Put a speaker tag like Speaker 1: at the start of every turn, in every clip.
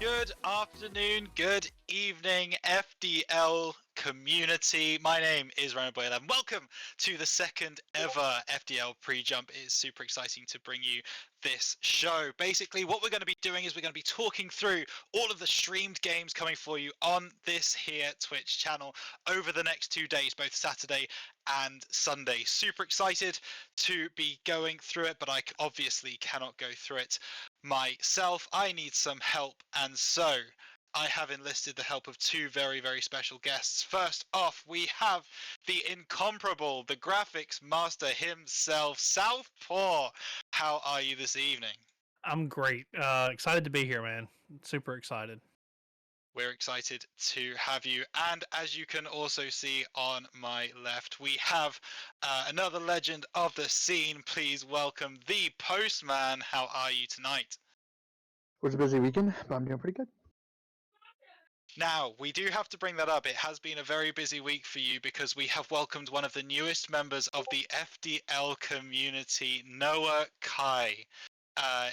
Speaker 1: Good afternoon, good evening, FDL community. My name is RainbowBoy11. Welcome to the second ever FDL pre-jump. It is super exciting to bring you this show. Basically, what we're going to be doing is we're going to be talking through all of the streamed games coming for you on this here Twitch channel over the next 2 days, both Saturday and Sunday. Super excited to be going through it, but I obviously cannot go through it myself. I need some help, and so I have enlisted the help of two very, very special guests. First off, we have the incomparable, the graphics master himself, Southpaw. How are you this evening?
Speaker 2: I'm great. Excited to be here, man. Super excited.
Speaker 1: We're excited to have you. And as you can also see on my left, we have another legend of the scene. Please welcome the Postman. How are you tonight?
Speaker 3: It was a busy weekend, but I'm doing pretty good.
Speaker 1: Now, we do have to bring that up. It has been a very busy week for you because we have welcomed one of the newest members of the FDL community, Noah Kai.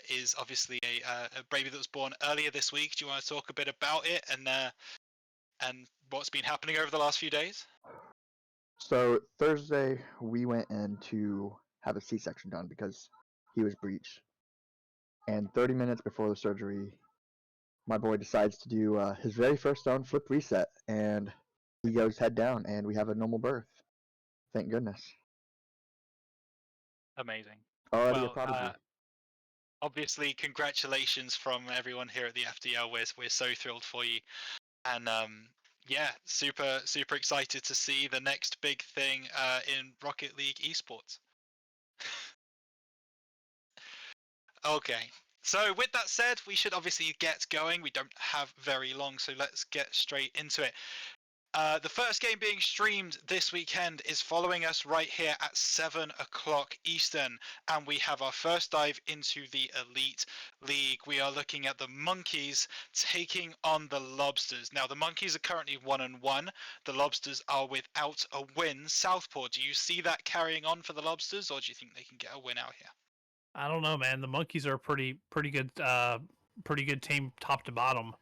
Speaker 1: Is obviously a baby that was born earlier this week. Do you want to talk a bit about it and what's been happening over the last few days?
Speaker 3: So Thursday we went in to have a C-section done because he was breech. And 30 minutes before the surgery, my boy decides to do his very first stone flip reset, and he goes head down, and we have a normal birth. Thank goodness.
Speaker 1: Amazing.
Speaker 3: Already a
Speaker 1: Well,
Speaker 3: prodigy.
Speaker 1: obviously, congratulations from everyone here at the FDL. We're so thrilled for you, and yeah, super excited to see the next big thing in Rocket League esports. Okay. So with that said, we should obviously get going. We don't have very long, so let's get straight into it. The first game being streamed this weekend is following us right here at 7 o'clock Eastern, and we have our first dive into the Elite League. We are looking at the Monkeys taking on the Lobsters. Now, the Monkeys are currently 1-1. The Lobsters are without a win. Southpaw, do you see that carrying on for the Lobsters, or do you think they can get a win out here?
Speaker 2: I don't know, man. The Monkeys are a pretty good team, top to bottom.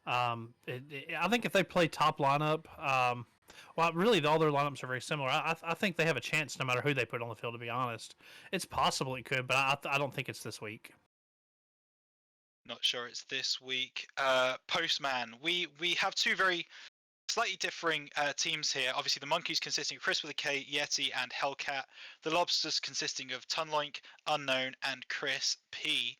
Speaker 2: I think if they play top lineup, well, really, all their lineups are very similar. I think they have a chance no matter who they put on the field. To be honest, it's possible it could, but I don't think it's this week.
Speaker 1: Not sure it's this week. Postman, we have two very slightly differing teams here. Obviously, the Monkeys consisting of Chris with a K, Yeti, and Hellcat. The Lobsters consisting of Tunloink, Unknown, and Chris P.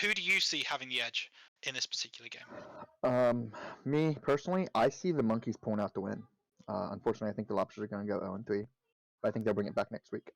Speaker 1: Who do you see having the edge in this particular game?
Speaker 3: Me personally, I see the Monkeys pulling out the win. Unfortunately, I think the Lobsters are going to go 0-3, but I think they'll bring it back next week.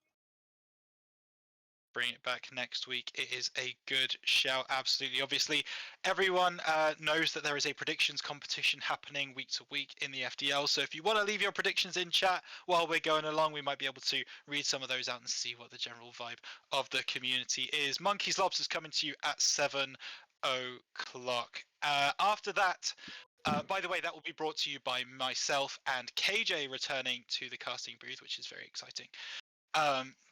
Speaker 1: Bring it back next week. It is a good shout, absolutely. Obviously, everyone knows that there is a predictions competition happening week to week in the FDL. So if you want to leave your predictions in chat while we're going along, we might be able to read some of those out and see what the general vibe of the community is. Monkeys Lobsters coming to you at 7 o'clock. After that, by the way, that will be brought to you by myself and KJ returning to the casting booth, which is very exciting.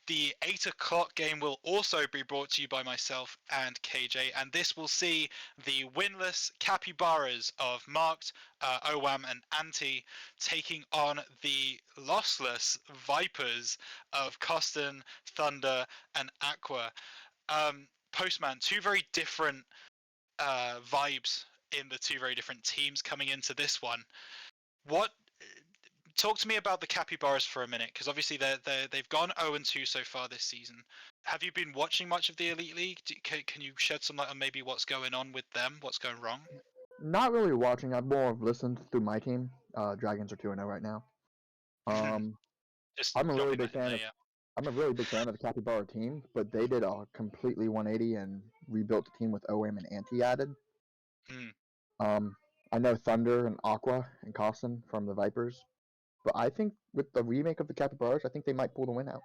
Speaker 1: The 8 o'clock game will also be brought to you by myself and KJ, and this will see the winless Capybaras of Marked, OWAM, and Anti taking on the lossless Vipers of Costin, Thunder, and Aqua. Postman, two very different vibes in the two very different teams coming into this one. Talk to me about the Capybaras for a minute, because obviously they've gone 0-2 so far this season. Have you been watching much of the Elite League? Can you shed some light on maybe what's going on with them? What's going wrong?
Speaker 3: Not really watching. I've more listened through my team. Dragons are 2-0 right now.
Speaker 1: Just
Speaker 3: I'm a really
Speaker 1: dropping
Speaker 3: big
Speaker 1: that in
Speaker 3: fan
Speaker 1: there,
Speaker 3: of.
Speaker 1: yeah.
Speaker 3: I'm a really big fan of the Capybara team, but they did a completely 180 and rebuilt the team with OM and Anti added. I know Thunder and Aqua and Costin from the Vipers, but I think with the remake of the Capybaras, I think they might pull the win out.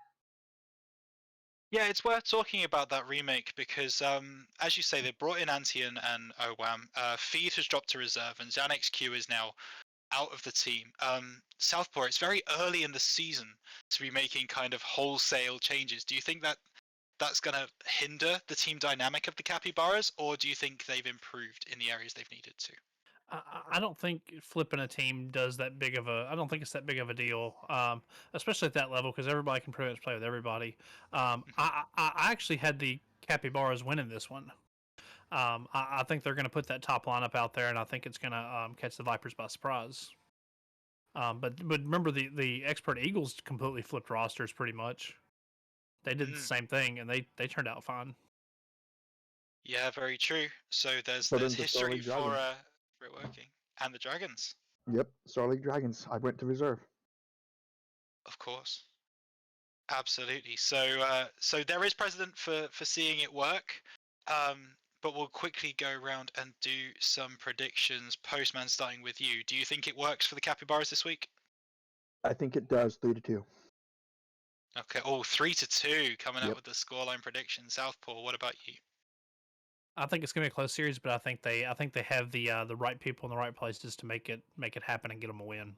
Speaker 1: Yeah, it's worth talking about that remake because, as you say, they brought in Anti and OWAM. Feed has dropped to reserve, and Xanax Q is now out of the team. Southpaw, it's very early in the season to be making kind of wholesale changes. Do you think that that's going to hinder the team dynamic of the Capybaras, or do you think they've improved in the areas they've needed to?
Speaker 2: I don't think flipping a team does that big of a. I don't think it's that big of a deal, especially at that level, because everybody can pretty much play with everybody. I actually had the Capybaras winning this one. I think they're going to put that top lineup out there, and I think it's going to catch the Vipers by surprise. But remember, the Expert Eagles completely flipped rosters pretty much. They did the same thing, and they turned out fine.
Speaker 1: Yeah, very true. So there's history for it working. And the Dragons.
Speaker 3: Yep, Star League Dragons. I went to reserve.
Speaker 1: Of course. Absolutely. So so there is precedent for seeing it work. But we'll quickly go around and do some predictions. Postman, starting with you. Do you think it works for the Capybaras this week?
Speaker 3: I think it does 3-2.
Speaker 1: Okay. Oh, 3-2 coming out with the scoreline prediction. Southpaw, what about you?
Speaker 2: I think it's gonna be a close series, but I think they have the right people in the right places to make it happen and get them a win.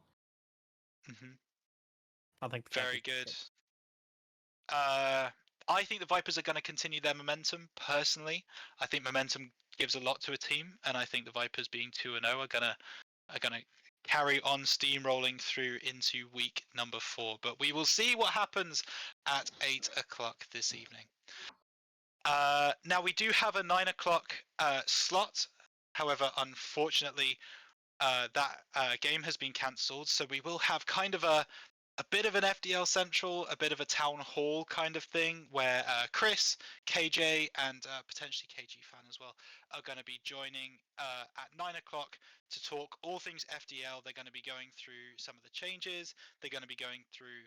Speaker 2: I think
Speaker 1: very good. I think the Vipers are going to continue their momentum. Personally, I think momentum gives a lot to a team, and I think the Vipers being 2-0 are gonna carry on steamrolling through into week number 4. But we will see what happens at 8 o'clock this evening. Now we do have a 9 o'clock slot. However, unfortunately, that game has been cancelled, so we will have kind of a bit of an FDL Central, a bit of a town hall kind of thing, where Chris, KJ, and potentially KG fan as well are going to be joining at 9 o'clock to talk all things FDL. They're going to be going through some of the changes. They're going to be going through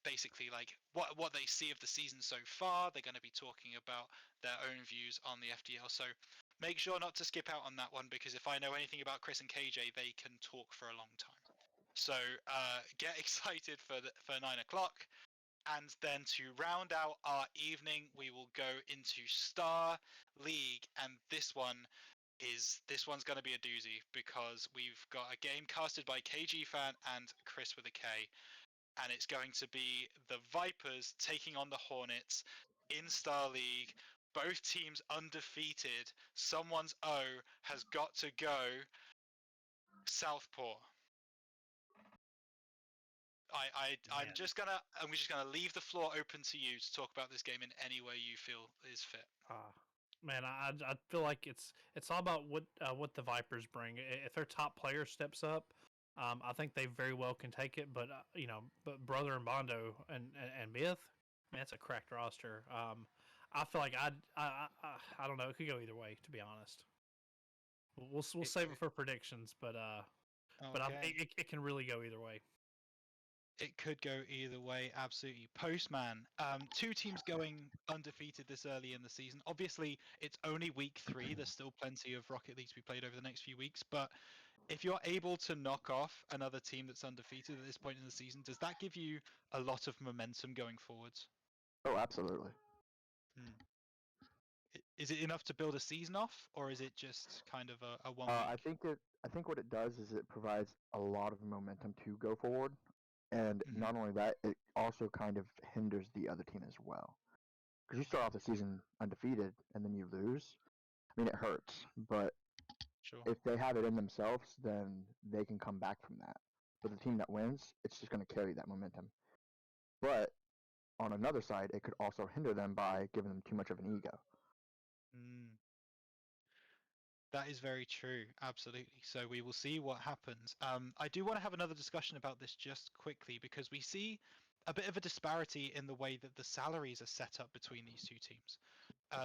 Speaker 1: basically like what they see of the season so far. They're going to be talking about their own views on the FDL. So make sure not to skip out on that one, because if I know anything about Chris and KJ, they can talk for a long time. So get excited for 9 o'clock, and then to round out our evening, we will go into Star League, and this one's going to be a doozy, because we've got a game casted by KG fan and Chris with a K, and it's going to be the Vipers taking on the Hornets in Star League. Both teams undefeated. Someone's O has got to go. Southpaw. I'm just gonna leave the floor open to you to talk about this game in any way you feel is fit.
Speaker 2: Man, I feel like it's all about what the Vipers bring. If their top player steps up, I think they very well can take it. But but Brother and Bondo and Myth, man, it's a cracked roster. I feel like I don't know. It could go either way, to be honest. We'll save it for predictions, but
Speaker 1: Okay.
Speaker 2: it can really go either way.
Speaker 1: It could go either way, absolutely. Postman, two teams going undefeated this early in the season. Obviously, it's only week 3. There's still plenty of Rocket Leagues to be played over the next few weeks. But if you're able to knock off another team that's undefeated at this point in the season, does that give you a lot of momentum going forwards?
Speaker 3: Oh, absolutely.
Speaker 1: Is it enough to build a season off, or is it just kind of a 1 week?
Speaker 3: I think what it does is it provides a lot of momentum to go forward, and
Speaker 1: Mhm.
Speaker 3: not only that, it also kind of hinders the other team as well. Because you start off the season undefeated and then you lose. I mean, it hurts, but
Speaker 1: Sure.
Speaker 3: if they have it in themselves, then they can come back from that. But the team that wins, it's just going to carry that momentum. But on another side, it could also hinder them by giving them too much of an ego.
Speaker 1: That is very true, absolutely. So we will see what happens. I do want to have another discussion about this just quickly, because we see a bit of a disparity in the way that the salaries are set up between these two teams.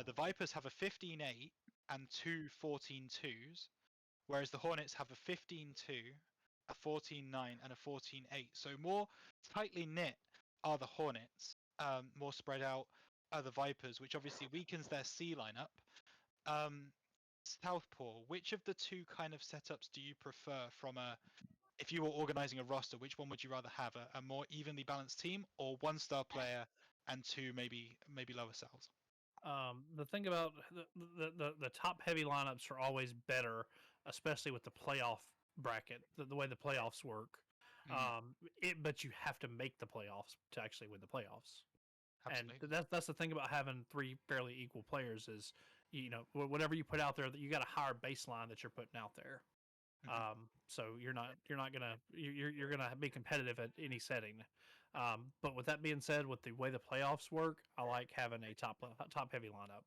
Speaker 1: The Vipers have a 15-8 and two 14-2s, whereas the Hornets have a 15-2, a 14-9, and a 14-8. So more tightly knit are the Hornets, more spread out are the Vipers, which obviously weakens their C lineup. Southpaw, which of the two kind of setups do you prefer from if you were organizing a roster, which one would you rather have? A more evenly balanced team, or 1-star player and two maybe lower cells?
Speaker 2: The thing about the top heavy lineups are always better, especially with the playoff bracket, the way the playoffs work. But you have to make the playoffs to actually win the playoffs.
Speaker 1: Absolutely.
Speaker 2: And that's the thing about having 3 fairly equal players is, whatever you put out there, that you got a higher baseline that you're putting out there. So you're gonna be competitive at any setting. But with that being said, with the way the playoffs work, I like having a top heavy lineup.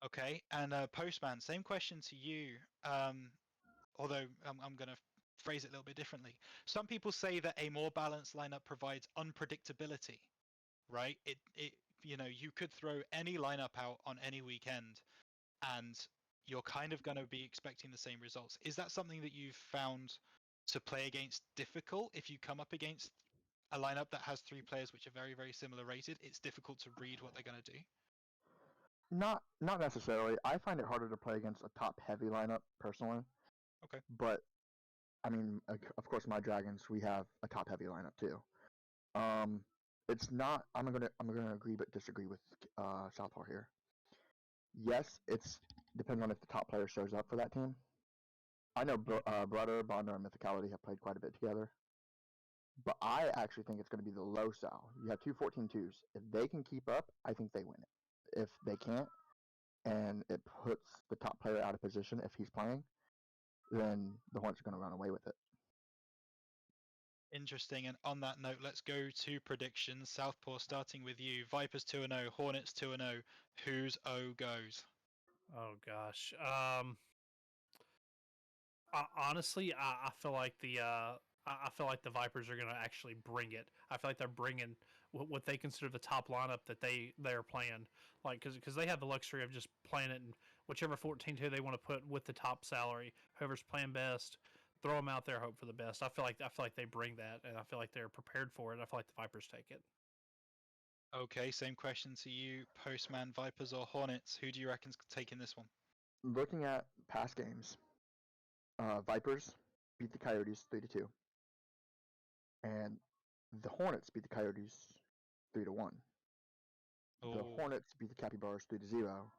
Speaker 1: Okay, and Postman, same question to you. Although I'm going to phrase it a little bit differently. Some people say that a more balanced lineup provides unpredictability, right? You could throw any lineup out on any weekend, and you're kind of going to be expecting the same results. Is that something that you've found to play against difficult? If you come up against a lineup that has 3 players which are very, very similar rated, it's difficult to read what they're going to do.
Speaker 3: Not necessarily. I find it harder to play against a top heavy lineup personally.
Speaker 1: Okay.
Speaker 3: But I mean, of course, my Dragons, we have a top heavy lineup too. It's not. I'm gonna agree but disagree with Southpaw here. Yes, it's depends on if the top player shows up for that team. I know Brother, Bondo, and Mythicality have played quite a bit together. But I actually think it's going to be the low sal. You have two 14-2s. If they can keep up, I think they win it. If they can't, and it puts the top player out of position if he's playing, then the Hornets are going to run away with it.
Speaker 1: Interesting. And on that note, let's go to predictions. Southpaw, starting with you. Vipers 2-0, Hornets 2-0. Whose O goes?
Speaker 2: Oh gosh. Honestly, I feel like I feel like the Vipers are going to actually bring it. I feel like they're bringing what they consider the top lineup that they're playing. Like because they have the luxury of just playing it in whichever 14-2 they want to put with the top salary. Whoever's playing best, throw them out there, hope for the best. I feel like they bring that, and I feel like they're prepared for it. I feel like the Vipers take it.
Speaker 1: Okay, same question to you. Postman, Vipers or Hornets? Who do you reckon's taking this one?
Speaker 3: Looking at past games, Vipers beat the Coyotes 3-2, and the Hornets beat the Coyotes 3-1. The
Speaker 1: Oh,
Speaker 3: Hornets beat the Capybaras 3-0,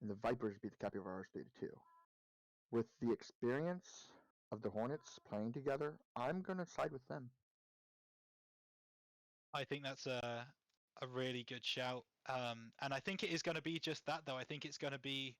Speaker 3: and the Vipers beat the Capybaras 3-2. With the experience of the Hornets playing together, I'm gonna side with them.
Speaker 1: I think that's a really good shout. And I think it is going to be just that, though. I think it's going to be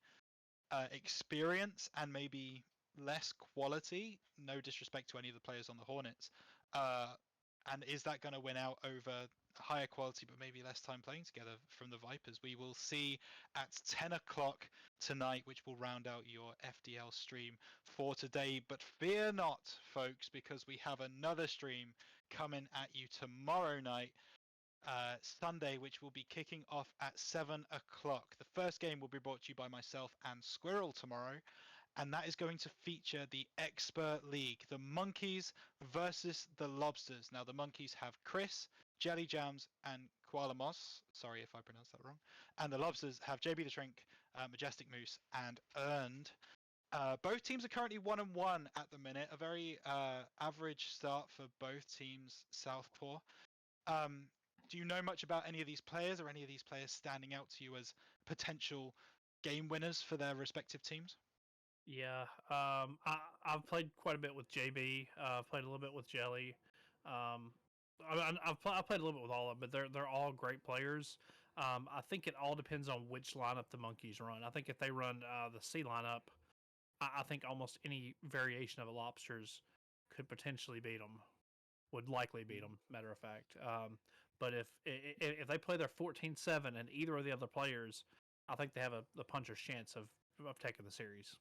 Speaker 1: experience and maybe less quality. No disrespect to any of the players on the Hornets. And is that going to win out over higher quality but maybe less time playing together from the Vipers? We will see at 10 o'clock tonight, which will round out your FDL stream for today. But fear not, folks, because we have another stream coming at you tomorrow night. Sunday, which will be kicking off at 7 o'clock. The first game will be brought to you by myself and Squirrel tomorrow, and that is going to feature the Expert League, the Monkeys versus the Lobsters. Now, the Monkeys have Chris, Jelly Jams, and Koala Moss. Sorry if I pronounced that wrong. And the Lobsters have JB the Shrink, Majestic Moose, and Earned. Both teams are currently 1-1 at the minute, a very average start for both teams, Southpaw. Do you know much about any of these players, or any of these players standing out to you as potential game winners for their respective teams?
Speaker 2: Yeah, I've played quite a bit with JB. I've played a little bit with Jelly. I've played a little bit with all of them, but they're all great players. I think it all depends on which lineup the Monkeys run. I think if they run the C lineup, I think almost any variation of a Lobsters could potentially beat them. Would likely beat them, matter of fact. But if they play their 14-7 and either of the other players, I think they have the puncher's chance of taking the series.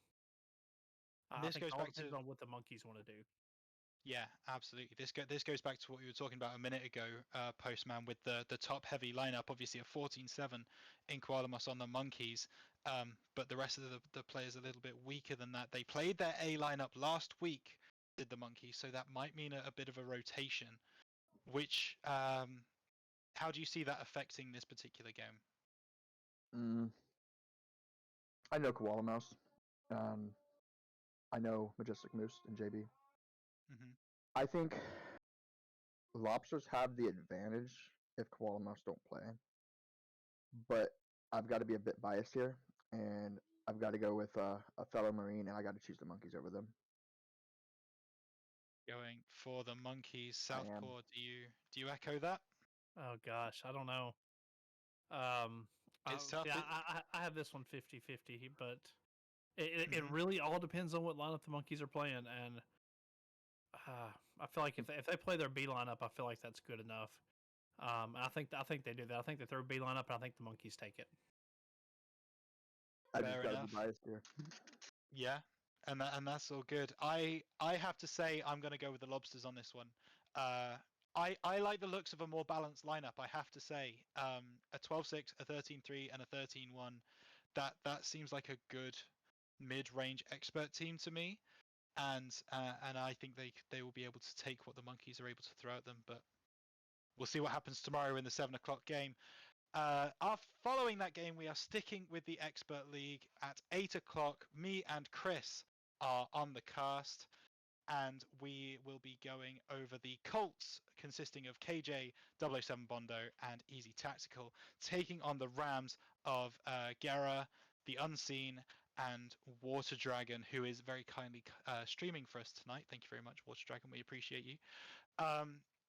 Speaker 2: I
Speaker 1: This
Speaker 2: think it
Speaker 1: goes
Speaker 2: all
Speaker 1: back
Speaker 2: depends
Speaker 1: to
Speaker 2: on what the Monkeys want to do.
Speaker 1: Yeah, absolutely. This goes back to what we were talking about a minute ago, Postman, with the top heavy lineup. Obviously, a 14-7 in Koalamos on the Monkeys, but the rest of the players a little bit weaker than that. They played their A lineup last week, did the Monkeys, so that might mean a bit of a rotation. Which, how do you see that affecting this particular game?
Speaker 3: I know Koala Mouse. I know Majestic Moose and JB.
Speaker 1: hmm
Speaker 3: I think Lobsters have the advantage if Koala Mouse don't play, but I've got to be a bit biased here, and I've got to go with a fellow Marine, and I got to choose the Monkeys over them.
Speaker 1: Going for the Monkeys,
Speaker 3: I am.
Speaker 1: Southpaw. Do you echo that?
Speaker 2: Oh gosh, I don't know. Um,
Speaker 1: It's tough.
Speaker 2: yeah, I have this one 50-50, but it
Speaker 1: Mhm.
Speaker 2: really all depends on what lineup the Monkeys are playing, and I feel like if they play their B lineup, I feel like that's good enough. I think they do that. I think they throw B lineup, and I think the Monkeys take it.
Speaker 3: I
Speaker 1: Fair
Speaker 3: just got to be
Speaker 1: enough.
Speaker 3: biased here.
Speaker 1: Yeah, and that's all good. I have to say I'm going to go with the Lobsters on this one. I like the looks of a more balanced lineup. I have to say, a 12-6, a 13-3, and a 13-1. That seems like a good mid-range expert team to me, and I think they will be able to take what the Monkeys are able to throw at them. But we'll see what happens tomorrow in the 7 o'clock game. Following that game, we are sticking with the Expert League at 8 o'clock. Me and Chris are on the cast, and we will be going over the Colts, consisting of KJ, 007 Bondo, and Easy Tactical, taking on the Rams of Gera, the Unseen, and Water Dragon, who is very kindly streaming for us tonight. Thank you very much, Water Dragon. We appreciate you.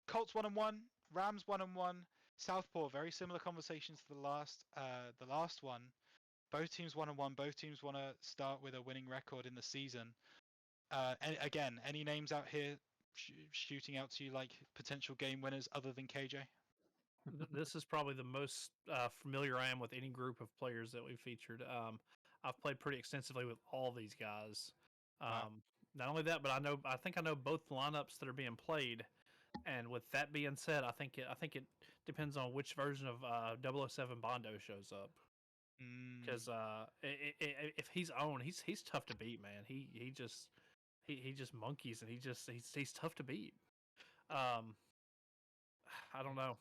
Speaker 1: Colts 1-1, Rams 1-1. Southpaw, very similar conversations to the last one. Both teams 1-1. Both teams want to start with a winning record in the season. Again, any names out here shooting out to you like potential game winners other than KJ?
Speaker 2: This is probably the most familiar I am with any group of players that we've featured. I've played pretty extensively with all these guys.
Speaker 1: Wow.
Speaker 2: Not only that, but I think I know both lineups that are being played. And with that being said, I think it depends on which version of 007 Bondo shows up. Because
Speaker 1: Mm.
Speaker 2: if he's on, he's tough to beat, man. He just monkeys, and he's tough to beat. Um, I don't know,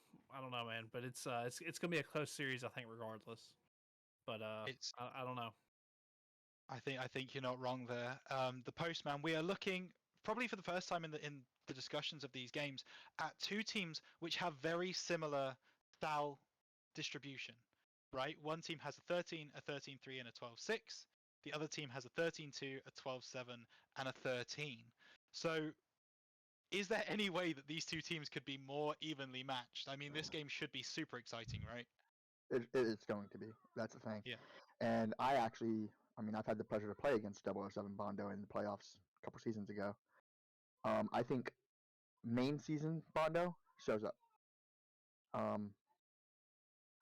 Speaker 2: man. But it's gonna be a close series, I think, regardless. But
Speaker 1: It's
Speaker 2: I don't know.
Speaker 1: I think you're not wrong there. The Postman, we are looking probably for the first time in the discussions of these games at two teams which have very similar style distribution, right? One team has a 13, a 13-3, and a 12-6. The other team has a 13-2, a 12-7, and a 13. So, is there any way that these two teams could be more evenly matched? I mean, this game should be super exciting, right?
Speaker 3: It's going to be. That's the thing.
Speaker 1: Yeah.
Speaker 3: And I've had the pleasure to play against 007 Bondo in the playoffs a couple seasons ago. I think main season Bondo shows up.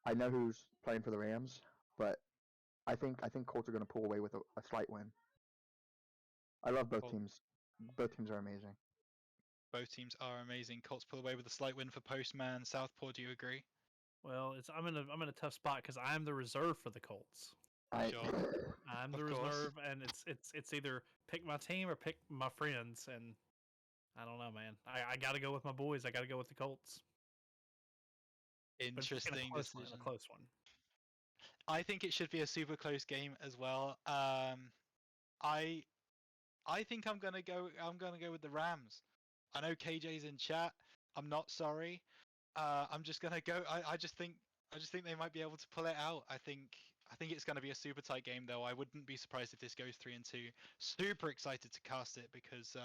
Speaker 3: I know who's playing for the Rams, but I think Colts are going to pull away with a slight win. I love both
Speaker 1: Well,
Speaker 3: teams. Both teams are amazing.
Speaker 1: both teams are amazing. Colts pull away with a slight win for Postman. Southpaw, do you agree?
Speaker 2: Well, I'm in a tough spot because I'm the reserve for the Colts.
Speaker 3: I
Speaker 1: Sure.
Speaker 2: I'm
Speaker 1: Of
Speaker 2: the
Speaker 1: course.
Speaker 2: reserve, and it's either pick my team or pick my friends, and I don't know, man. I got to go with my boys. I got to go with the Colts. But it's gonna be
Speaker 1: Interesting
Speaker 2: a
Speaker 1: decision.
Speaker 2: close one.
Speaker 1: I think it should be a super close game as well. I I think I'm gonna go with the Rams. I know KJ's in chat. I'm not sorry. I'm just gonna go. I just think they might be able to pull it out. I think it's gonna be a super tight game though. I wouldn't be surprised if this goes 3-2. Super excited to cast it because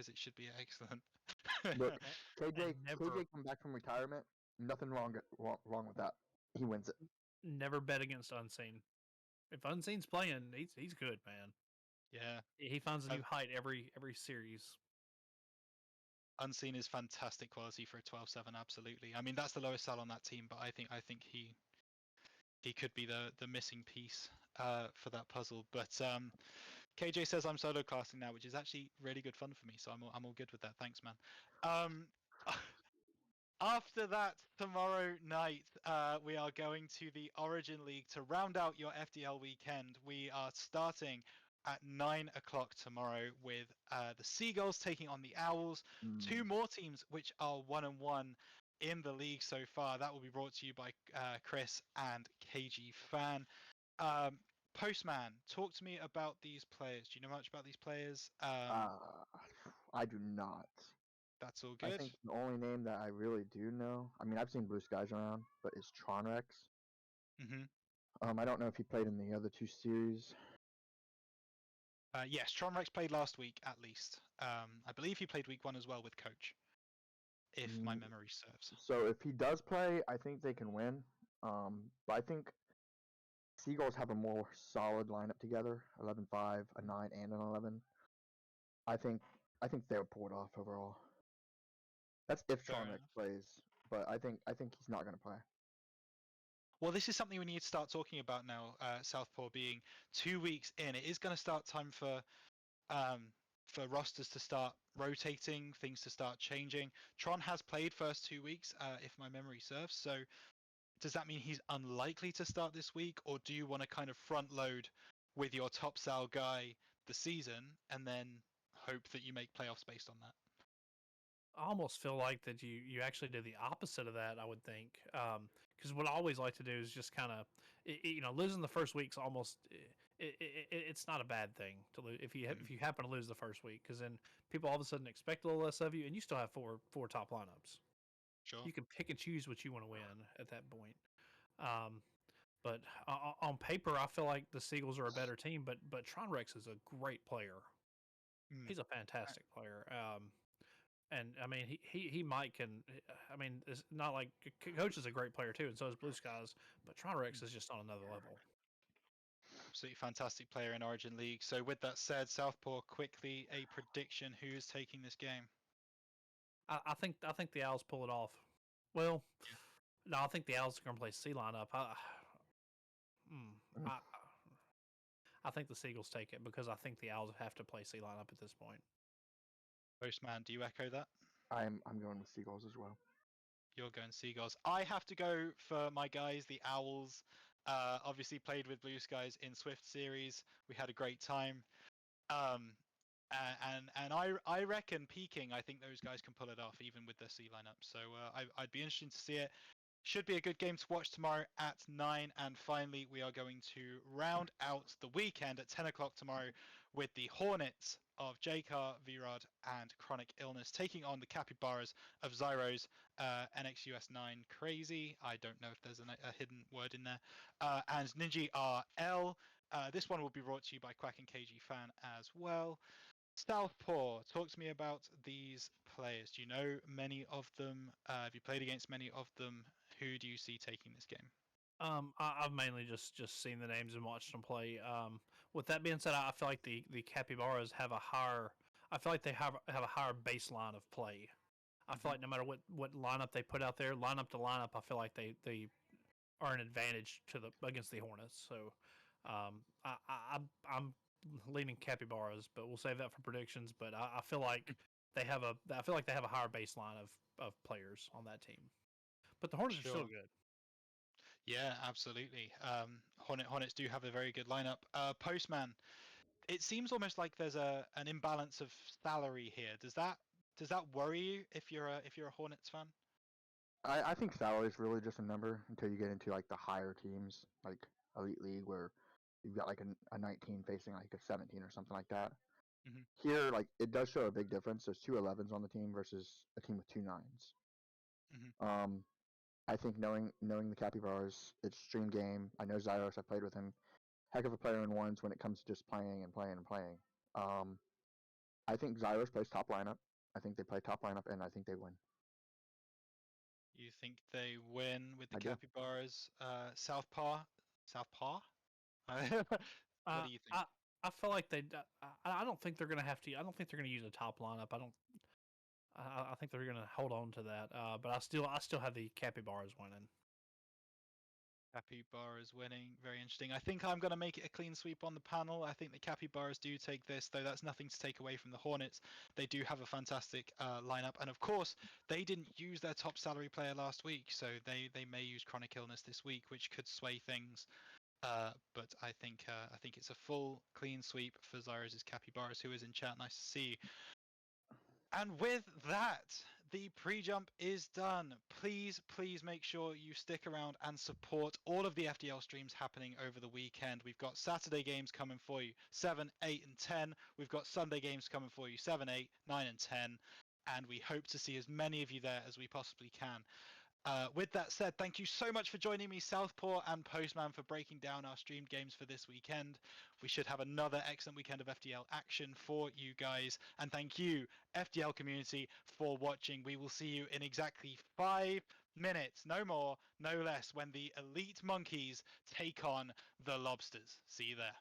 Speaker 1: it should be excellent.
Speaker 3: Look,
Speaker 2: And
Speaker 3: KJ
Speaker 2: never
Speaker 3: come back from retirement. Nothing wrong with that. He wins it.
Speaker 2: never bet against Unseen. If Unseen's playing, he's good, man.
Speaker 1: Yeah.
Speaker 2: He finds a new
Speaker 1: Uh,
Speaker 2: height every series.
Speaker 1: Unseen is fantastic quality for a 12-7, absolutely. I mean, that's the lowest sell on that team, but I think he could be the missing piece for that puzzle. But KJ says I'm solo casting now, which is actually really good fun for me, so I'm all good with that. Thanks, man. After that, tomorrow night, we are going to the Origin League to round out your FDL weekend. We are starting at 9 o'clock tomorrow with the Seagulls taking on the Owls. Two more teams which are 1-1 in the league so far. That will be brought to you by Chris and KG Fan. Postman, talk to me about these players. Do you know much about these players?
Speaker 3: I do not.
Speaker 1: That's all
Speaker 3: I
Speaker 1: good.
Speaker 3: think the only name that I really do know, I mean, I've seen Blue Skies around, but is Tronrex.
Speaker 1: Hmm.
Speaker 3: I don't know if he played in the other two series.
Speaker 1: Yes, Tronrex played last week at least. I believe he played week 1 as well with coach, if my
Speaker 3: Mm,
Speaker 1: memory serves.
Speaker 3: So if he does play, I think they can win. But I think Seagulls have a more solid lineup together: 11-5, a 9, and an 11. I think they would pull it off overall. That's if
Speaker 1: Fair
Speaker 3: Tronrex
Speaker 1: enough.
Speaker 3: plays, but I think he's not going to play.
Speaker 1: Well, this is something we need to start talking about now. Southpaw being 2 weeks in, it is going to start time for rosters to start rotating, things to start changing. Tron has played first 2 weeks, if my memory serves. So does that mean he's unlikely to start this week, or do you want to kind of front load with your top sal guy the season and then hope that you make playoffs based on that?
Speaker 2: I almost feel like that you actually do the opposite of that. I would think, because what I always like to do is just kind of, losing the first week's almost it's not a bad thing to lose if you happen to lose the first week, because then people all of a sudden expect a little less of you, and you still have four top lineups.
Speaker 1: Sure.
Speaker 2: You can pick and choose what you want to win at that point. Um, but on paper, I feel like the Seagulls are a better team. But Tronrex is a great player.
Speaker 1: Mm.
Speaker 2: He's a fantastic player. And I mean, he might can. I mean, it's not like Coach is a great player too, and so is Blue Skies. But Tronrex is just on another level.
Speaker 1: Absolutely fantastic player in Origin League. So with that said, Southpaw, quickly a prediction: who is taking this game?
Speaker 2: I think the Owls pull it off. Well,
Speaker 1: Yeah.
Speaker 2: no, I think the Owls are going to play C lineup. I, I think the Seagulls take it because I think the Owls have to play C lineup at this point.
Speaker 1: Postman, do you echo that?
Speaker 3: I'm going with Seagulls as well.
Speaker 1: You're going Seagulls. I have to go for my guys, the Owls. Obviously played with Blue Skies in Swift series. We had a great time. And I reckon peaking, I think those guys can pull it off even with their C lineup. So I'd be interested to see it. Should be a good game to watch tomorrow at 9. And finally, we are going to round out the weekend at 10 o'clock tomorrow with the Hornets of JCar, Vrod, and Chronic Illness taking on the Capybaras of Zyros, NXUS 9 Crazy. I don't know if there's a hidden word in there. And Ninja RL. This one will be brought to you by Quack and KG Fan as well. Southpaw, talk to me about these players. Do you know many of them? Have you played against many of them? Who do you see taking this game?
Speaker 2: I've mainly just seen the names and watched them play. With that being said, I feel like the Capybaras have a higher. I feel like they have a higher baseline of play. I feel like no matter what lineup they put out there, lineup to lineup, I feel like they are an advantage to the against the Hornets. So, I'm leaning Capybaras, but we'll save that for predictions. But I feel like they have a higher baseline of players on that team. But the Hornets are still good.
Speaker 1: Yeah, absolutely. Hornets do have a very good lineup. Postman, it seems almost like there's an imbalance of salary here. Does that worry you if you're a Hornets fan?
Speaker 3: I think salary is really just a number until you get into like the higher teams, like Elite League, where you've got like a 19 facing like a 17 or something like that.
Speaker 1: Mhm.
Speaker 3: Here, like it does show a big difference. There's 2 11s on the team versus a team with 2 9s.
Speaker 1: Mhm.
Speaker 3: I think knowing the Capybaras, it's stream game. I know Zyros. I played with him. Heck of a player in ones when it comes to just playing and playing and playing. I think Zyros plays top lineup. I think they play top lineup, and I think they win.
Speaker 1: You think they win with the
Speaker 3: I do.
Speaker 1: Capybaras? Southpaw? What do you think?
Speaker 2: I feel like they. I don't think they're going to have to. I don't think they're going to use a top lineup. I think they're going to hold on to that. But I still have the Capybaras winning.
Speaker 1: Capybaras winning. Very interesting. I think I'm going to make it a clean sweep on the panel. I think the Capybaras do take this, though that's nothing to take away from the Hornets. They do have a fantastic lineup. And of course, they didn't use their top salary player last week. So they may use Chronic Illness this week, which could sway things. But I think it's a full clean sweep for Zyros' Capybaras, who is in chat. Nice to see you. And with that, the pre-jump is done. Please make sure you stick around and support all of the FDL streams happening over the weekend. We've got Saturday games coming for you, 7, 8, and 10. We've got Sunday games coming for you, 7, 8, 9, and 10. And we hope to see as many of you there as we possibly can. With that said, thank you so much for joining me, Southpaw and Postman, for breaking down our streamed games for this weekend. We should have another excellent weekend of FDL action for you guys. And thank you, FDL community, for watching. We will see you in exactly 5 minutes, no more, no less, when the Elite Monkeys take on the Lobsters. See you there.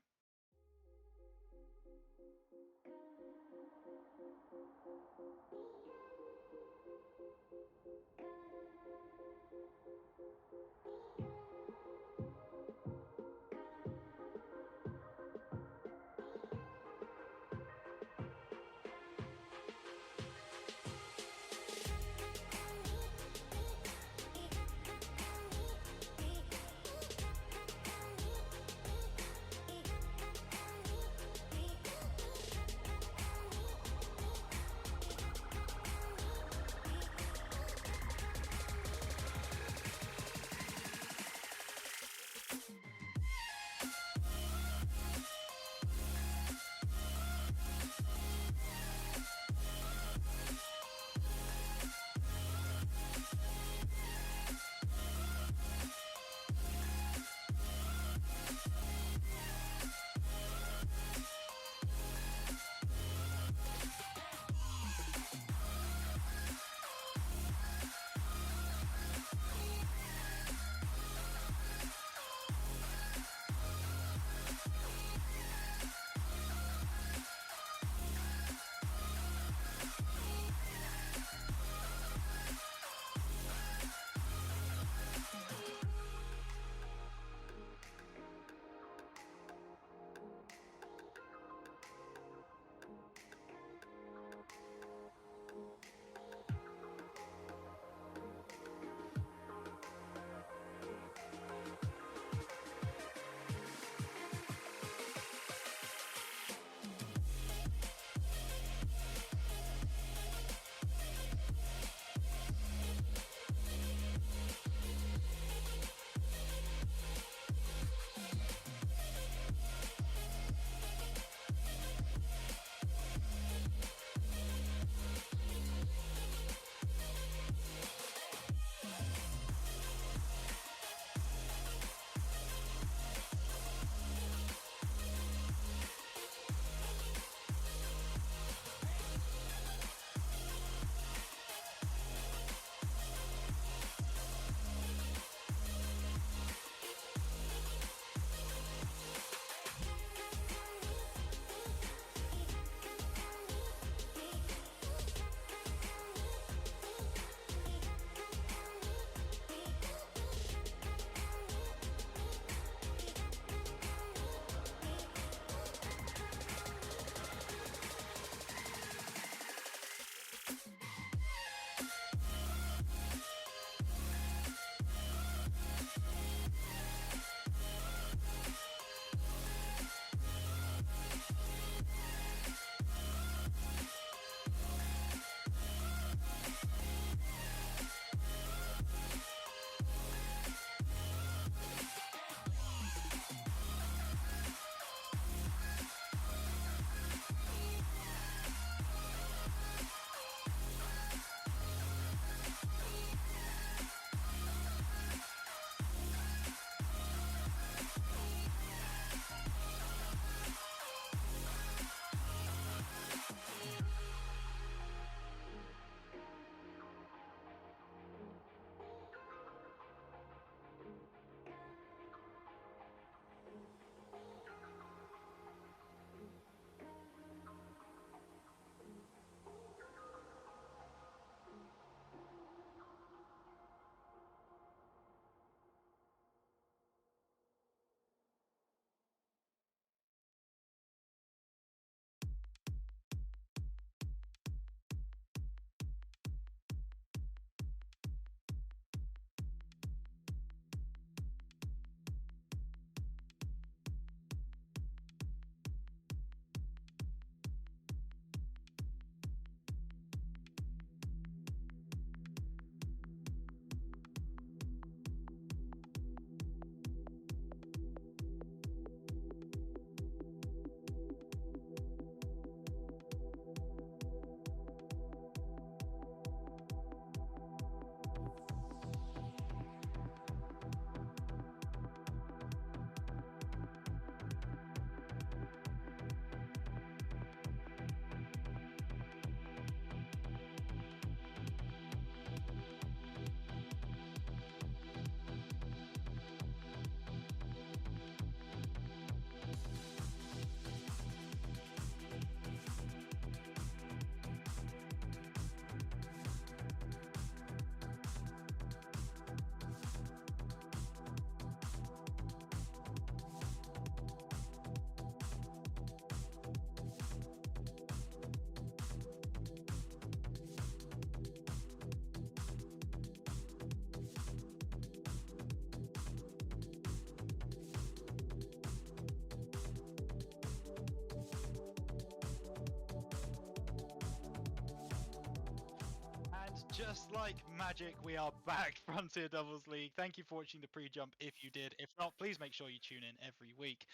Speaker 1: Just like magic, we are back, Frontier Doubles League. Thank you for watching the pre-jump if you did. If not, please make sure you tune in every week.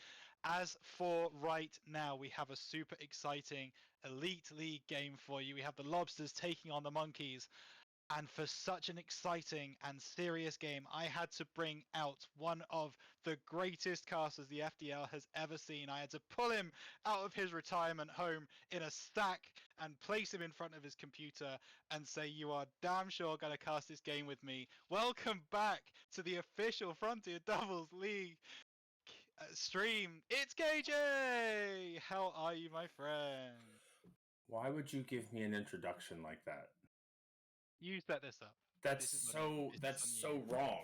Speaker 1: As for right now, we have a super exciting Elite League game for you. We have the Lobsters taking on the Monkeys. And for such an exciting and serious game, I had to bring out one of the greatest casters the FDL has ever seen. I had to pull him out of his retirement home in a stack and place him in front of his computer and say, you are damn sure going to cast this game with me. Welcome back to the official Frontier Doubles League stream. It's KJ! How are you, my friend?
Speaker 4: Why would you give me an introduction like that?
Speaker 1: You set this up.
Speaker 4: That's
Speaker 1: This is what it is.
Speaker 4: that's
Speaker 1: It's
Speaker 4: so
Speaker 1: on you.
Speaker 4: wrong.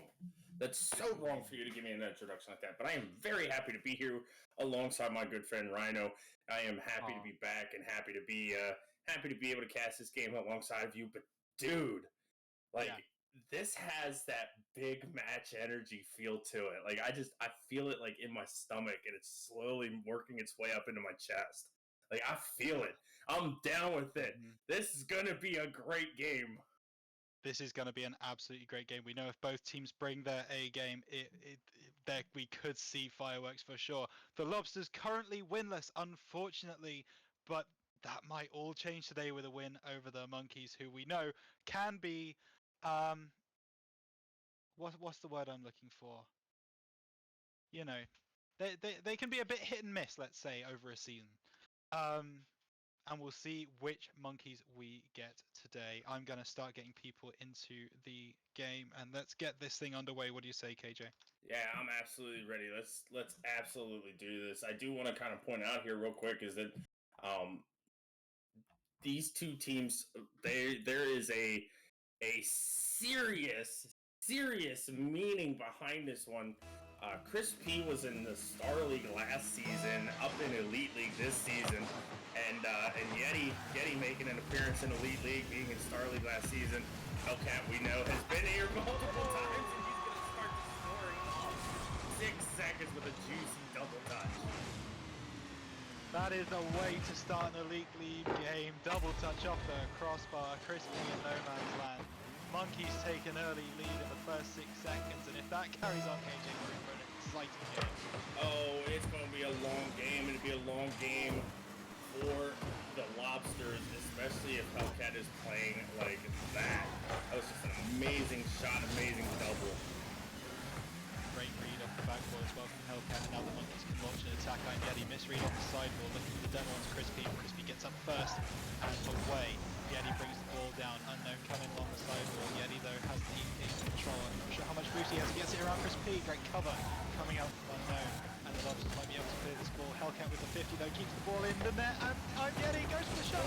Speaker 4: That's so wrong for you to give me an introduction like that. But I am very happy to be here alongside my good friend Rhino. I am happy to
Speaker 1: Aw.
Speaker 4: be back and happy to be able to cast this game alongside of you. But dude, like
Speaker 1: Yeah.
Speaker 4: this has that big match energy feel to it. Like I feel it like in my stomach and it's slowly working its way up into my chest. Like I feel it. I'm down with it.
Speaker 1: Mhm.
Speaker 4: This is gonna be a great game.
Speaker 1: This is going to be an absolutely great game. We know if both teams bring their A game, we could see fireworks for sure. The Lobsters currently winless, unfortunately, but that might all change today with a win over the Monkeys, who we know can be, what's the word I'm looking for? You know, they can be a bit hit and miss, let's say, over a season. And we'll see which Monkeys we get today. I'm going to start getting people into the game, and let's get this thing underway. What do you say, KJ?
Speaker 4: Yeah, I'm absolutely ready. Let's absolutely do this. I do want to kind of point out here real quick is that these two teams there is a serious meaning behind this one. Chris P was in the Star League last season, up in Elite League this season, and Yeti making an appearance in Elite League, being in Star League last season. Hellcat, we know, has been here multiple times, and he's going to start scoring off 6 seconds with a juicy double touch.
Speaker 1: That is a way to start an Elite League game. Double touch off the crossbar. Chris P in no man's land. Monkeys take an early lead in the first 6 seconds, and if that carries on, KJ, we're in for an exciting game.
Speaker 4: Oh, it's going to be a long game. It'll be a long game for the Lobsters, especially if Hellcat is playing like that. That was just an amazing shot, amazing double.
Speaker 1: Great read off the backboard as well from Hellcat, and now the Monkeys can launch an attack on Yeti. Misread on the sideboard, looking for the demo on Crispy. Crispy gets up first and away. Yeti brings the ball down. Unknown coming along the sideboard. Yeti, though, has the in control. I'm not sure how much boost he has. He gets it around Crispy. Great cover coming out from Unknown. And the Lobsters might be able to clear this ball. Hellcat with the 50, though, keeps the ball in the net. And Time Yeti goes for the shot.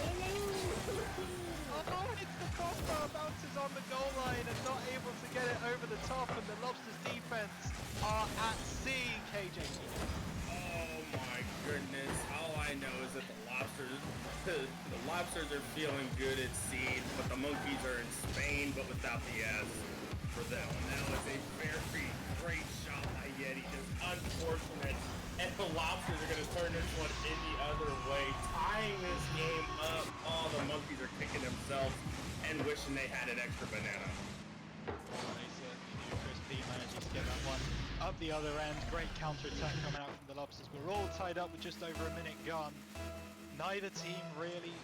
Speaker 1: Oh, it's the crossbar, bounces on the goal line and not able to get it over the top. And the Lobsters' defense are at sea, KJ.
Speaker 4: Oh my goodness! All I know is that the Lobsters are feeling good at sea, but the Monkeys are in Spain, but without the S for them. That was a very great shot by Yeti, just unfortunate. And the Lobsters are going to turn this one in the other way, tying this game up. Oh, the Monkeys are kicking themselves and wishing they had an extra banana.
Speaker 1: They certainly do. Chris P manages to get that one up the other end. Great counter-attack coming out from the Lobsters. We're all tied up with just over a minute gone. Neither team really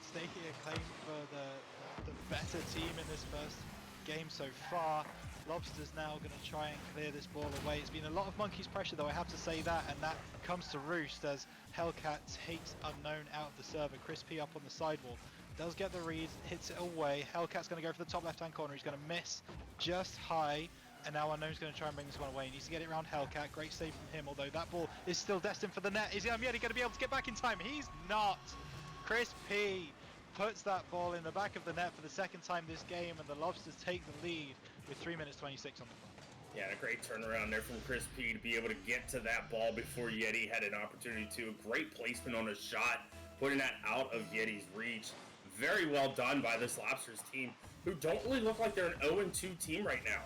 Speaker 1: staking a claim for the better team in this first game so far. Lobsters now going to try and clear this ball away. It's been a lot of Monkeys pressure, though, I have to say that, and that comes to roost as Hellcat takes Unknown out of the server. Chris P up on the sidewall. Does get the read, hits it away. Hellcat's going to go for the top left-hand corner. He's going to miss just high. And now Unknown's going to try and bring this one away. He needs to get it around Hellcat. Great save from him, although that ball is still destined for the net. Is Yeti going to be able to get back in time? He's not. Chris P puts that ball in the back of the net for the second time this game, and the Lobsters take the lead with 3 minutes 26 on the clock.
Speaker 4: Yeah, and a great turnaround there from Chris P to be able to get to that ball before Yeti had an opportunity to. A great placement on a shot, putting that out of Yeti's reach. Very well done by this Lobsters team, who don't really look like they're an 0-2 team right now.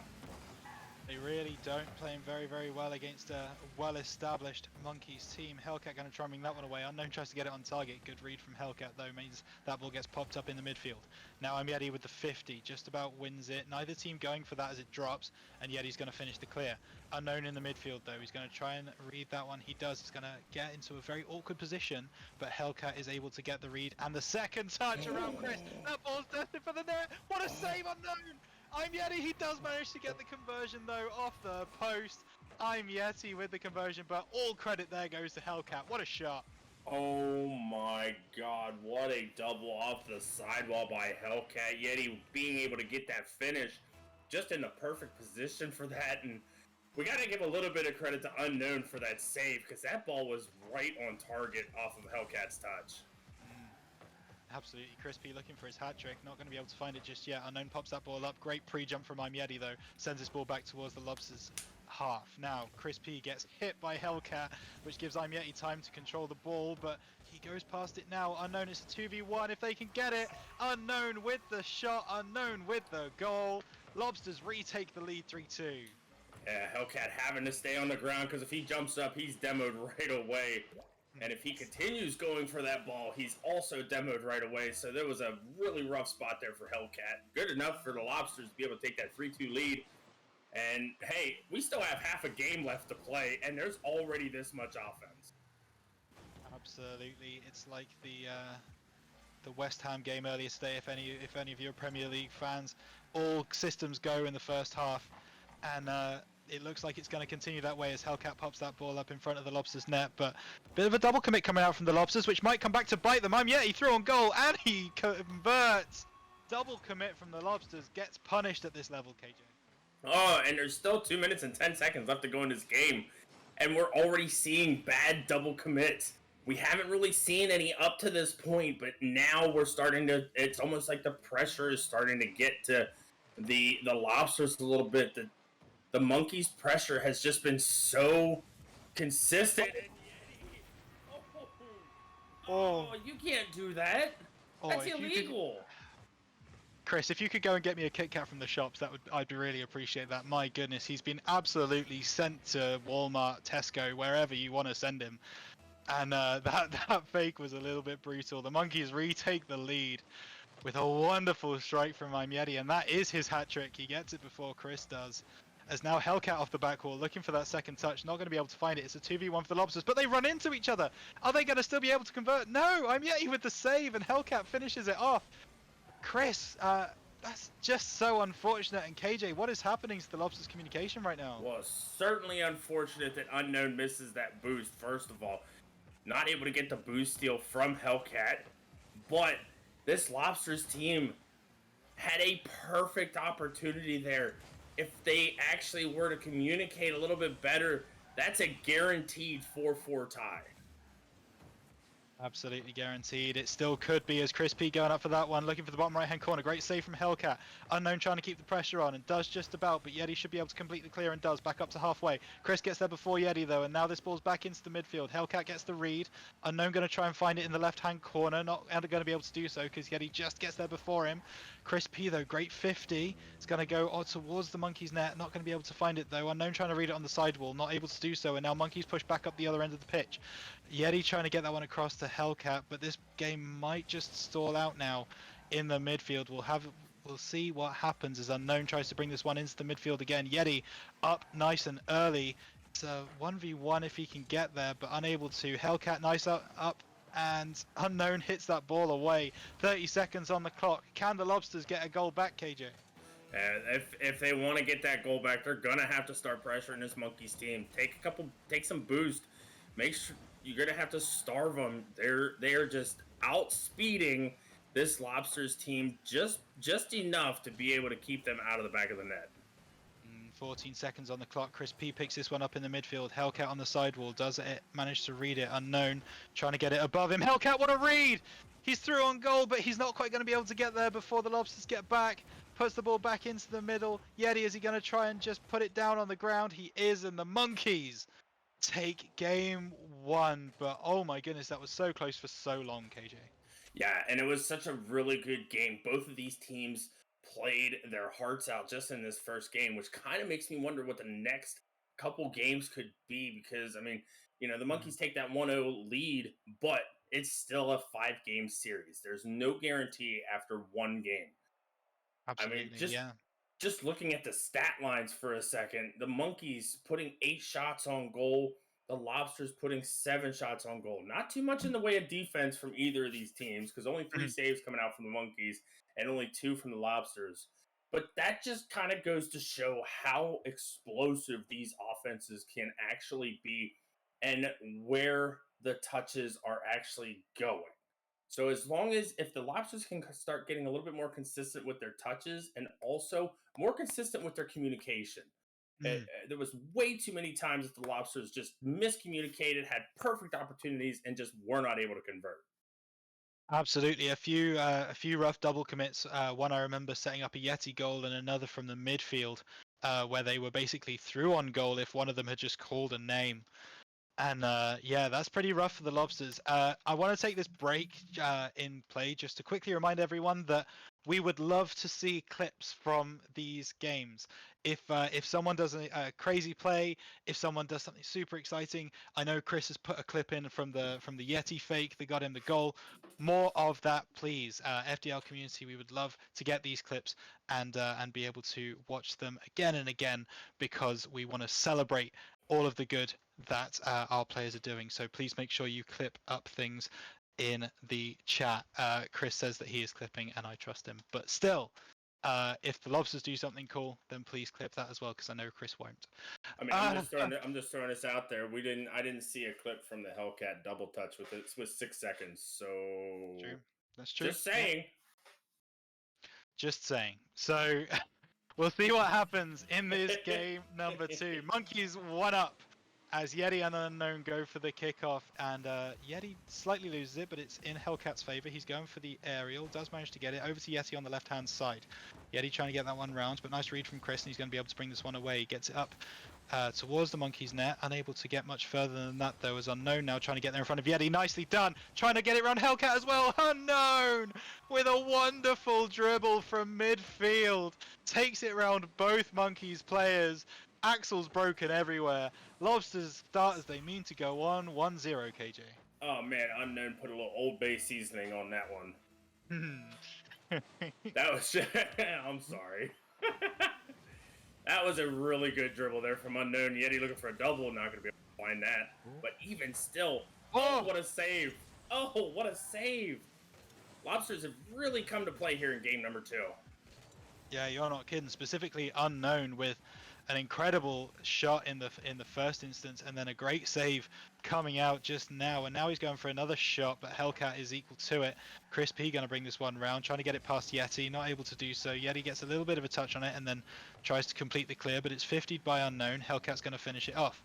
Speaker 1: They really don't, playing very, very well against a well-established Monkeys team. Hellcat going to try and bring that one away. Unknown tries to get it on target. Good read from Hellcat, though, means that ball gets popped up in the midfield. Now Yeti with the 50, just about wins it. Neither team going for that as it drops, and Yeti's going to finish the clear. Unknown in the midfield, though. He's going to try and read that one. He does. He's going to get into a very awkward position, but Hellcat is able to get the read. And the second touch around Chris. That ball's destined for the net. What a save, Unknown! Yeti, he does manage to get the conversion though off the post. Yeti with the conversion, but all credit there goes to Hellcat. What a shot.
Speaker 4: Oh my god, what a double off the sidewall by Hellcat. Yeti being able to get that finish just in the perfect position for that. And we got to give a little bit of credit to Unknown for that save, because that ball was right on target off of Hellcat's touch.
Speaker 1: Absolutely, Crispy looking for his hat trick, not going to be able to find it just yet. Unknown pops that ball up, great pre-jump from Yeti though, sends this ball back towards the Lobsters half. Now, Crispy gets hit by Hellcat, which gives Yeti time to control the ball, but he goes past it now. Unknown, it's a 2v1 if they can get it. Unknown with the shot, Unknown with the goal. Lobsters retake the lead 3-2.
Speaker 4: Yeah, Hellcat having to stay on the ground, because if he jumps up, he's demoed right away. And if he continues going for that ball, he's also demoed right away. So there was a really rough spot there for Hellcat. Good enough for the Lobsters to be able to take that 3-2 lead. And hey, we still have half a game left to play, and there's already this much offense.
Speaker 1: Absolutely, it's like the West Ham game earlier today. If any of you are Premier League fans, all systems go in the first half, and it looks like it's going to continue that way as Hellcat pops that ball up in front of the Lobsters net. But bit of a double commit coming out from the Lobsters, which might come back to bite them. He threw on goal and he converts. Double commit from the Lobsters, gets punished at this level, KJ.
Speaker 4: Oh, and there's still 2 minutes and 10 seconds left to go in this game, and we're already seeing bad double commits. We haven't really seen any up to this point, but now we're starting to, it's almost like the pressure is starting to get to the Lobsters a little bit. The Monkeys' pressure has just been so consistent. Oh, you can't do that. That's illegal.
Speaker 1: Chris, if you could go and get me a Kit Kat from the shops, I'd really appreciate that. My goodness, he's been absolutely sent to Walmart, Tesco, wherever you want to send him. And that fake was a little bit brutal. The Monkeys retake the lead with a wonderful strike from Yeti, and that is his hat trick. He gets it before Chris does. As now Hellcat off the back wall, looking for that second touch, not going to be able to find it. It's a 2v1 for the Lobsters, but they run into each other. Are they going to still be able to convert? No, Yeti with the save, and Hellcat finishes it off. Chris, that's just so unfortunate. And KJ, what is happening to the Lobsters' communication right now?
Speaker 4: Well, certainly unfortunate that Unknown misses that boost, first of all. Not able to get the boost steal from Hellcat, but this Lobsters team had a perfect opportunity there. If they actually were to communicate a little bit better, that's a guaranteed 4-4 tie.
Speaker 1: Absolutely guaranteed. It still could be as Crispy going up for that one, looking for the bottom right hand corner. Great save from Hellcat. Unknown trying to keep the pressure on and does just about, but Yeti should be able to complete the clear and does. Back up to halfway. Chris gets there before Yeti though, and now this ball's back into the midfield. Hellcat gets the read. Unknown going to try and find it in the left hand corner. Not going to be able to do so because Yeti just gets there before him. Crispy though, great 50. It's going to go towards the Monkeys net. Not going to be able to find it though. Unknown trying to read it on the sidewall. Not able to do so, and now Monkeys push back up the other end of the pitch. Yeti trying to get that one across to Hellcat, but this game might just stall out now in the midfield. We'll see what happens as Unknown tries to bring this one into the midfield again. Yeti up nice and early. It's a 1v1 if he can get there, but unable to. Hellcat nice up, and Unknown hits that ball away. 30 seconds on the clock. Can the Lobsters get a goal back, KJ?
Speaker 4: If they want to get that goal back, they're gonna have to start pressuring this Monkeys team. Take some boost. Make sure you're gonna have to starve them. They are just outspeeding this Lobsters team just enough to be able to keep them out of the back of the net.
Speaker 1: 14 seconds on the clock. Chris P picks this one up in the midfield. Hellcat on the sidewall. Does it manage to read it? Unknown trying to get it above him. Hellcat, what a read! He's through on goal, but he's not quite going to be able to get there before the Lobsters get back. Puts the ball back into the middle. Yeti, is he going to try and just put it down on the ground? He is, and the Monkeys take game one. But oh my goodness, that was so close for so long, KJ.
Speaker 4: Yeah, and it was such a really good game. Both of these teams played their hearts out just in this first game, which kind of makes me wonder what the next couple games could be. Because, I mean, the Monkeys take that 1-0 lead, but it's still a 5-game series. There's no guarantee after one game.
Speaker 1: Absolutely,
Speaker 4: I mean,
Speaker 1: yeah.
Speaker 4: just looking at the stat lines for a second, the Monkeys putting 8 shots on goal, the Lobsters putting 7 shots on goal. Not too much in the way of defense from either of these teams, because only 3 saves coming out from the Monkeys and only 2 from the Lobsters. But that just kind of goes to show how explosive these offenses can actually be and where the touches are actually going. So as long as if the Lobsters can start getting a little bit more consistent with their touches and also more consistent with their communication. There was way too many times that the Lobsters just miscommunicated, had perfect opportunities, and just were not able to convert.
Speaker 1: Absolutely, a few rough double commits. One I remember setting up a Yeti goal, and another from the midfield, where they were basically through on goal if one of them had just called a name. And yeah, that's pretty rough for the Lobsters. I want to take this break in play just to quickly remind everyone that we would love to see clips from these games. If someone does a crazy play, if someone does something super exciting, I know Chris has put a clip in from the Yeti fake that got him the goal. More of that, please. FDL community, we would love to get these clips and be able to watch them again and again, because we want to celebrate all of the good that our players are doing. So please make sure you clip up things in the chat. Chris says that he is clipping, and I trust him. But still, if the Lobsters do something cool, then please clip that as well, because I know Chris won't.
Speaker 4: I mean, I'm just throwing this out there. I didn't see a clip from the Hellcat double touch with 6 seconds. So
Speaker 1: True. That's true.
Speaker 4: Just saying.
Speaker 1: Yeah. Just saying. So we'll see what happens in this game number 2. Monkeys 1-up as Yeti and Unknown go for the kickoff, and Yeti slightly loses it, but it's in Hellcat's favor. He's going for the aerial, does manage to get it over to Yeti on the left-hand side. Yeti trying to get that one round, but nice read from Chris, and he's going to be able to bring this one away. He gets it up towards the Monkeys net, unable to get much further than that though, as Unknown now trying to get there in front of Yeti. Nicely done, trying to get it around Hellcat as well. Unknown with a wonderful dribble from midfield, takes it around both Monkeys players. Axles broken everywhere. Lobsters start as they mean to go on 1-0, KJ.
Speaker 4: Oh man, Unknown put a little Old Bay seasoning on that one. That was I'm sorry. That was a really good dribble there from Unknown. Yeti looking for a double, not going to be able to find that. But even still, oh, what a save. Oh, what a save. Lobsters have really come to play here in game number 2.
Speaker 1: Yeah, you're not kidding. Specifically Unknown with an incredible shot in the first instance, and then a great save coming out just now, and now he's going for another shot, but Hellcat is equal to it. Chris P going to bring this one round, trying to get it past Yeti, not able to do so. Yeti gets a little bit of a touch on it and then tries to complete the clear, but it's 50'd by Unknown. Hellcat's going to finish it off.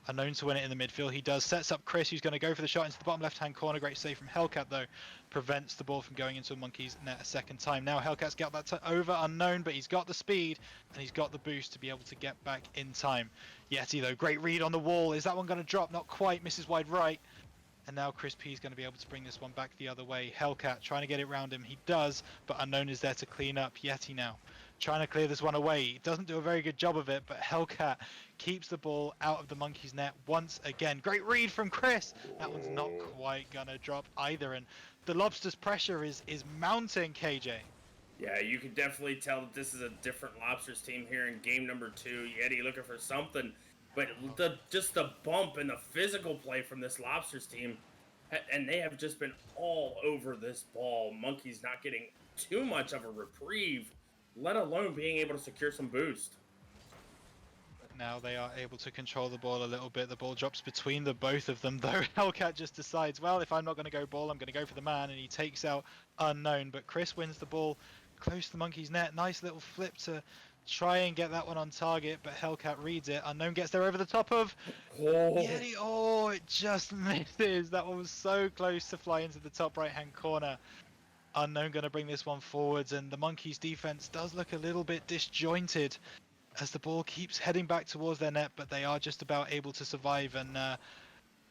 Speaker 1: Unknown to win it in the midfield. He does. Sets up Chris, who's going to go for the shot into the bottom left-hand corner. Great save from Hellcat, though. Prevents the ball from going into a Monkeys net a second time. Now Hellcat's got that over Unknown, but he's got the speed and he's got the boost to be able to get back in time. Yeti, though, great read on the wall. Is that one going to drop? Not quite. Misses wide right. And now Chris P is going to be able to bring this one back the other way. Hellcat trying to get it around him. He does, but Unknown is there to clean up. Yeti now trying to clear this one away. He doesn't do a very good job of it, but Hellcat keeps the ball out of the Monkeys net once again. Great read from Chris. That one's not quite going to drop either. And the Lobsters' pressure is mounting, KJ.
Speaker 4: Yeah, you can definitely tell that this is a different Lobsters team here in game number 2. Yeti looking for something. But just the bump and the physical play from this Lobsters team, and they have just been all over this ball. Monkeys not getting too much of a reprieve, let alone being able to secure some boost.
Speaker 1: Now they are able to control the ball a little bit. The ball drops between the both of them, though. Hellcat just decides, well, if I'm not going to go ball, I'm going to go for the man, and he takes out Unknown. But Chris wins the ball close to the Monkeys net. Nice little flip to try and get that one on target, but Hellcat reads it. Unknown gets there over the top of Yeti. Oh, it just misses. That one was so close to fly into the top right-hand corner. Unknown going to bring this one forwards, and the Monkeys defense does look a little bit disjointed as the ball keeps heading back towards their net, but they are just about able to survive. And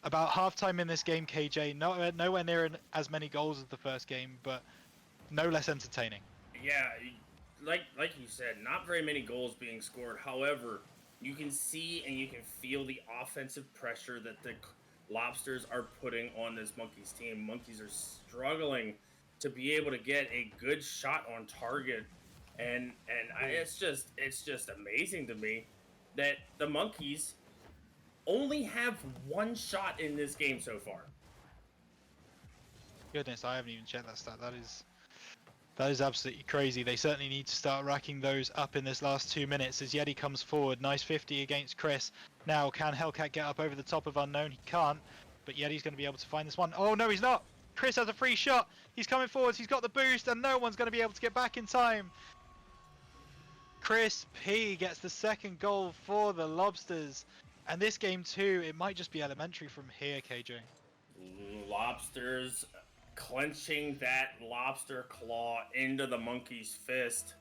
Speaker 1: about halftime in this game, KJ, nowhere near as many goals as the first game, but no less entertaining.
Speaker 4: Yeah, like you said, not very many goals being scored. However, you can see and you can feel the offensive pressure that the Lobsters are putting on this Monkeys team. Monkeys are struggling to be able to get a good shot on target, it's just amazing to me that the Monkeys only have one shot in this game so far.
Speaker 1: Goodness, I haven't even checked that stat. That is absolutely crazy. They certainly need to start racking those up in this last 2 minutes as Yeti comes forward. Nice 50 against Chris. Now, can Hellcat get up over the top of Unknown? He can't, but Yeti's going to be able to find this one. Oh, no, he's not. Chris has a free shot. He's coming forwards. He's got the boost, and no one's going to be able to get back in time. Chris P gets the second goal for the Lobsters. And this game, too, it might just be elementary from here, KJ.
Speaker 4: Lobsters clenching that lobster claw into the Monkey's fist.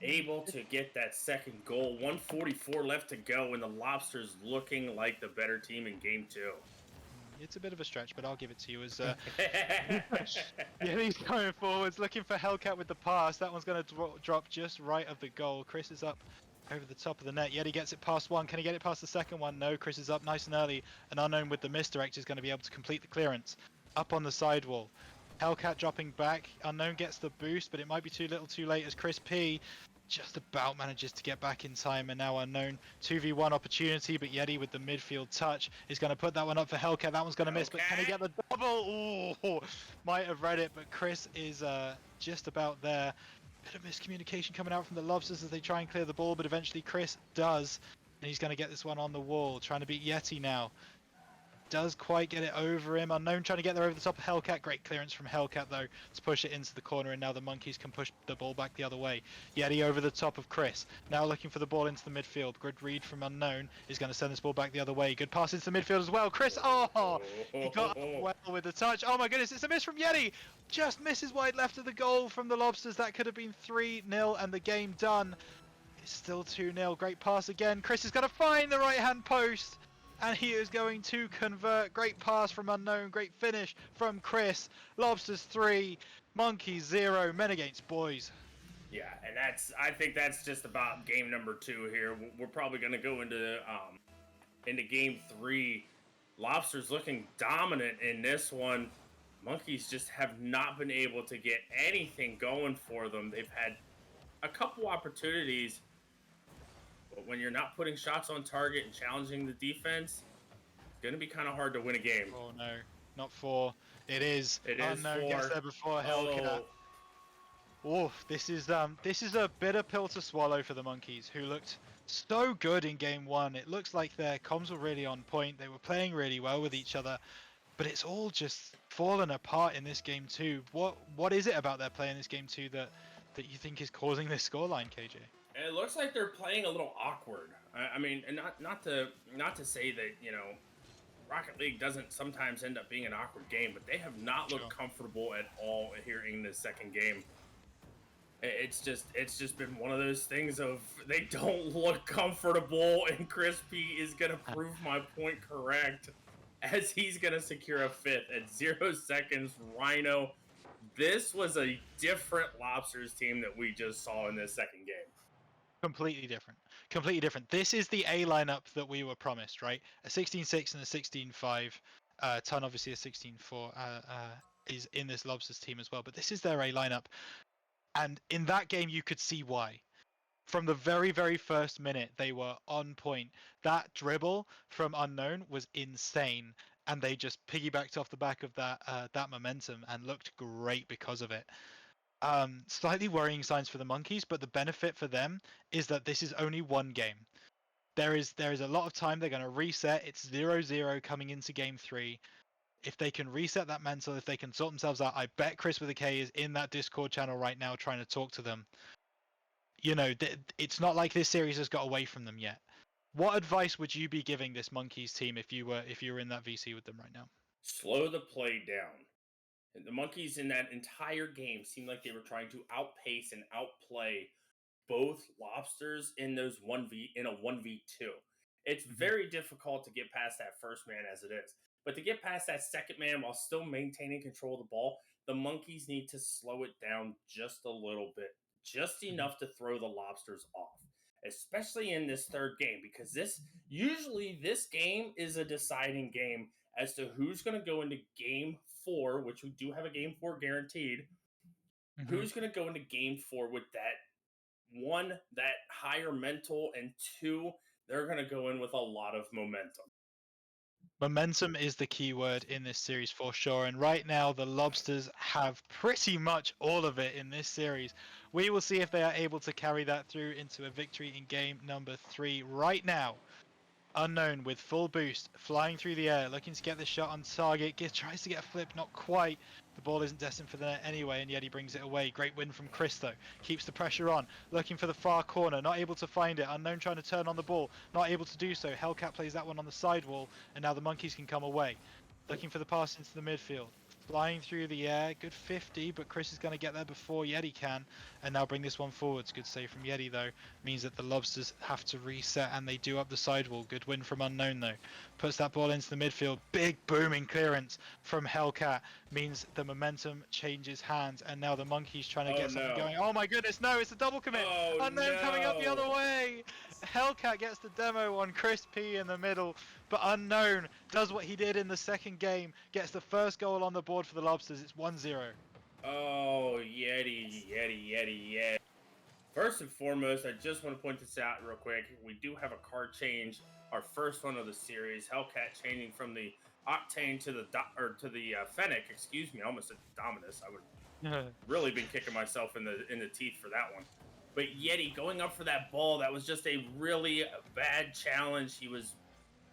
Speaker 4: Able to get that second goal. 1:44 left to go, and the Lobsters looking like the better team in game 2.
Speaker 1: It's a bit of a stretch, but I'll give it to you as Yeti's going forwards, looking for Hellcat with the pass. That one's going to drop just right of the goal. Chris is up over the top of the net. Yeti gets it past one. Can he get it past the second one? No. Chris is up nice and early. And Unknown with the misdirect is going to be able to complete the clearance. Up on the sidewall. Hellcat dropping back. Unknown gets the boost, but it might be too little too late as Chris P just about manages to get back in time, and now Unknown 2v1 opportunity, but Yeti with the midfield touch is going to put that one up for Hellcat. That one's going to miss, but can he get the double? Ooh, might have read it, but Chris is just about there. Bit of miscommunication coming out from the Lobsters as they try and clear the ball, but eventually Chris does, and he's going to get this one on the wall, trying to beat Yeti now. Does quite get it over him. Unknown trying to get there over the top of Hellcat. Great clearance from Hellcat though to push it into the corner, and now the Monkeys can push the ball back the other way. Yeti over the top of Chris. Now looking for the ball into the midfield. Good read from Unknown is going to send this ball back the other way. Good pass into the midfield as well. Chris, he got up well with the touch. Oh my goodness, it's a miss from Yeti. Just misses wide left of the goal from the Lobsters. That could have been 3-0 and the game done. It's still 2-0. Great pass again. Chris is going to find the right hand post. And he is going to convert. Great pass from Unknown. Great finish from Chris. Lobsters 3, Monkeys 0. Men against boys.
Speaker 4: Yeah, and I think that's just about game number 2 here. We're probably going to go into game 3. Lobsters looking dominant in this one. Monkeys just have not been able to get anything going for them. They've had a couple opportunities, but when you're not putting shots on target and challenging the defense, it's going to be kind of hard to win a game.
Speaker 1: Oh no, not 4. It is. Unknown
Speaker 4: 4.
Speaker 1: gets there before Hellcat. Oof, this is a bitter pill to swallow for the Monkeys, who looked so good in game 1. It looks like their comms were really on point. They were playing really well with each other, but it's all just fallen apart in this game 2. What is it about their play in this game 2 that you think is causing this scoreline, KJ?
Speaker 4: It looks like they're playing a little awkward. I mean, and not to say that, Rocket League doesn't sometimes end up being an awkward game, but they have not looked comfortable at all here in the second game. It's just been one of those things of they don't look comfortable, and Chris P is gonna prove my point correct as he's gonna secure a 5th at 0 seconds. Rhino, this was a different Lobsters team that we just saw in this second game.
Speaker 1: Completely different. This is the A lineup that we were promised, right? A 16-6 and a 16-5. Ton obviously a 16-4 is in this Lobsters team as well, but this is their A lineup. And in that game, you could see why. From the very, very first minute, they were on point. That dribble from Unknown was insane, and they just piggybacked off the back of that momentum and looked great because of it. Slightly worrying signs for the Monkeys, but the benefit for them is that this is only one game. There is a lot of time. They're going to reset. It's 0-0 coming into game 3. If they can reset that mental, if they can sort themselves out, I bet Chris with a K is in that Discord channel right now trying to talk to them. It's not like this series has got away from them yet. What advice would you be giving this Monkeys team if you were in that VC with them right now?
Speaker 4: Slow the play down. The Monkeys in that entire game seemed like they were trying to outpace and outplay both Lobsters in a 1v2. It's very difficult to get past that first man as it is. But to get past that second man while still maintaining control of the ball, the Monkeys need to slow it down just a little bit. just enough to throw the Lobsters off, especially in this third game, because this game is a deciding game as to who's going to go into game 4, which we do have a game 4 guaranteed.
Speaker 1: Mm-hmm.
Speaker 4: Who's going to go into game 4 with that one, that higher mental, and 2, they're going to go in with a lot of momentum.
Speaker 1: Momentum is the key word in this series for sure, and right now the Lobsters have pretty much all of it in this series. We will see if they are able to carry that through into a victory in game number 3. Right now, Unknown with full boost, flying through the air, looking to get the shot on target, tries to get a flip, not quite. The ball isn't destined for the net anyway, and yet he brings it away. Great win from Chris though, keeps the pressure on, looking for the far corner, not able to find it. Unknown trying to turn on the ball, not able to do so. Hellcat plays that one on the sidewall, and now the Monkeys can come away. Looking for the pass into the midfield. Flying through the air, good 50, but Chris is going to get there before Yeti can, and now bring this one forwards. Good save from Yeti though, means that the Lobsters have to reset, and they do up the sidewall. Good win from Unknown though, puts that ball into the midfield. Big booming clearance from Hellcat, means the momentum changes hands, and now the Monkeys trying to get something going. Oh my goodness, no, it's a double commit. Unknown coming up the other way. Hellcat gets the demo on Chris P in the middle, but Unknown does what he did in the second game, gets the first goal on the board for the Lobsters. It's 1-0.
Speaker 4: Oh, Yeti. First and foremost, I just want to point this out real quick. We do have a card change, our first one of the series. Hellcat changing from the Octane to the Fennec. Excuse me, I almost said Dominus. I would really been kicking myself in the teeth for that one. But Yeti going up for that ball, that was just a really bad challenge. He was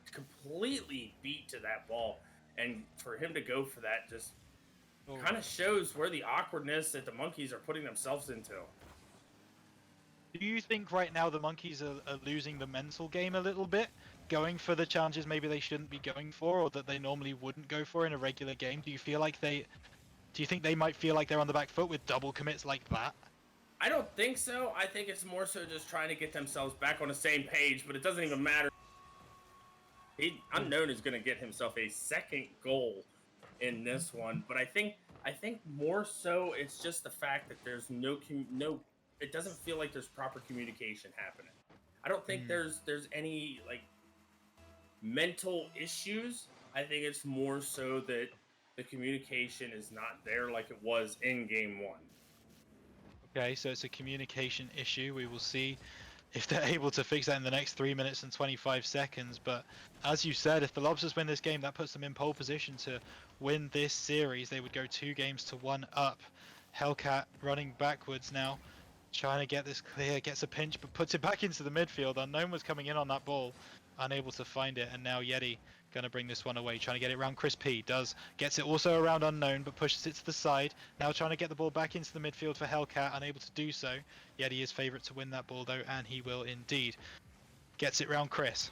Speaker 4: completely beat to that ball, and for him to go for that just kind of shows where the awkwardness that the Monkeys are putting themselves into.
Speaker 1: Do you think right now the Monkeys are losing the mental game a little bit, going for the challenges maybe they shouldn't be going for, or that they normally wouldn't go for in a regular game? Do you think they might feel like they're on the back foot with double commits like that?
Speaker 4: I don't think so. I think it's more so just trying to get themselves back on the same page, but it doesn't even matter. Unknown is going to get himself a second goal in this one, but I think more so it's just the fact that there's no it doesn't feel like there's proper communication happening. I don't think there's any like mental issues. I think it's more so that the communication is not there like it was in game 1.
Speaker 1: Okay, so it's a communication issue. We will see if they're able to fix that in the next 3 minutes and 25 seconds. But as you said, if the Lobsters win this game, that puts them in pole position to win this series. They would go 2 games to 1 up. Hellcat running backwards now, trying to get this clear, gets a pinch, but puts it back into the midfield. Unknown was coming in on that ball, unable to find it, and now Yeti going to bring this one away, trying to get it around Chris P. Gets it also around Unknown, but pushes it to the side. Now trying to get the ball back into the midfield for Hellcat, unable to do so. Yeti is favourite to win that ball though, and he will indeed. Gets it round Chris.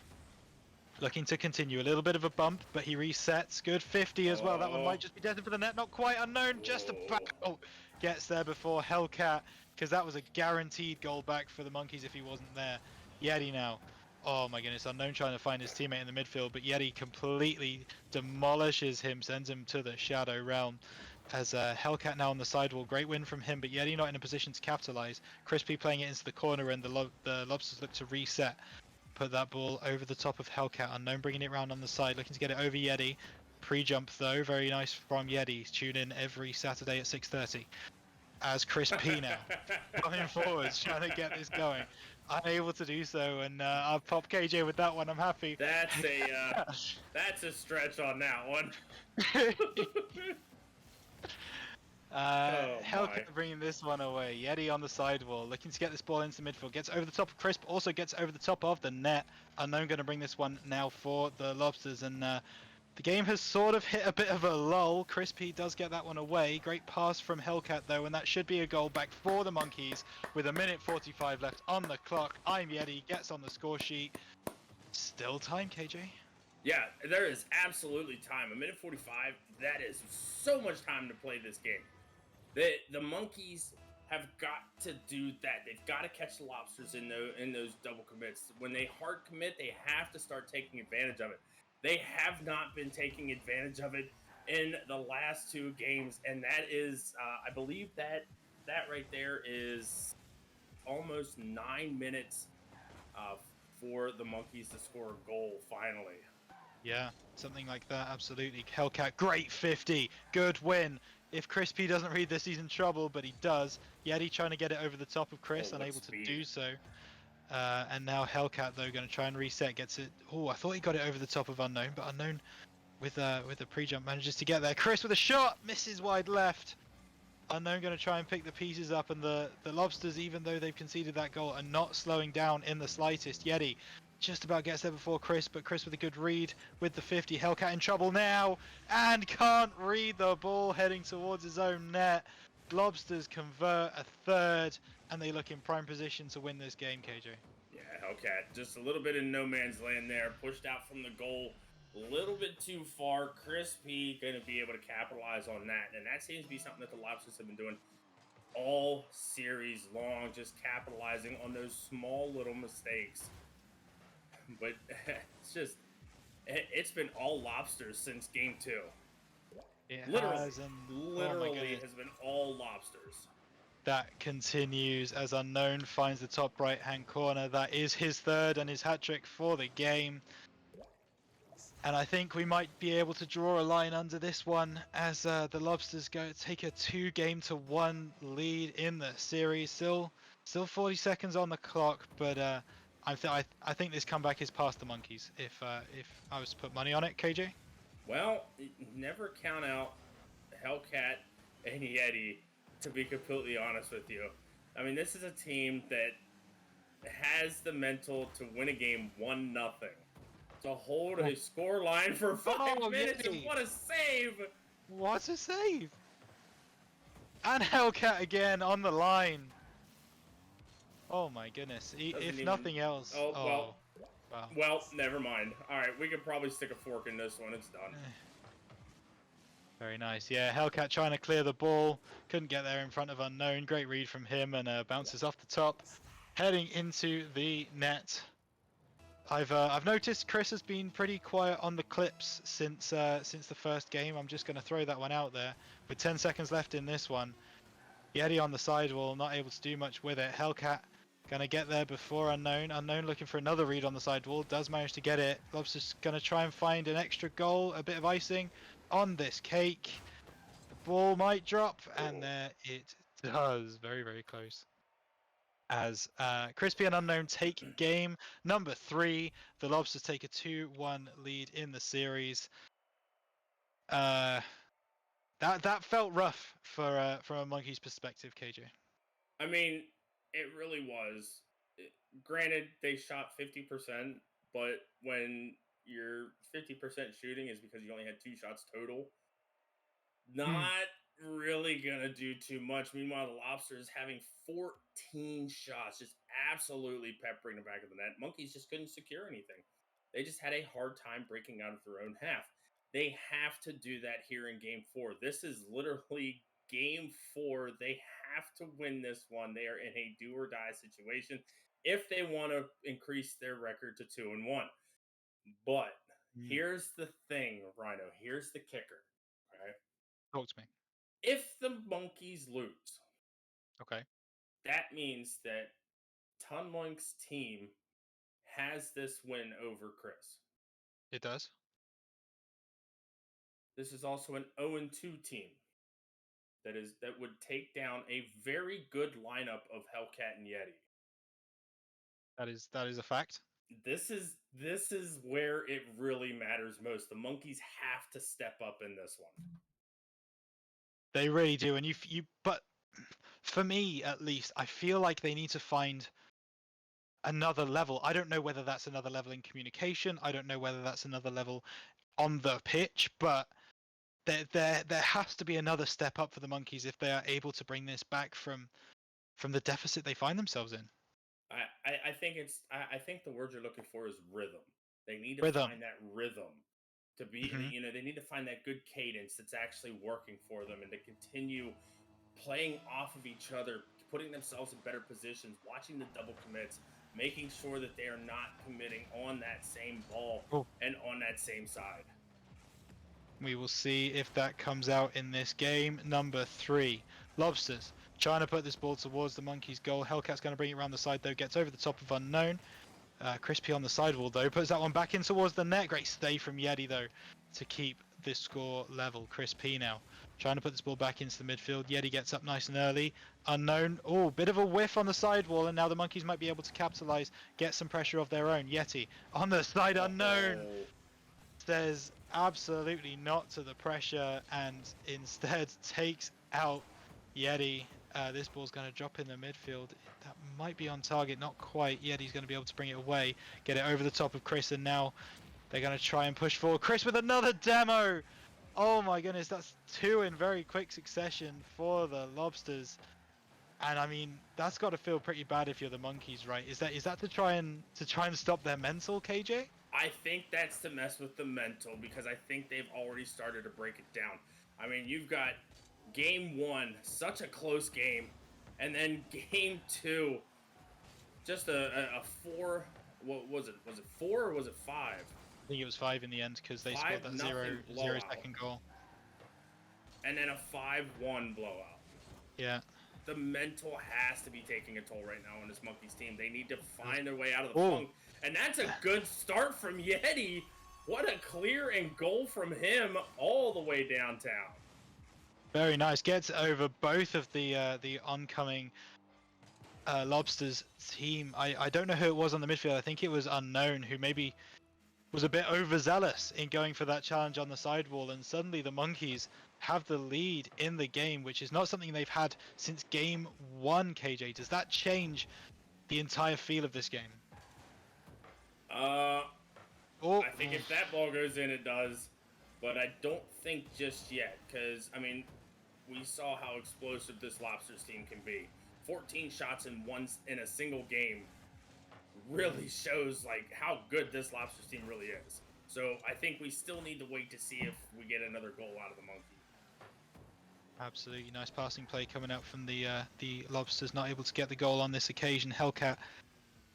Speaker 1: Looking to continue, a little bit of a bump, but he resets. Good 50 as well. That one might just be destined for the net, not quite. Unknown, just about gets there before Hellcat, because that was a guaranteed goal back for the Monkeys if he wasn't there. Yeti now. Oh my goodness, Unknown trying to find his teammate in the midfield, but Yeti completely demolishes him, sends him to the Shadow Realm. As Hellcat now on the sidewall, great win from him, but Yeti not in a position to capitalize. Crispy playing it into the corner, and the Lobsters look to reset. Put that ball over the top of Hellcat. Unknown bringing it round on the side, looking to get it over Yeti. Pre-jump though, very nice from Yeti. Tune in every Saturday at 6:30. As Chris P now coming forwards, trying to get this going. Unable to do so, and I've popped KJ with that one. I'm happy.
Speaker 4: That's a stretch on that one.
Speaker 1: Hellcat bringing this one away. Yeti on the sidewall, looking to get this ball into the midfield. Gets over the top of Crisp, also gets over the top of the net. Unknown going to bring this one now for the Lobsters, and the game has sort of hit a bit of a lull. Crispy does get that one away. Great pass from Hellcat though, and that should be a goal back for the Monkeys with 1:45 left on the clock. I'm Yeti, gets on the score sheet. Still time, KJ?
Speaker 4: Yeah, there is absolutely time. 1:45, that is so much time to play this game. The Monkeys have got to do that. They've got to catch the Lobsters in those double commits. When they hard commit, they have to start taking advantage of it. They have not been taking advantage of it in the last 2 games, and that is, I believe that right there is almost 9 minutes for the Monkeys to score a goal finally.
Speaker 1: Yeah, something like that, absolutely. Hellcat, great 50, good win. If Chris P doesn't read this, he's in trouble, but he does. Yeti trying to get it over the top of Chris,
Speaker 4: Oh, what
Speaker 1: unable to
Speaker 4: speed.
Speaker 1: do so. And now Hellcat, though, going to try and reset, gets it. Oh, I thought he got it over the top of Unknown, but Unknown with the pre-jump manages to get there. Chris with a shot, misses wide left. Unknown going to try and pick the pieces up, and the Lobsters, even though they've conceded that goal, are not slowing down in the slightest. Yeti just about gets there before Chris, but Chris with a good read with the 50. Hellcat in trouble now, and can't read the ball heading towards his own net. Lobsters convert a third, and they look in prime position to win this game, KJ.
Speaker 4: Yeah, Hellcat just a little bit in no man's land there, pushed out from the goal a little bit too far. Chris P going to be able to capitalize on that, and that seems to be something that the Lobsters have been doing all series long, just capitalizing on those small little mistakes. But it's been all Lobsters since game 2.
Speaker 1: It
Speaker 4: Literally,
Speaker 1: has, and oh my
Speaker 4: literally
Speaker 1: goodness.
Speaker 4: has been all Lobsters.
Speaker 1: That continues as Unknown finds the top right-hand corner. That is his third and his hat-trick for the game. And I think we might be able to draw a line under this one as the Lobsters take a 2-1 lead in the series. Still 40 seconds on the clock, but I think this comeback is past the Monkeys. If I was to put money on it, KJ.
Speaker 4: Well, never count out Hellcat and Yeti, to be completely honest with you. I mean, this is a team that has the mental to win a game 1-0. To hold a score line for 5 minutes,
Speaker 1: Yeti.
Speaker 4: and what a save!
Speaker 1: What a save! And Hellcat again on the line. Oh my goodness. If nothing else.
Speaker 4: Oh, well.
Speaker 1: Wow.
Speaker 4: Well, never mind. Alright, we could probably stick a fork in this one. It's done.
Speaker 1: Very nice. Yeah, Hellcat trying to clear the ball. Couldn't get there in front of Unknown. Great read from him, and bounces off the top. Heading into the net. I've noticed Chris has been pretty quiet on the clips since the first game. I'm just going to throw that one out there. With 10 seconds left in this one. Yeti on the sidewall, not able to do much with it. Hellcat going to get there before Unknown. Unknown looking for another read on the sidewall. Does manage to get it. Lobster's going to try and find an extra goal. A bit of icing on this cake. The ball might drop, and there it does. Very, very close. As Crispy and Unknown take game number 3. The Lobsters take a 2-1 lead in the series. That felt rough for from a Monkey's perspective, KJ.
Speaker 4: I mean, it really was. Granted, they shot 50%, but when your 50% shooting is because you only had 2 shots total, not really gonna do too much. Meanwhile, the Lobsters having 14 shots, just absolutely peppering the back of the net. Monkeys just couldn't secure anything. They just had a hard time breaking out of their own half. They have to do that here in game 4. This is literally game 4. They have to win this one. They are in a do or die situation if they want to increase their record to 2-1. But here's the thing, Rhino. Here's the kicker. All right.
Speaker 1: Talk to me.
Speaker 4: If the Monkeys lose,
Speaker 1: Okay.
Speaker 4: that means that Tunmoink's team has this win over Chris.
Speaker 1: It does.
Speaker 4: This is also an 0-2 team that would take down a very good lineup of Hellcat and Yeti.
Speaker 1: That is a fact.
Speaker 4: This is where it really matters most. The Monkeys have to step up in this one.
Speaker 1: They really do, and but for me at least, I feel like they need to find another level. I don't know whether that's another level in communication. I don't know whether that's another level on the pitch, but there has to be another step up for the Monkeys if they are able to bring this back from the deficit they find themselves in.
Speaker 4: I think the word you're looking for is rhythm. They need to find that rhythm to be, they need to find that good cadence that's actually working for them and to continue playing off of each other, putting themselves in better positions, watching the double commits, making sure that they are not committing on that same ball and on that same side.
Speaker 1: We will see if that comes out in this game number 3. Lobsters trying to put this ball towards the Monkeys' goal. Hellcat's going to bring it around the side though, gets over the top of Unknown. Crispy on the sidewall though, puts that one back in towards the net. Great stay from Yeti though to keep this score level. Crispy now trying to put this ball back into the midfield. Yeti gets up nice and early. Unknown, oh, bit of a whiff on the sidewall, and now the Monkeys might be able to capitalize, get some pressure of their own. Yeti on the side. Unknown says absolutely not to the pressure and instead takes out Yeti. This ball's going to drop in the midfield. That might be on target, not quite. Yeti's going to be able to bring it away, get it over the top of Chris, and now they're going to try and push forward. Chris with another demo! Oh my goodness, that's 2 in very quick succession for the Lobsters. And I mean, that's got to feel pretty bad if you're the Monkeys, right? Is that to try and stop their mental, KJ?
Speaker 4: I think that's to mess with the mental because I think they've already started to break it down. I mean, you've got game 1, such a close game, and then game 2, just a 4. What was it? Was it 4 or was it 5?
Speaker 1: I think it was 5 in the end because they scored that 0 second goal.
Speaker 4: And then a 5-1 blowout.
Speaker 1: Yeah.
Speaker 4: The mental has to be taking a toll right now on this Monkeys team. They need to find their way out of the funk. And that's a good start from Yeti. What a clear and goal from him all the way downtown.
Speaker 1: Very nice. Gets over both of the oncoming Lobsters team. I don't know who it was on the midfield. I think it was Unknown who maybe was a bit overzealous in going for that challenge on the sidewall, and suddenly the Monkeys have the lead in the game, which is not something they've had since game 1, KJ. Does that change the entire feel of this game?
Speaker 4: I think if that ball goes in, it does. But I don't think just yet, because, I mean, we saw how explosive this Lobsters team can be. 14 shots in a single game really shows, like, how good this Lobsters team really is. So I think we still need to wait to see if we get another goal out of the Monkey.
Speaker 1: Absolutely nice passing play coming out from the Lobsters, not able to get the goal on this occasion. Hellcat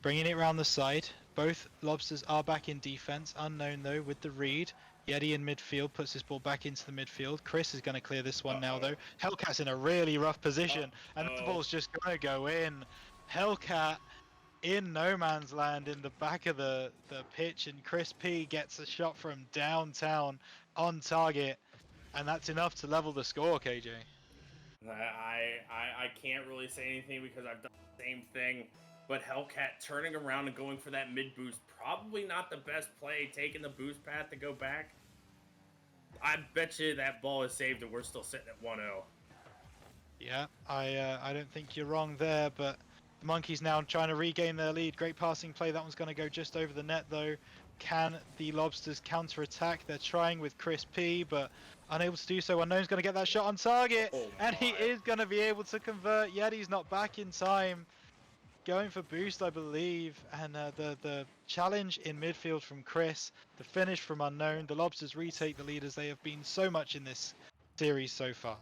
Speaker 1: bringing it around the side. Both Lobsters are back in defense. Unknown though with the read. Yeti in midfield puts this ball back into the midfield. Chris is going to clear this one now though. Hellcat's in a really rough position and the ball's just going to go in. Hellcat in no man's land in the back of the pitch, and Chris P gets a shot from downtown on target, and that's enough to level the score, KJ.
Speaker 4: I can't really say anything because I've done the same thing, but Hellcat turning around and going for that mid boost, probably not the best play, taking the boost path to go back. I bet you that ball is saved and we're still sitting at 1-0.
Speaker 1: Yeah, I don't think you're wrong there, but the Monkeys now trying to regain their lead. Great passing play. That one's going to go just over the net, though. Can the Lobsters counter-attack? They're trying with Chris P, but unable to do so. Unknown's going to get that shot on target, and he is going to be able to convert. Yeti's not back in time. Going for boost, I believe, and the challenge in midfield from Chris, the finish from Unknown. The Lobsters retake the lead as they have been so much in this series so far.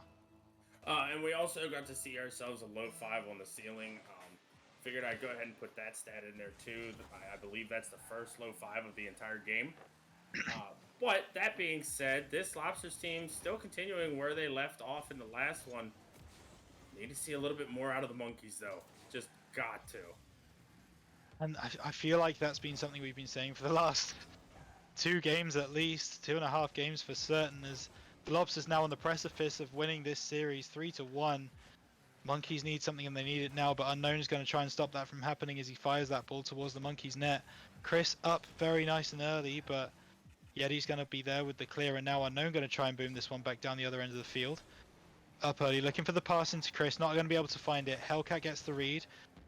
Speaker 4: And we also got to see ourselves a low 5 on the ceiling. Figured I'd go ahead and put that stat in there too. I believe that's the first low 5 of the entire game. But that being said, this Lobsters team still continuing where they left off in the last one. Need to see a little bit more out of the Monkeys though. Just got to.
Speaker 1: And I feel like that's been something we've been saying for the last 2 games at least, 2.5 games for certain, as the Lobsters now on the precipice of winning this series 3-1. Monkeys need something and they need it now, but Unknown is going to try and stop that from happening as he fires that ball towards the Monkeys net. Chris up very nice and early, but Yeti's going to be there with the clear, and now Unknown going to try and boom this one back down the other end of the field. Up early, looking for the pass into Chris, not going to be able to find it. Hellcat gets the read.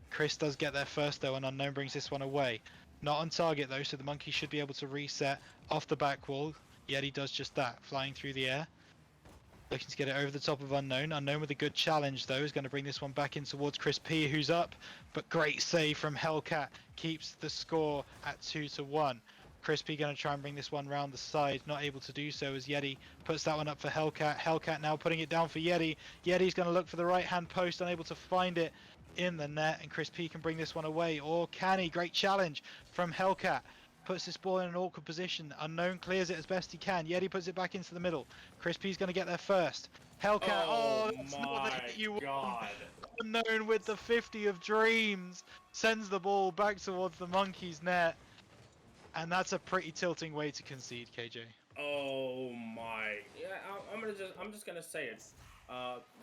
Speaker 1: Chris does get there first though, and Unknown brings this one away. Not on target though, so the Monkeys should be able to reset off the back wall. Yeti does just that, flying through the air. Looking to get it over the top of Unknown. Unknown with a good challenge though, is going to bring this one back in towards Chris P, who's up. But great save from Hellcat, keeps the score at 2-1. Chris P going to try and bring this one round the side, not able to do so as Yeti puts that one up for Hellcat. Hellcat now putting it down for Yeti. Yeti's going to look for the right hand post, unable to find it in the net, and Chris P can bring this one away, or can he? Great challenge from Hellcat.
Speaker 5: puts this ball in an awkward position. Unknown clears it as best he can. Yeti puts it back into the middle. Crispy's going to get there first. Hellcat, that's not the hit you want.
Speaker 4: God.
Speaker 5: Unknown with the 50 of dreams sends the ball back towards the Monkey's net. And that's a pretty tilting way to concede, KJ.
Speaker 4: Oh my! Yeah, I'm just gonna say it.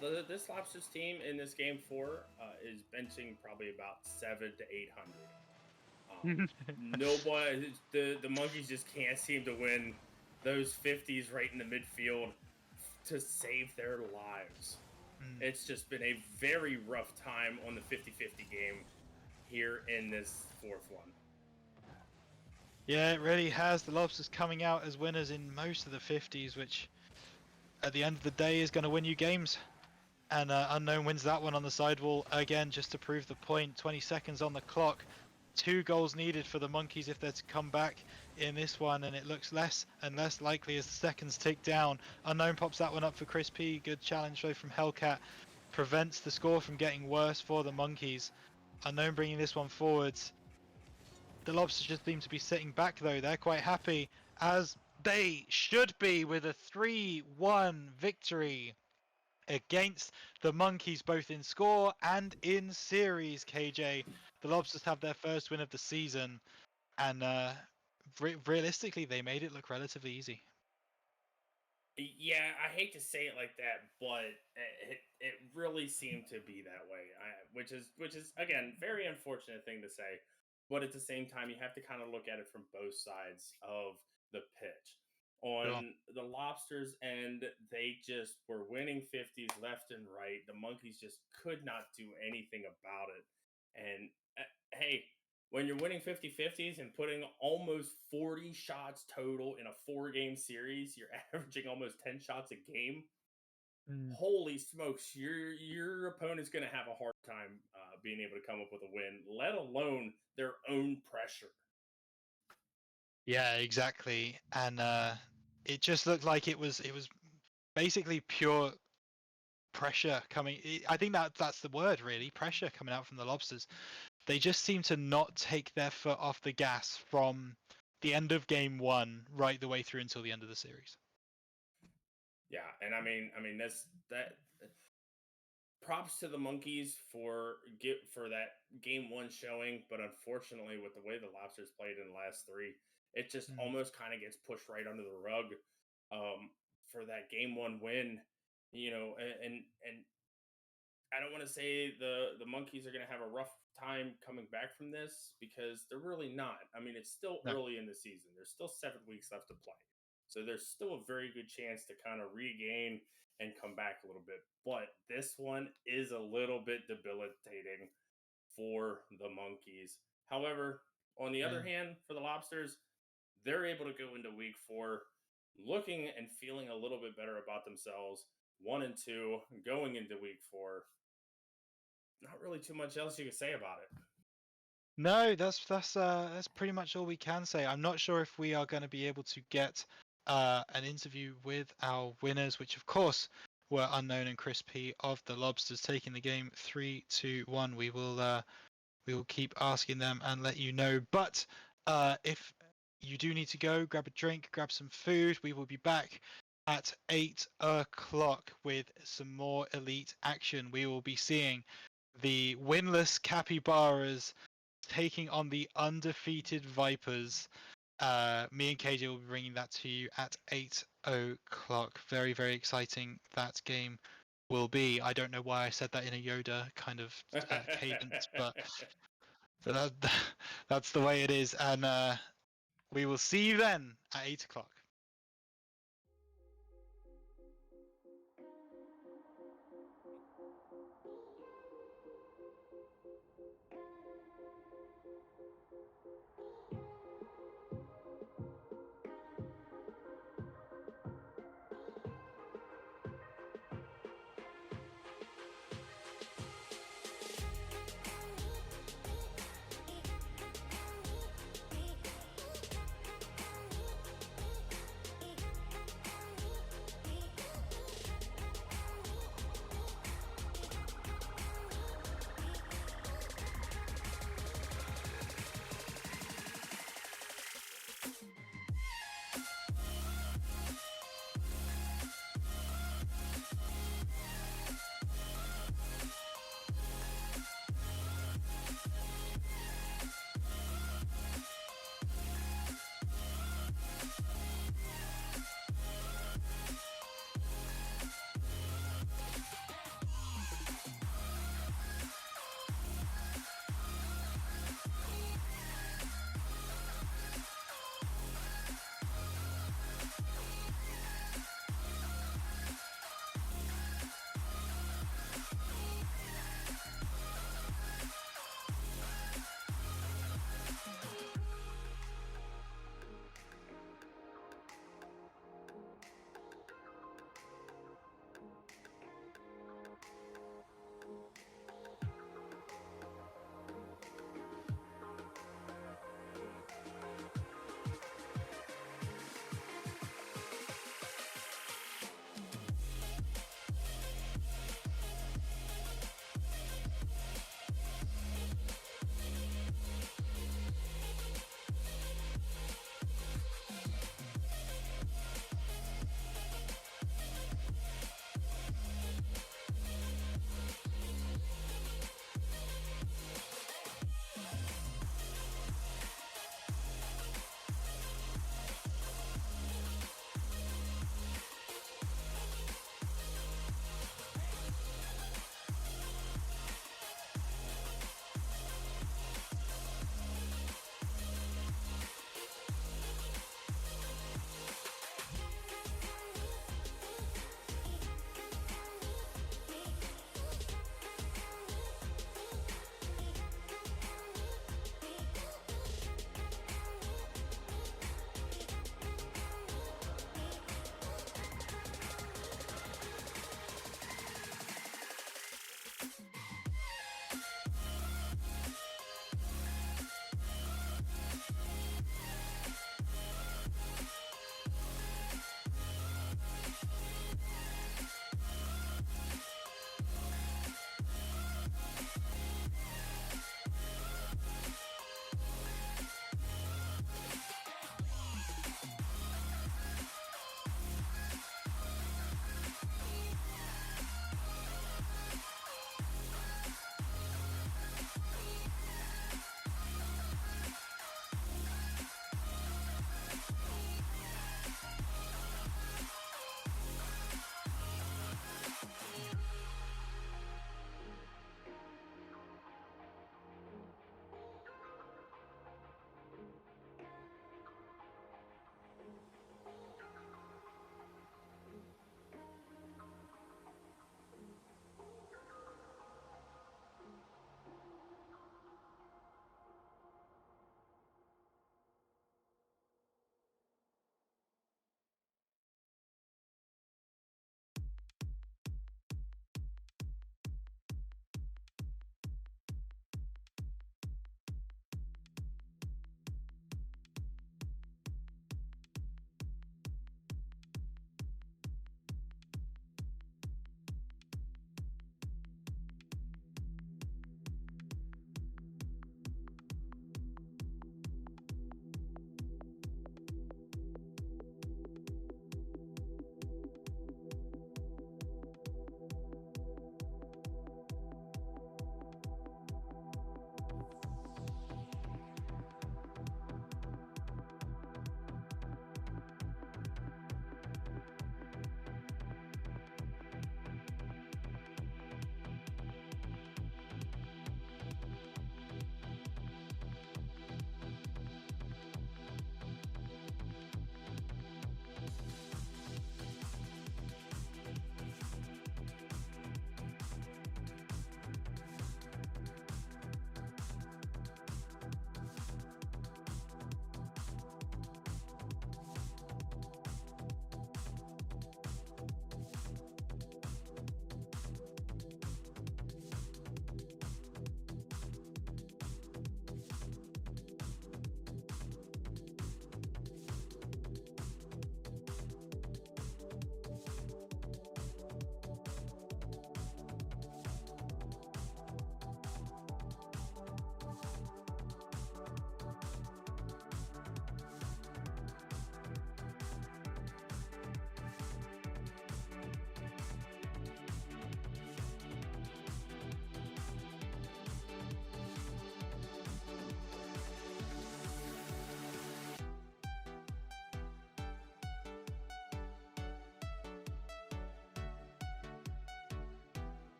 Speaker 4: This Lobsters team in this game 4 is benching probably about 700 to 800. Nobody, the Monkeys just can't seem to win those 50s right in the midfield to save their lives. It's just been a very rough time on the 50-50 game here in this 4th one.
Speaker 5: Yeah, it really has. The Lobsters coming out as winners in most of the 50s, which at the end of the day is going to win you games. And Unknown wins that one on the sidewall again, just to prove the point. 20 seconds on the clock. 2 goals needed for the Monkeys if they're to come back in this one, and it looks less and less likely as the seconds tick down. Unknown pops that one up for Chris P. Good challenge though from Hellcat. Prevents the score from getting worse for the Monkeys. Unknown bringing this one forwards. The Lobsters just seem to be sitting back though. They're quite happy, as they should be, with a 3-1 victory against the Monkeys, both in score and in series, KJ. The Lobsters have their first win of the season, and realistically, they made it look relatively easy.
Speaker 4: Yeah, I hate to say it like that, but it really seemed to be that way. Which is again very unfortunate thing to say, but at the same time, you have to kind of look at it from both sides of the pitch. On the Lobsters end, they just were winning 50s left and right. The Monkeys just could not do anything about it. And hey, when you're winning 50-50s and putting almost 40 shots total in a 4-game series, you're averaging almost 10 shots a game. Holy smokes, your opponent's going to have a hard time being able to come up with a win, let alone their own pressure.
Speaker 5: Yeah, exactly. And it just looked like it was basically pure pressure coming. I think that's the word, really. Pressure coming out from the Lobsters. They just seem to not take their foot off the gas from the end of game 1 right the way through until the end of the series.
Speaker 4: Yeah, and I mean that props to the Monkeys for that game 1 showing, but unfortunately with the way the Lobsters played in the last 3, it just almost kind of gets pushed right under the rug for that game 1 win, you know, and I don't want to say the Monkeys are going to have a rough time coming back from this, because they're really not. I mean, it's still early in the season. There's still 7 weeks left to play. So there's still a very good chance to kind of regain and come back a little bit. But this one is a little bit debilitating for the Monkeys. However, on the other hand, for the Lobsters, they're able to go into week 4 looking and feeling a little bit better about themselves. 1-2 going into week 4. Not really too much else you can say about it.
Speaker 5: No, that's pretty much all we can say. I'm not sure if we are going to be able to get an interview with our winners, which of course were Unknown and Chris P of the Lobsters, taking the game 3-1. We will keep asking them and let you know. But if you do need to go, grab a drink, grab some food. We will be back at 8 o'clock with some more elite action. We will be seeing the winless Capybaras taking on the undefeated Vipers. Me and KJ will be bringing that to you at 8 o'clock. Very, very exciting that game will be. I don't know why I said that in a Yoda kind of cadence, but that's the way it is. And we will see you then at 8 o'clock.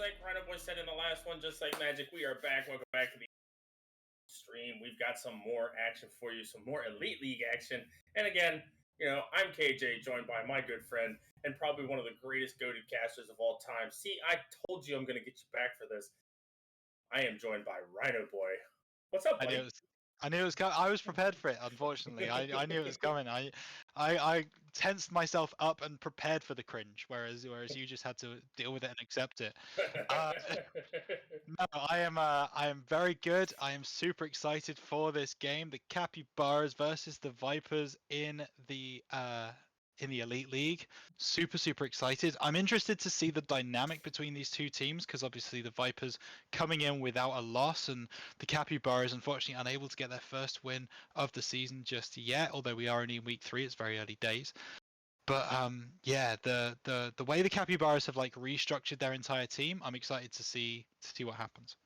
Speaker 4: like Rhino Boy said in the last one, just like Magic, we are back. Welcome back to the stream. We've got some more action for you, some more Elite League action. And again, I'm KJ, joined by my good friend and probably one of the greatest goated casters of all time. See, I told you I'm going to get you back for this. I am joined by Rhino Boy. What's up, buddy?
Speaker 5: I knew it was coming. I was prepared for it. Unfortunately, I knew it was coming. I tensed myself up and prepared for the cringe, whereas you just had to deal with it and accept it. No, I am very good. I am super excited for this game. The Capybaras versus the Vipers in the Elite League. Super excited. I'm interested to see the dynamic between these two teams because obviously the Vipers coming in without a loss and the Capybaras unfortunately unable to get their first win of the season just yet. Although we are only in week 3, it's very early days. But yeah, the way the Capybaras have like restructured their entire team, I'm excited to see what happens.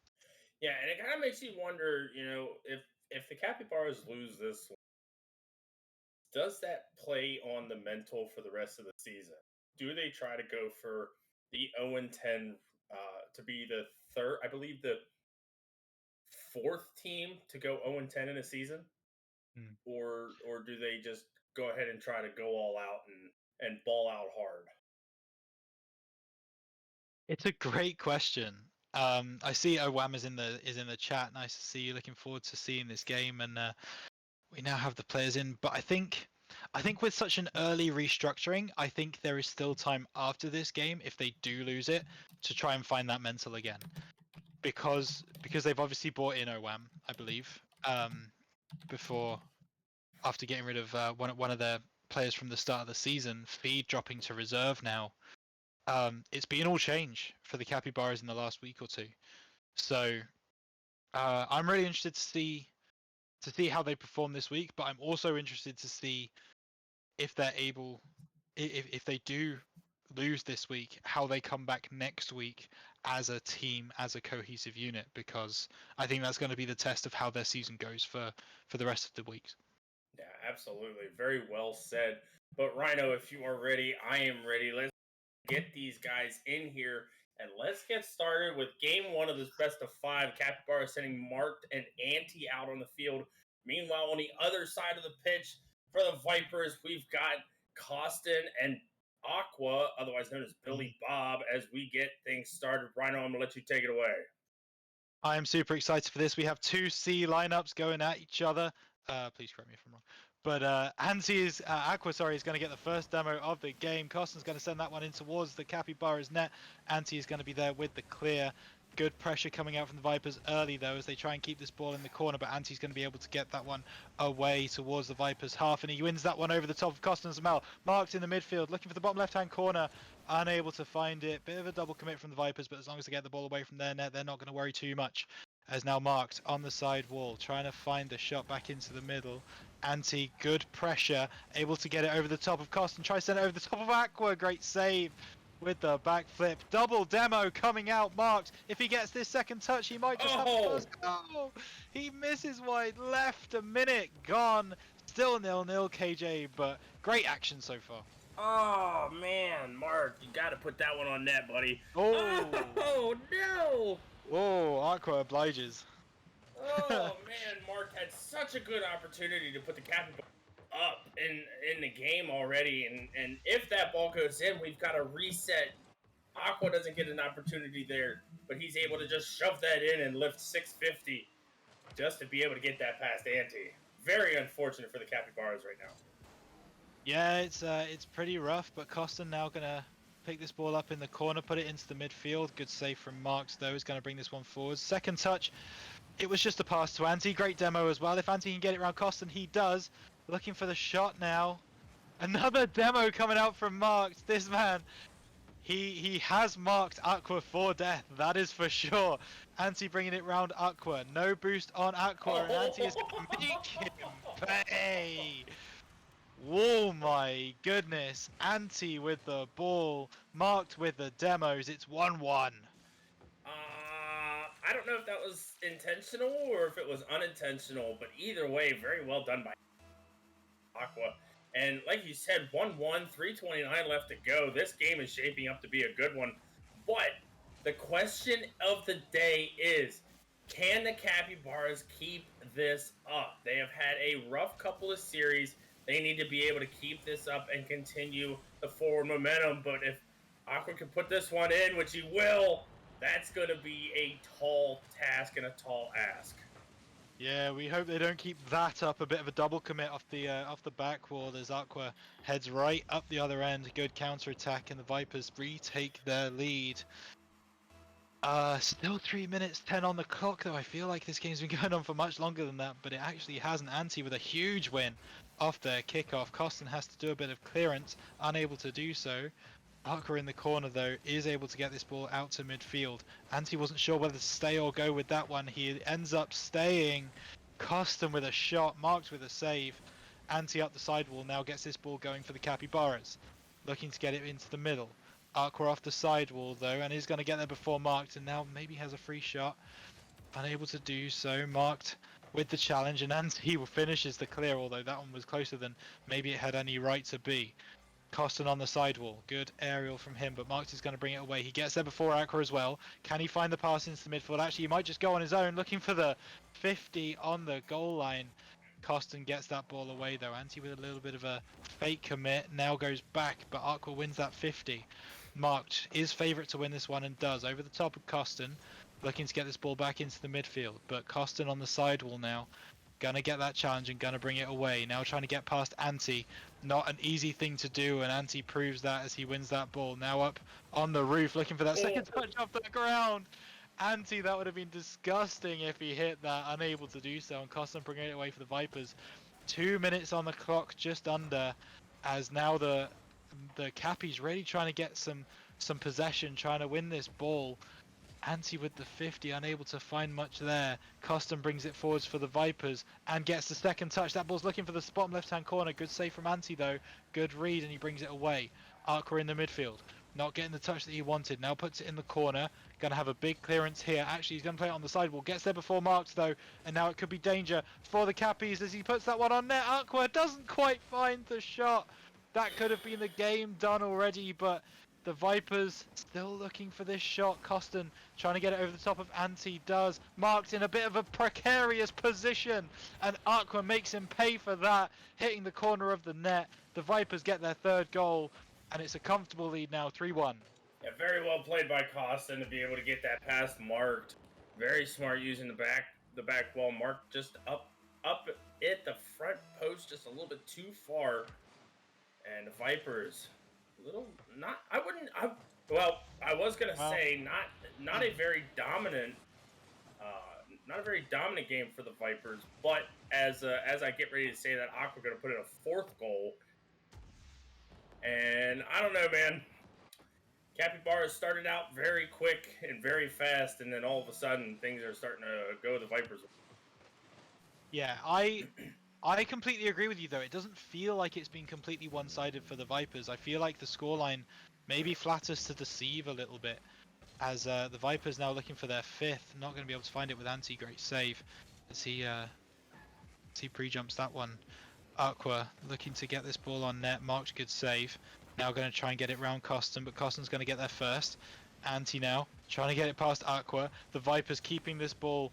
Speaker 4: Yeah, and it kind of makes you wonder, if the Capybaras lose this one, does that play on the mental for the rest of the season? Do they try to go for the 0-10 to be the third, I believe the 4th team to go 0-10 in a season? Or do they just go ahead and try to go all out and ball out hard?
Speaker 5: It's a great question. I see Owam is in the chat. Nice to see you. Looking forward to seeing this game, and we now have the players in. But I think with such an early restructuring, I think there is still time after this game, if they do lose it, to try and find that mental again, because they've obviously brought in Owam, I believe, after getting rid of one of their players from the start of the season, Feed dropping to reserve now. It's been all change for the Capybaras in the last week or two. So I'm really interested to see how they perform this week, but I'm also interested to see if they're able, if they do lose this week, how they come back next week as a team, as a cohesive unit, because I think that's going to be the test of how their season goes for the rest of the weeks.
Speaker 4: Yeah, absolutely. Very well said. But Rhino, if you are ready, I am ready. Let's get these guys in here and let's get started with game 1 of this best of 5. Capybara sending Marked and Anti out on the field. Meanwhile, on the other side of the pitch for the Vipers, we've got Costin and Aqua, otherwise known as Billy Bob, as we get things started. Rhino, I'm going to let you take it away.
Speaker 5: I am super excited for this. We have 2 C lineups going at each other. Please correct me if I'm wrong. But Aqua is going to get the first demo of the game. Costin's going to send that one in towards the Capybara's net. Anti is going to be there with the clear. Good pressure coming out from the Vipers early, though, as they try and keep this ball in the corner. But Anti's going to be able to get that one away towards the Vipers' half. And he wins that one over the top of Costin Zamel. Marked in the midfield, looking for the bottom left-hand corner. Unable to find it. Bit of a double commit from the Vipers, but as long as they get the ball away from their net, they're not going to worry too much. As now Marked on the side wall, trying to find the shot back into the middle. Anti, good pressure, able to get it over the top of Costin. Try to send it over the top of Aqua. Great save with the backflip. Double demo coming out. Marked. If he gets this second touch, he might just have the first goal. He misses wide left. A minute gone. Still 0-0 KJ, but great action so far.
Speaker 4: Oh man, Mark, you got to put that one on net, buddy.
Speaker 5: Oh
Speaker 4: no!
Speaker 5: Oh, Aqua obliges.
Speaker 4: Oh man, Mark had such a good opportunity to put the Capybara up in the game already, and if that ball goes in, we've got a reset. Aqua doesn't get an opportunity there, but he's able to just shove that in and lift 650 just to be able to get that past Anti. Very unfortunate for the Capybaras right now.
Speaker 5: Yeah, it's pretty rough, but Costin now gonna pick this ball up in the corner, put it into the midfield. Good save from Marks, though, is gonna bring this one forward. Second touch, it was just a pass to Anti. Great demo as well. If Anti can get it around Costin, he does. Looking for the shot now. Another demo coming out from Marks. This man, he has marked Aqua for death. That is for sure. Anti bringing it round Aqua. No boost on Aqua, and Anti is gonna make him pay. Oh my goodness. Anti with the ball, Marked with the demos. It's 1-1.
Speaker 4: I don't know if that was intentional or if it was unintentional, but either way, very well done by Aqua. And like you said, 1-1, 3:29 left to go. This game is shaping up to be a good one. But The question of the day is, can the Capybaras keep this up? They have had a rough couple of series. They need to be able to keep this up and continue the forward momentum. But if Aqua can put this one in, which he will, that's going to be a tall task and a tall ask.
Speaker 5: Yeah, we hope they don't keep that up. A bit of a double commit off the back wall as Aqua heads right up the other end. Good counter attack, and the Vipers retake their lead. Still 3 minutes 10 on the clock, though. I feel like this game's been going on for much longer than that, but it actually hasn't. Anti with a huge win off their kickoff. Costin has to do a bit of clearance, unable to do so. Aqua in the corner, though, is able to get this ball out to midfield. Anti wasn't sure whether to stay or go with that one. He ends up staying. Costin with a shot, Marked with a save. Anti up the sidewall now gets this ball going for the Capybaras. Looking to get it into the middle. Aqua off the sidewall, though, and is going to get there before Marked, and now maybe has a free shot. Unable to do so. Marked with the challenge, and Anti finishes the clear, although that one was closer than maybe it had any right to be. Costin on the sidewall. Good aerial from him, but Marked is going to bring it away. He gets there before Aqua as well. Can he find the pass into the midfield? Actually, he might just go on his own, looking for the 50 on the goal line. Costin gets that ball away, though. Anti with a little bit of a fake commit. Now goes back, but Aqua wins that 50. Marked is favourite to win this one and does. Over the top of Costin. Looking to get this ball back into the midfield, but Costin on the sidewall now. Gonna get that challenge and gonna bring it away. Now trying to get past Anti. Not an easy thing to do, and Anti proves that as he wins that ball. Now up on the roof, looking for that second touch off the ground. Anti, that would have been disgusting if he hit that. Unable to do so, and Costin bringing it away for the Vipers. 2 minutes on the clock, just under, as now the Cappies really trying to get some possession, trying to win this ball. Anti with the 50, unable to find much there. Costin brings it forwards for the Vipers and gets the second touch. That ball's looking for the bottom left-hand corner. Good save from Anti, though. Good read, and he brings it away. Aqua in the midfield. Not getting the touch that he wanted. Now puts it in the corner. Going to have a big clearance here. Actually, he's going to play it on the sidewall. Gets there before Marked, though. And now it could be danger for the Cappies as he puts that one on net. Aqua doesn't quite find the shot. That could have been the game done already, but the Vipers still looking for this shot. Costin trying to get it over the top of Anti does. Marked in a bit of a precarious position, and Aqua makes him pay for that, hitting the corner of the net. The Vipers get their third goal, and it's a comfortable lead now, 3-1.
Speaker 4: Yeah, very well played by Costin to be able to get that pass Marked. Very smart using the back wall. Marked just up at the front post just a little bit too far, and the Vipers. I was gonna say not a very dominant game for the Vipers, but as I get ready to say that, Aqua gonna put in a fourth goal, and I don't know, man. Capybaras started out very quick and very fast, and then all of a sudden things are starting to go the Vipers.
Speaker 5: Yeah, I completely agree with you, though. It doesn't feel like it's been completely one-sided for the Vipers. I feel like the scoreline maybe flatters to deceive a little bit, as the Vipers now looking for their fifth. Not going to be able to find it with Anti. Great save as he pre-jumps that one. Aqua looking to get this ball on net. Marked, good save. Now going to try and get it round Costin, but Costin's going to get there first. Anti now trying to get it past Aqua. The Vipers keeping this ball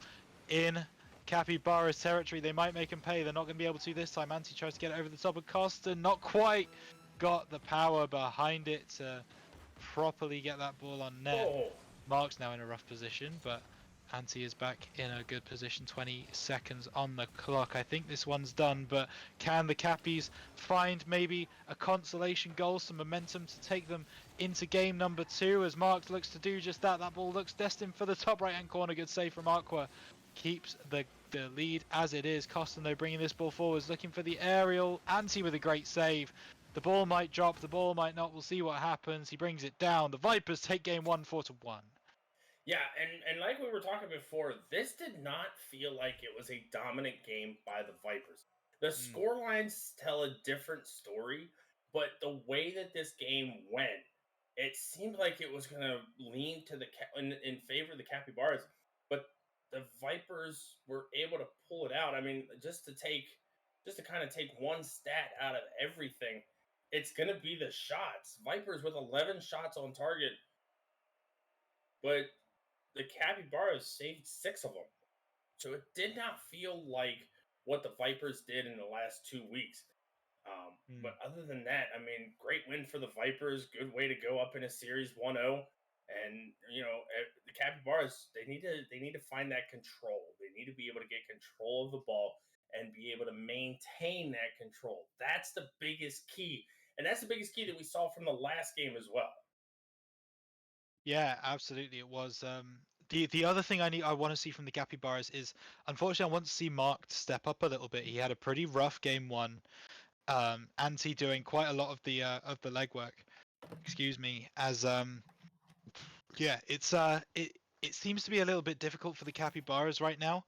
Speaker 5: in Capybara's territory. They might make him pay. They're not going to be able to this time. Anti tries to get it over the top of Costin. Not quite got the power behind it to properly get that ball on net.
Speaker 4: Oh.
Speaker 5: Mark's now in a rough position, but Anti is back in a good position. 20 seconds on the clock. I think this one's done, but can the Cappies find maybe a consolation goal, some momentum to take them into game number 2 as Mark looks to do just that? That ball looks destined for the top right-hand corner. Good save from Aqua. Keeps the lead as it is. Costin, though, bringing this ball forwards, looking for the aerial. Anti with a great save. The ball might drop, the ball might not. We'll see what happens. He brings it down. The Vipers take game 1, 4-1.
Speaker 4: Yeah, and like we were talking before, this did not feel like it was a dominant game by the Vipers. The scorelines tell a different story, but the way that this game went, it seemed like it was going to lean to in favor of the Capybaras, but the Vipers were able to pull it out. I mean, just to kind of take one stat out of everything, it's going to be the shots. Vipers with 11 shots on target, but the Capybaras saved 6 of them. So it did not feel like what the Vipers did in the last 2 weeks. But other than that, I mean, great win for the Vipers. Good way to go up in a series 1-0. And the Capybaras, they need to find that control. They need to be able to get control of the ball and be able to maintain that control. That's the biggest key, and that's the biggest key that we saw from the last game as well.
Speaker 5: Yeah, absolutely. It was. The other thing I want to see from the Capybaras is, unfortunately, I want to see Mark step up a little bit. He had a pretty rough game one. Anti doing quite a lot of the legwork. Excuse me. As yeah, it seems to be a little bit difficult for the Capybaras right now.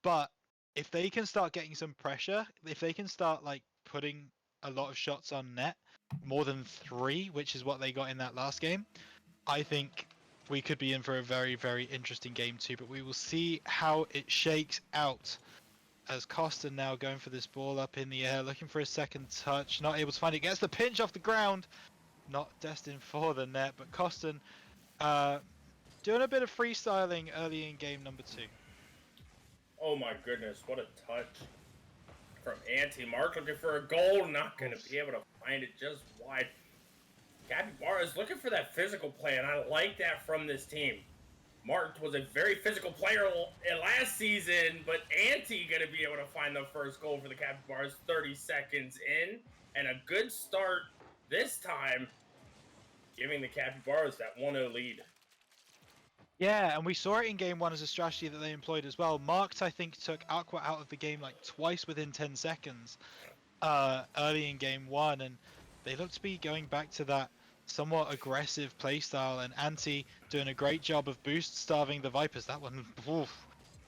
Speaker 5: But if they can start getting some pressure, if they can start like putting a lot of shots on net, more than 3, which is what they got in that last game, I think we could be in for a very, very interesting game too. But we will see how it shakes out. As Costin now going for this ball up in the air, looking for a second touch, not able to find it, gets the pinch off the ground, not destined for the net, but Costin doing a bit of freestyling early in game number 2.
Speaker 4: Oh my goodness, what a touch from Anti. Mark looking for a goal, not going to be able to find it, just wide. Capybaras looking for that physical play, and I like that from this team. Mark was a very physical player last season, but Anti going to be able to find the first goal for the Capybaras 30 seconds in, and a good start this time, giving the Capybaras that 1-0 lead.
Speaker 5: Yeah, and we saw it in game 1 as a strategy that they employed as well. Marked, I think, took Aqua out of the game like twice within 10 seconds early in game 1, and they look to be going back to that somewhat aggressive playstyle, and Anti doing a great job of boost starving the Vipers. That one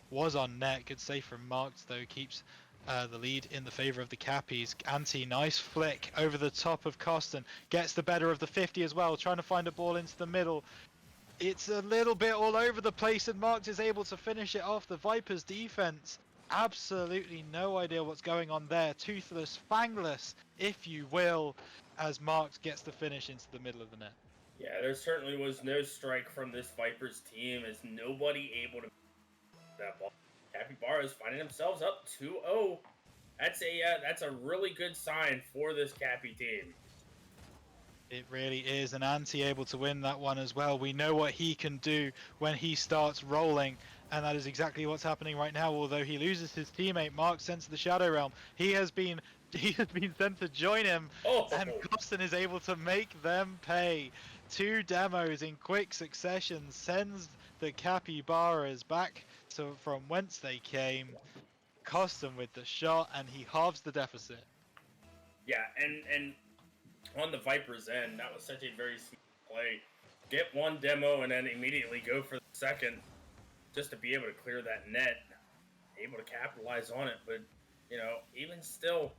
Speaker 5: was on net. Good save from Marked, though, keeps the lead in the favor of the Cappies. Anti, nice flick over the top of Costin, gets the better of the 50 as well, trying to find a ball into the middle. It's a little bit all over the place, and Marked is able to finish it off. The Vipers defense, absolutely no idea what's going on there. Toothless, fangless, if you will, as Marked gets the finish into the middle of the net.
Speaker 4: Yeah, there certainly was no strike from this Vipers team, as nobody able to that ball. Capybaras finding themselves up 2-0. That's a really good sign for this Cappy team.
Speaker 5: It really is, and Anti able to win that one as well. We know what he can do when he starts rolling, and that is exactly what's happening right now. Although he loses his teammate Mark sent to the Shadow Realm, he has been sent to join him, and Costin is able to make them pay. 2 demos in quick succession sends the Capybaras back to from whence they came. Costin with the shot, and he halves the deficit.
Speaker 4: Yeah, and on the Vipers' end, that was such a very smart play. Get 1 demo and then immediately go for the second, just to be able to clear that net, able to capitalize on it. But, even still,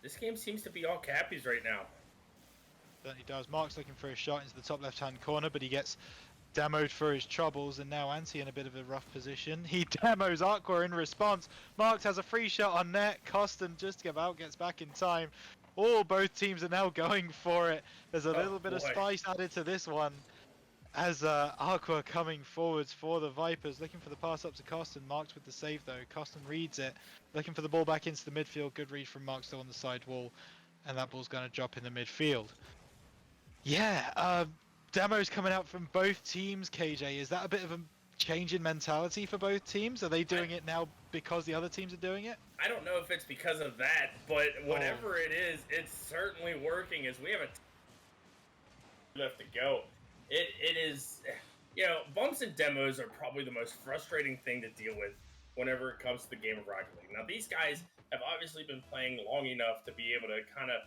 Speaker 4: this game seems to be all Cappies right now.
Speaker 5: Certainly does. Mark's looking for a shot into the top left-hand corner, but he gets demoed for his troubles, and now Anti in a bit of a rough position. He demos Aqua in response. Marks has a free shot on net. Costin just about gets back in time. Both teams are now going for it. There's a little bit of spice added to this one, as Aqua coming forwards for the Vipers, looking for the pass up to Costin. Marked with the save though. Costin reads it, looking for the ball back into the midfield. Good read from Mark still on the side wall, and that ball's going to drop in the midfield. Yeah, demos coming out from both teams, KJ. Is that a bit of a change in mentality for both teams? Are they doing it now because the other teams are doing it?
Speaker 4: I don't know if it's because of that, but whatever it is, it's certainly working, as we have a left to go. It is, bumps and demos are probably the most frustrating thing to deal with whenever it comes to the game of Rocket League. Now, these guys have obviously been playing long enough to be able to kind of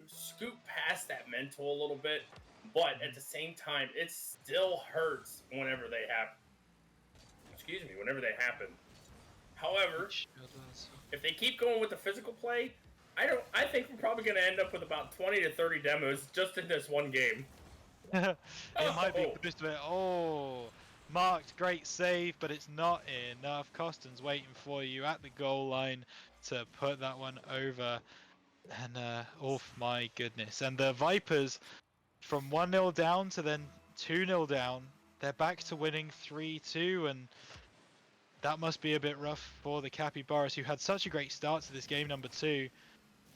Speaker 4: scoot past that mental a little bit, but at the same time, it still hurts whenever they happen. Whenever they happen. However, if they keep going with the physical play, I think we're probably going to end up with about 20 to 30 demos just in this one game.
Speaker 5: It might be close to it. Marked, great save, but it's not enough. Costin's waiting for you at the goal line to put that one over. And, oh my goodness. And the Vipers from 1-0 down to then 2-0 down. They're back to winning 3-2, and that must be a bit rough for the Capybaras, who had such a great start to this game number 2,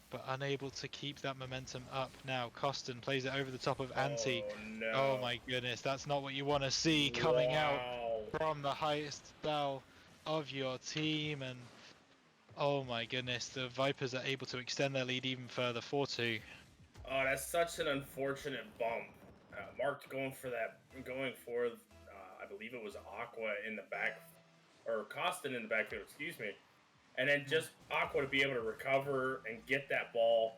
Speaker 5: but unable to keep that momentum up now. Costin plays it over the top of Anti.
Speaker 4: Oh no.
Speaker 5: Oh my goodness, that's not what you want to see coming out
Speaker 4: Wow.
Speaker 5: from the highest spell of your team, and oh my goodness, the Vipers are able to extend their lead even further, 4-2.
Speaker 4: Oh, that's such an unfortunate bump. Mark going for, I believe it was Aqua in the back, or Costin in the backfield, excuse me. And then just Aqua to be able to recover and get that ball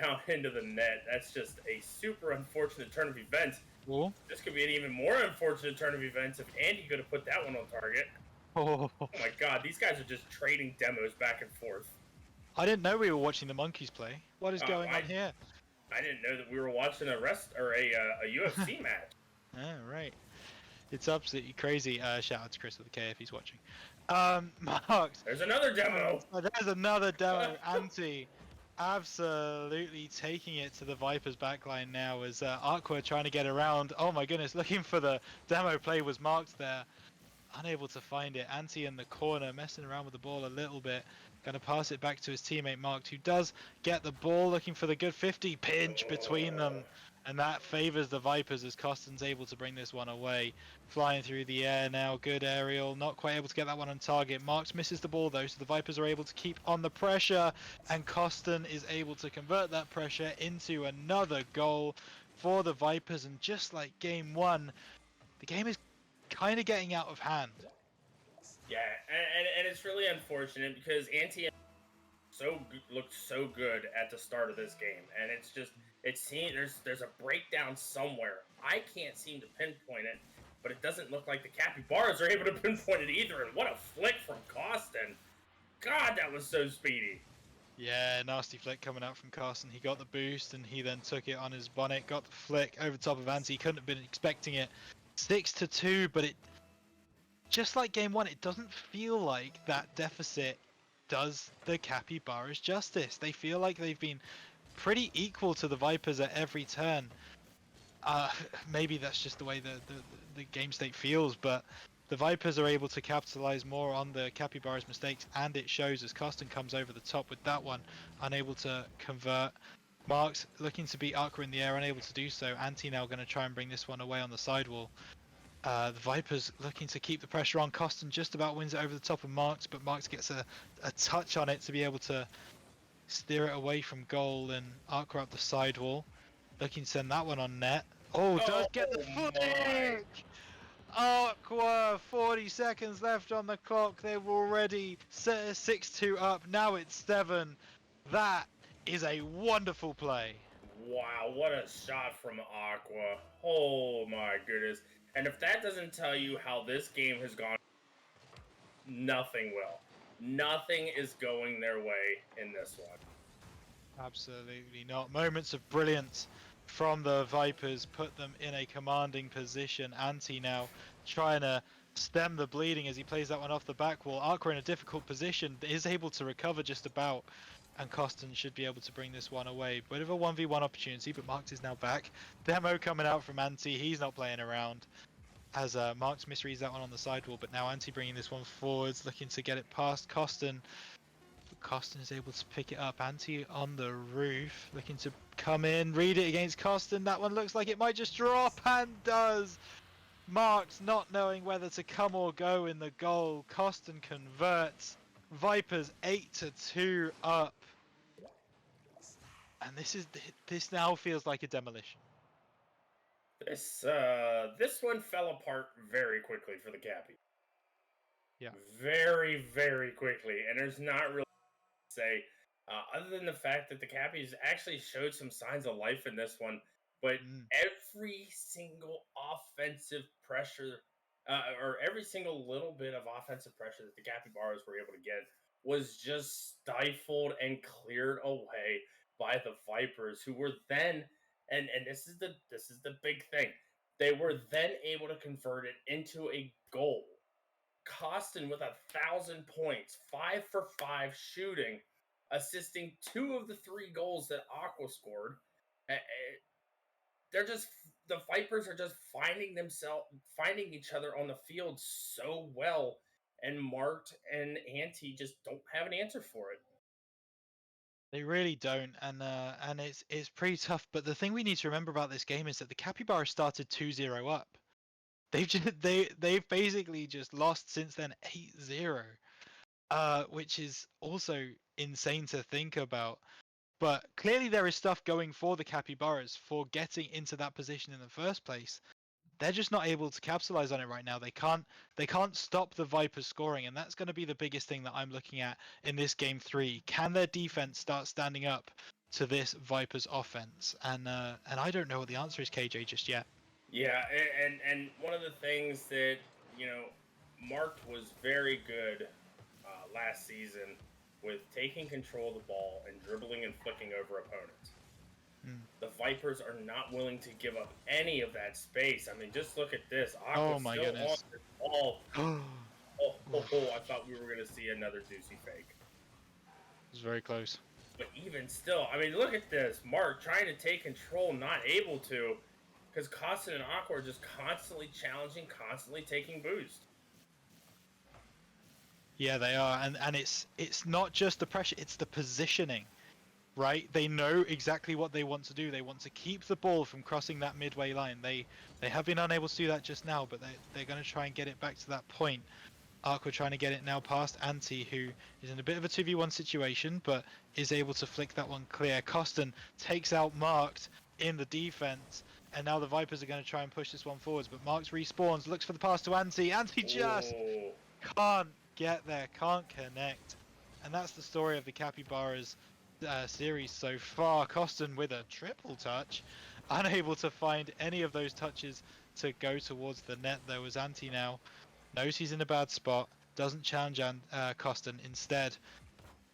Speaker 4: down into the net. That's just a super unfortunate turn of events.
Speaker 5: Cool.
Speaker 4: This could be an even more unfortunate turn of events if Andy could have put that one on target.
Speaker 5: Oh,
Speaker 4: Oh my god, these guys are just trading demos back and forth.
Speaker 5: I didn't know we were watching the Monkeys play. What is going on
Speaker 4: I-
Speaker 5: here?
Speaker 4: I didn't know that we were watching a UFC match.
Speaker 5: Oh, right. It's absolutely crazy. Shout out to Chris with the K if he's watching. Marks.
Speaker 4: There's another demo.
Speaker 5: There's another demo. Anti absolutely taking it to the Vipers backline now as Aqua trying to get around. Oh my goodness, looking for the demo play was marked there. Unable to find it. Anti in the corner, messing around with the ball a little bit. Going to pass it back to his teammate Marked, who does get the ball, looking for the good 50 pinch between them. And that favors the Vipers as Costin's able to bring this one away. Flying through the air now, good aerial, not quite able to get that one on target. Marks misses the ball though, so the Vipers are able to keep on the pressure, and Costin is able to convert that pressure into another goal for the Vipers. And just like game 1, the game is kind of getting out of hand.
Speaker 4: Yeah, and it's really unfortunate because Anti looked so good at the start of this game, and it seems there's a breakdown somewhere. I can't seem to pinpoint it, but it doesn't look like the Capybaras are able to pinpoint it either. And what a flick from Costin! God, that was so speedy.
Speaker 5: Yeah, nasty flick coming out from Carson. He got the boost and he then took it on his bonnet, got the flick over top of Anti. He couldn't have been expecting it. 6-2, but it just like game 1, it doesn't feel like that deficit does the Capybaras justice. They feel like they've been pretty equal to the Vipers at every turn. Maybe that's just the way the game state feels, but the Vipers are able to capitalize more on the Capybaras' mistakes, and it shows as Costin comes over the top with that one, unable to convert. Marks looking to beat Aqua in the air, unable to do so. Anti now going to try and bring this one away on the sidewall. The Vipers looking to keep the pressure on. Costin just about wins it over the top of Marks, but Marks gets a touch on it to be able to steer it away from goal, and Aqua up the sidewall. Looking to send that one on net. Oh, does get the flick! Aqua, 40 seconds left on the clock. They've already set a 6-2 up. Now it's 7. That is a wonderful play.
Speaker 4: Wow, what a shot from Aqua. Oh my goodness. And if that doesn't tell you how this game has gone, nothing will. Nothing is going their way in this one.
Speaker 5: Absolutely not. Moments of brilliance from the Vipers put them in a commanding position. Anti now trying to stem the bleeding as he plays that one off the back wall. Aqua in a difficult position, is able to recover just about, and Costin should be able to bring this one away. Bit of a 1v1 opportunity, but Marks is now back. Demo coming out from Anti, he's not playing around. As Marks misreads that one on the sidewall, but now Anti bringing this one forwards, looking to get it past Costin. Costin is able to pick it up. Anti on the roof, looking to come in, read it against Costin. That one looks like it might just drop, and does. Marks not knowing whether to come or go in the goal. Costin converts. Vipers 8-2 up. And this now feels like a demolition.
Speaker 4: This one fell apart very quickly for the Cappy.
Speaker 5: Yeah.
Speaker 4: Very, very quickly. And there's not really to say, other than the fact that the Cappies actually showed some signs of life in this one. But every single offensive pressure, or every single little bit of offensive pressure that the Capybaras were able to get was just stifled and cleared away by the Vipers, who were then, and this is the big thing, they were then able to convert it into a goal. Costin with 1,000 points, 5 for 5 shooting, assisting 2 of the 3 goals that Aqua scored. they're just the Vipers are just finding each other on the field so well, and Mart and Ante just don't have an answer for it.
Speaker 5: They really don't, and it's pretty tough. But the thing we need to remember about this game is that the Capybara started 2-0 up. They've just they've basically just lost since then 8-0, which is also insane to think about. But clearly there is stuff going for the Capybaras for getting into that position in the first place. They're just not able to capitalize on it right now. They can't stop the Vipers scoring, and that's going to be the biggest thing that I'm looking at in this game 3. Can their defense start standing up to this Vipers offense? And I don't know what the answer is, KJ, just yet.
Speaker 4: Yeah, and one of the things that Mart was very good last season with taking control of the ball and dribbling and flicking over opponents. The Vipers are not willing to give up any of that space. I mean, just look at this. Aqua's
Speaker 5: Oh my
Speaker 4: still
Speaker 5: goodness.
Speaker 4: on this ball. I thought we were going to see another Deucey fake.
Speaker 5: It was very close.
Speaker 4: But even still, I mean, look at this. Mark trying to take control, not able to. Because Costin and Aqua are just constantly challenging, constantly taking boost.
Speaker 5: Yeah, they are, and it's not just the pressure; it's the positioning, right? They know exactly what they want to do. They want to keep the ball from crossing that midway line. They have been unable to do that just now, but they're going to try and get it back to that point. Aqua trying to get it now past Ante, who is in a bit of a 2v1 situation, but is able to flick that one clear. Costin takes out Marked in the defense, and now the Vipers are going to try and push this one forwards, but Marked respawns, looks for the pass to Ante. Ante just can't get there, can't connect. And that's the story of the Capybaras series so far. Costin with a triple touch, unable to find any of those touches to go towards the net. There was Ante now. Knows he's in a bad spot, doesn't challenge Costin, instead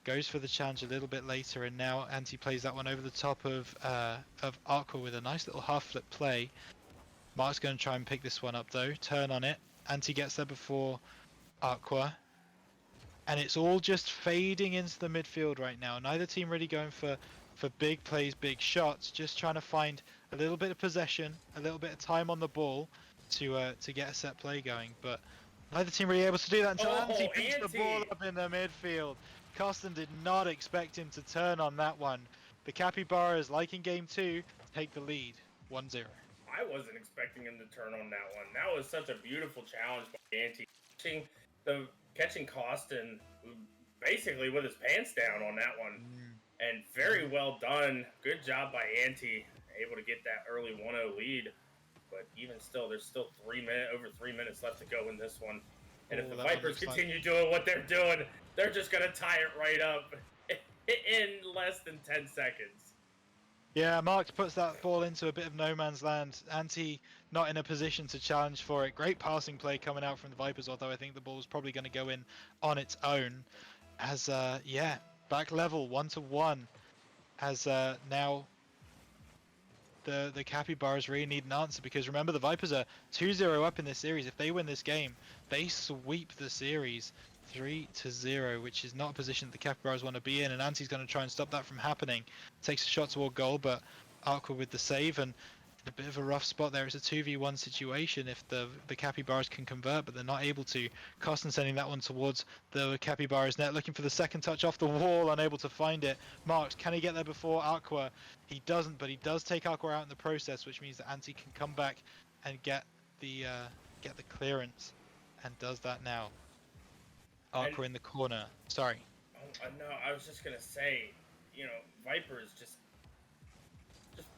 Speaker 5: goes for the challenge a little bit later, and now Ante plays that one over the top of Aqua with a nice little half flip play. Mark's going to try and pick this one up though, turn on it. Ante gets there before Aqua, and it's all just fading into the midfield right now. Neither team really going for big plays, big shots, just trying to find a little bit of possession, a little bit of time on the ball to get a set play going, but neither team really able to do that until Ante picks the ball up in the midfield. Costin did not expect him to turn on that one. The Capybaras, like in game 2, take the lead, 1-0.
Speaker 4: I wasn't expecting him to turn on that one. That was such a beautiful challenge by Ante. Catching Costin basically with his pants down on that one. And very well done. Good job by Ante, able to get that early 1-0 lead. But even still, there's still over 3 minutes left to go in this one. And if the Vipers continue doing what they're doing, they're just going to tie it right up in less than 10 seconds.
Speaker 5: Yeah, Marks puts that ball into a bit of no man's land. Ante not in a position to challenge for it. Great passing play coming out from the Vipers, although I think the ball's probably going to go in on its own. As, back level, 1-1. As now the Capybaras really need an answer, because remember, the Vipers are 2-0 up in this series. If they win this game, they sweep the series 3-0, which is not a position that the Capybaras want to be in, and Ante's going to try and stop that from happening. Takes a shot toward goal, but Aqua with the save, and in a bit of a rough spot there. It's a 2v1 situation if the Capybaras can convert, but they're not able to. Costin sending that one towards the Capybaras net, looking for the second touch off the wall, unable to find it. Marks, can he get there before Aqua? He doesn't, but he does take Aqua out in the process, which means that Ante can come back and get the clearance, and does that now. Aqua in the corner. Sorry.
Speaker 4: No, I was just gonna say, Vipers just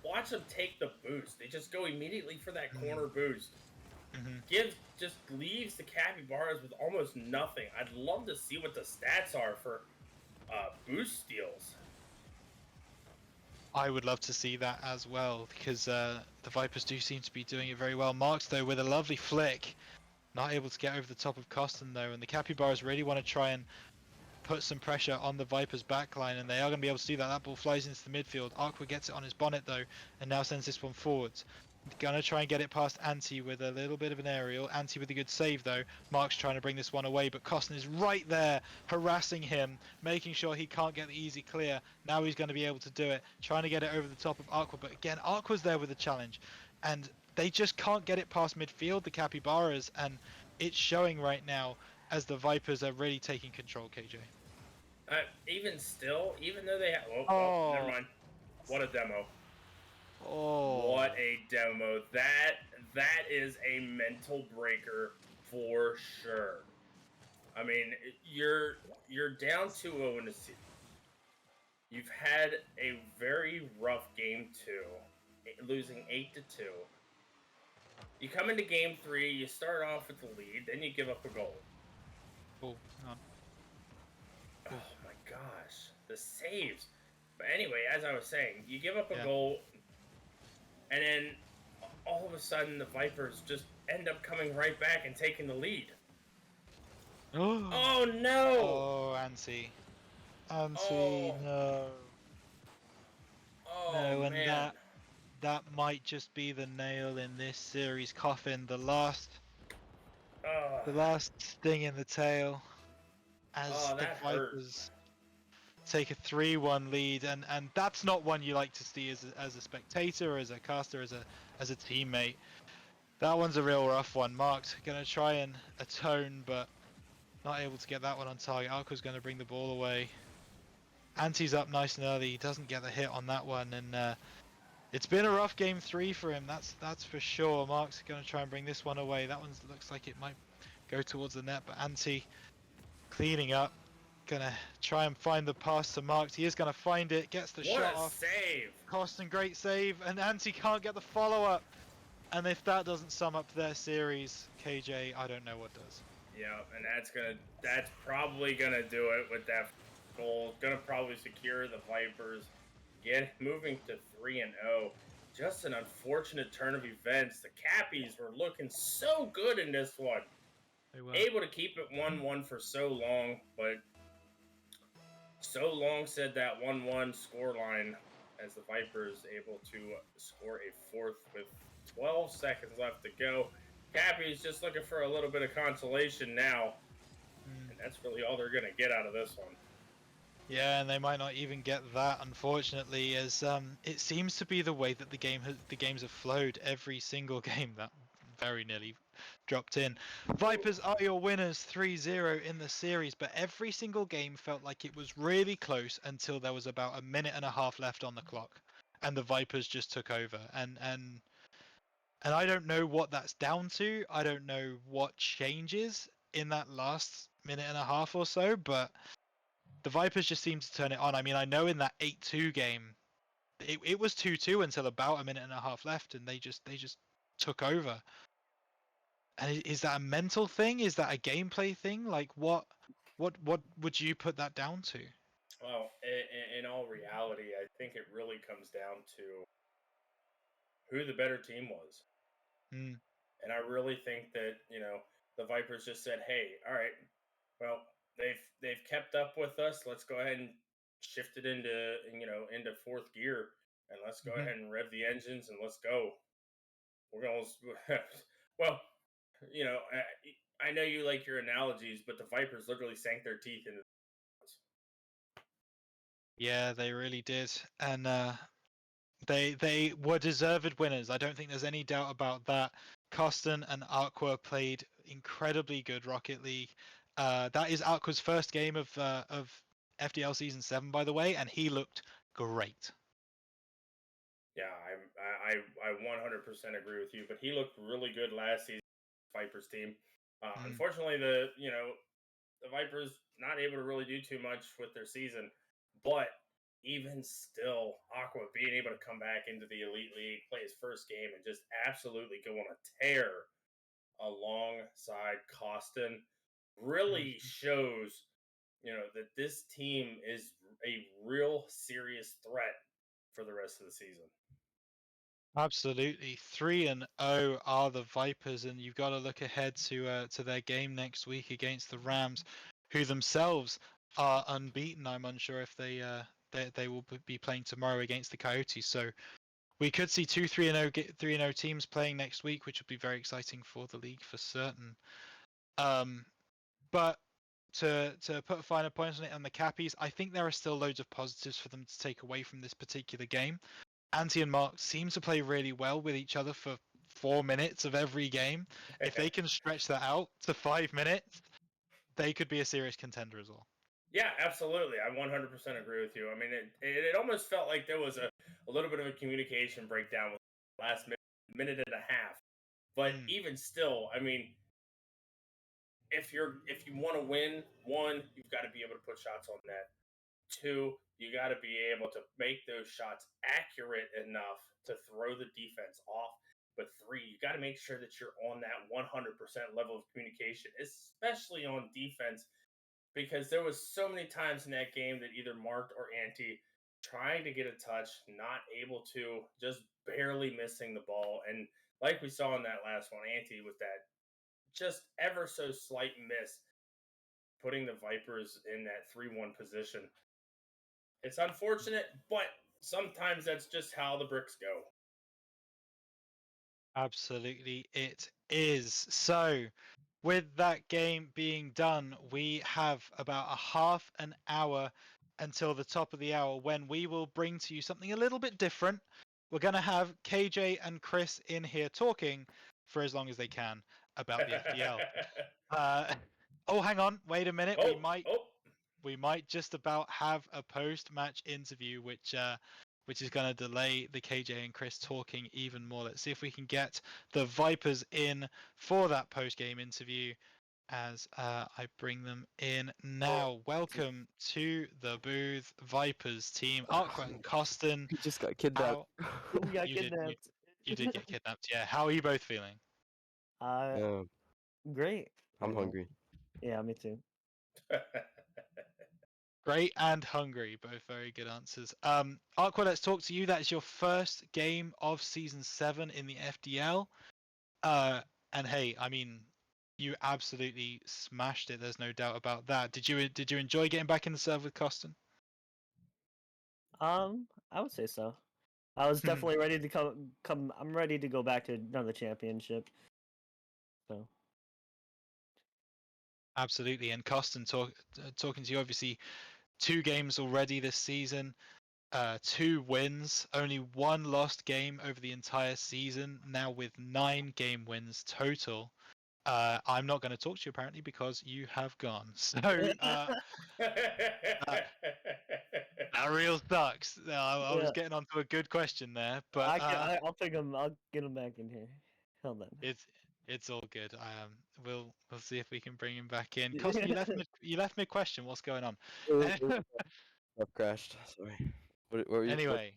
Speaker 4: watch them take the boost. They just go immediately for that corner boost. Just leaves the Capybaras with almost nothing. I'd love to see what the stats are for boost steals.
Speaker 5: I would love to see that as well, because the Vipers do seem to be doing it very well. Marks, though, with a lovely flick. Not able to get over the top of Costin, though, and the Capybaras really want to try and put some pressure on the Vipers' backline, and they are going to be able to do that. That ball flies into the midfield. Aqua gets it on his bonnet, though, and now sends this one forwards. Gonna try and get it past Anti with a little bit of an aerial. Anti with a good save though. Mark's trying to bring this one away, but Costin is right there, harassing him, making sure he can't get the easy clear. Now he's going to be able to do it, trying to get it over the top of Aqua. But again, Aqua's there with the challenge, and they just can't get it past midfield, the Capybaras, and it's showing right now as the Vipers are really taking control, KJ.
Speaker 4: Even still, even though they have...
Speaker 5: Oh.
Speaker 4: Never mind. What a demo.
Speaker 5: Oh.
Speaker 4: What a demo. That is a mental breaker for sure. I mean, you're down 2-0 in the season. You've had a very rough game 2, losing 8-2. You come into game 3, you start off with the lead, then you give up a goal.
Speaker 5: Oh, hang on.
Speaker 4: Oh my gosh, the saves. But anyway, as I was saying, you give up a
Speaker 5: Yeah.
Speaker 4: goal, and then all of a sudden the Vipers just end up coming right back and taking the lead. Oh no!
Speaker 5: Oh, Anti. Anti,
Speaker 4: Oh.
Speaker 5: no.
Speaker 4: Oh
Speaker 5: No, and
Speaker 4: man.
Speaker 5: that might just be the nail in this series coffin. The last sting in the tail as
Speaker 4: Oh,
Speaker 5: the
Speaker 4: that hurt.
Speaker 5: Vipers take a 3-1 lead, and that's not one you like to see as a spectator, as a caster, as a teammate. That one's a real rough one. Mark's gonna try and atone, but not able to get that one on target. Aqua's gonna bring the ball away. Anti's up nice and early. He doesn't get the hit on that one, and it's been a rough game 3 for him. That's for sure. Mark's gonna try and bring this one away. That one looks like it might go towards the net, but Anti cleaning up, gonna try and find the pass to Mark. He is gonna find it, gets the
Speaker 4: What
Speaker 5: shot
Speaker 4: a
Speaker 5: off.
Speaker 4: save!
Speaker 5: Costin, great save, and Anti can't get the follow up. And if that doesn't sum up their series, KJ, I don't know what does.
Speaker 4: Yeah, and that's probably gonna do it with that goal. Gonna probably secure the Vipers, moving to 3-0. Just an unfortunate turn of events. The Cappies were looking so good in this one.
Speaker 5: They were.
Speaker 4: Able to keep it 1-1 for so long, but so long said that 1-1 scoreline as the Vipers able to score a fourth with 12 seconds left to go. Cappy's just looking for a little bit of consolation now, and that's really all they're going to get out of this one.
Speaker 5: Yeah, and they might not even get that, unfortunately, as it seems to be the way that the games have flowed. Every single game that very nearly dropped in. Vipers are your winners, 3-0 in the series, but every single game felt like it was really close until there was about a minute and a half left on the clock, and the Vipers just took over. And I don't know what that's down to. I don't know what changes in that last minute and a half or so, but the Vipers just seem to turn it on. I mean, I know in that 8-2 game, it was 2-2 until about a minute and a half left, and they just took over. And is that a mental thing? Is that a gameplay thing? Like, what would you put that down to?
Speaker 4: Well, in all reality, I think it really comes down to who the better team was. And I really think that, the Vipers just said, hey, all right, well, they've kept up with us. Let's go ahead and shift it into fourth gear, and let's go ahead and rev the engines and let's go. We're going to, well, I know you like your analogies, but the Vipers literally sank their teeth into.
Speaker 5: Yeah, they really did, and they were deserved winners. I don't think there's any doubt about that. Costin and Aqua played incredibly good Rocket League. That is Aqua's first game of FDL Season 7, by the way, and he looked great.
Speaker 4: Yeah, I 100% agree with you, but he looked really good last season, Vipers team. Unfortunately, the Vipers not able to really do too much with their season, but even still, Aqua being able to come back into the Elite League, play his first game, and just absolutely go on a tear alongside Costin really shows, that this team is a real serious threat for the rest of the season.
Speaker 5: Absolutely, 3-0 are the Vipers, and you've got to look ahead to their game next week against the Rams, who themselves are unbeaten. I'm unsure if they will be playing tomorrow against the Coyotes. So we could see 2 3-0 teams playing next week, which would be very exciting for the league for certain. But to put a finer point on it on the Cappies, I think there are still loads of positives for them to take away from this particular game. Anti and Mark seem to play really well with each other for 4 minutes of every game. If they can stretch that out to 5 minutes, they could be a serious contender as well.
Speaker 4: Yeah, absolutely. I 100% agree with you. I mean, it almost felt like there was a little bit of a communication breakdown with the last minute and a half. But even still, I mean, if you want to win, one, you've got to be able to put shots on net. Two, you got to be able to make those shots accurate enough to throw the defense off. But three, you got to make sure that you're on that 100% level of communication, especially on defense, because there was so many times in that game that either Mark or Anti trying to get a touch, not able to, just barely missing the ball. And like we saw in that last one, Anti with that just ever so slight miss, putting the Vipers in that 3-1 position. It's unfortunate, but sometimes that's just how the bricks go.
Speaker 5: Absolutely, it is. So, with that game being done, we have about a half an hour until the top of the hour when we will bring to you something a little bit different. We're going to have KJ and Chris in here talking for as long as they can about the FDL. Oh, hang on. Wait a minute. We might just about have a post-match interview, which is going to delay the KJ and Chris talking even more. Let's see if we can get the Vipers in for that post-game interview as I bring them in now. Welcome to the booth, Vipers team. Aqua and Costin.
Speaker 6: He just got kidnapped.
Speaker 7: We got kidnapped.
Speaker 5: You did get kidnapped, yeah. How are you both feeling?
Speaker 7: Great.
Speaker 6: I'm hungry.
Speaker 7: Yeah, me too.
Speaker 5: Great and hungry, both very good answers. Aqua, let's talk to you. That is your first game of Season 7 in the FDL. And hey, I mean, you absolutely smashed it. There's no doubt about that. Did you enjoy getting back in the server with Costin?
Speaker 7: I would say so. I was definitely ready to come. I'm ready to go back to another championship. So.
Speaker 5: Absolutely, and Costin talking to you. Obviously, 2 games already this season, 2 wins, only 1 lost game over the entire season. Now with 9 game wins total. I'm not going to talk to you apparently because you have gone. So that real sucks. I was getting onto a good question there, but
Speaker 7: I'll pick him. I'll get him back in here. Hold on.
Speaker 5: It's all good. We'll see if we can bring him back in. Costin, you left me a question. What's going on?
Speaker 6: I've crashed. Sorry. What were you?
Speaker 5: Anyway,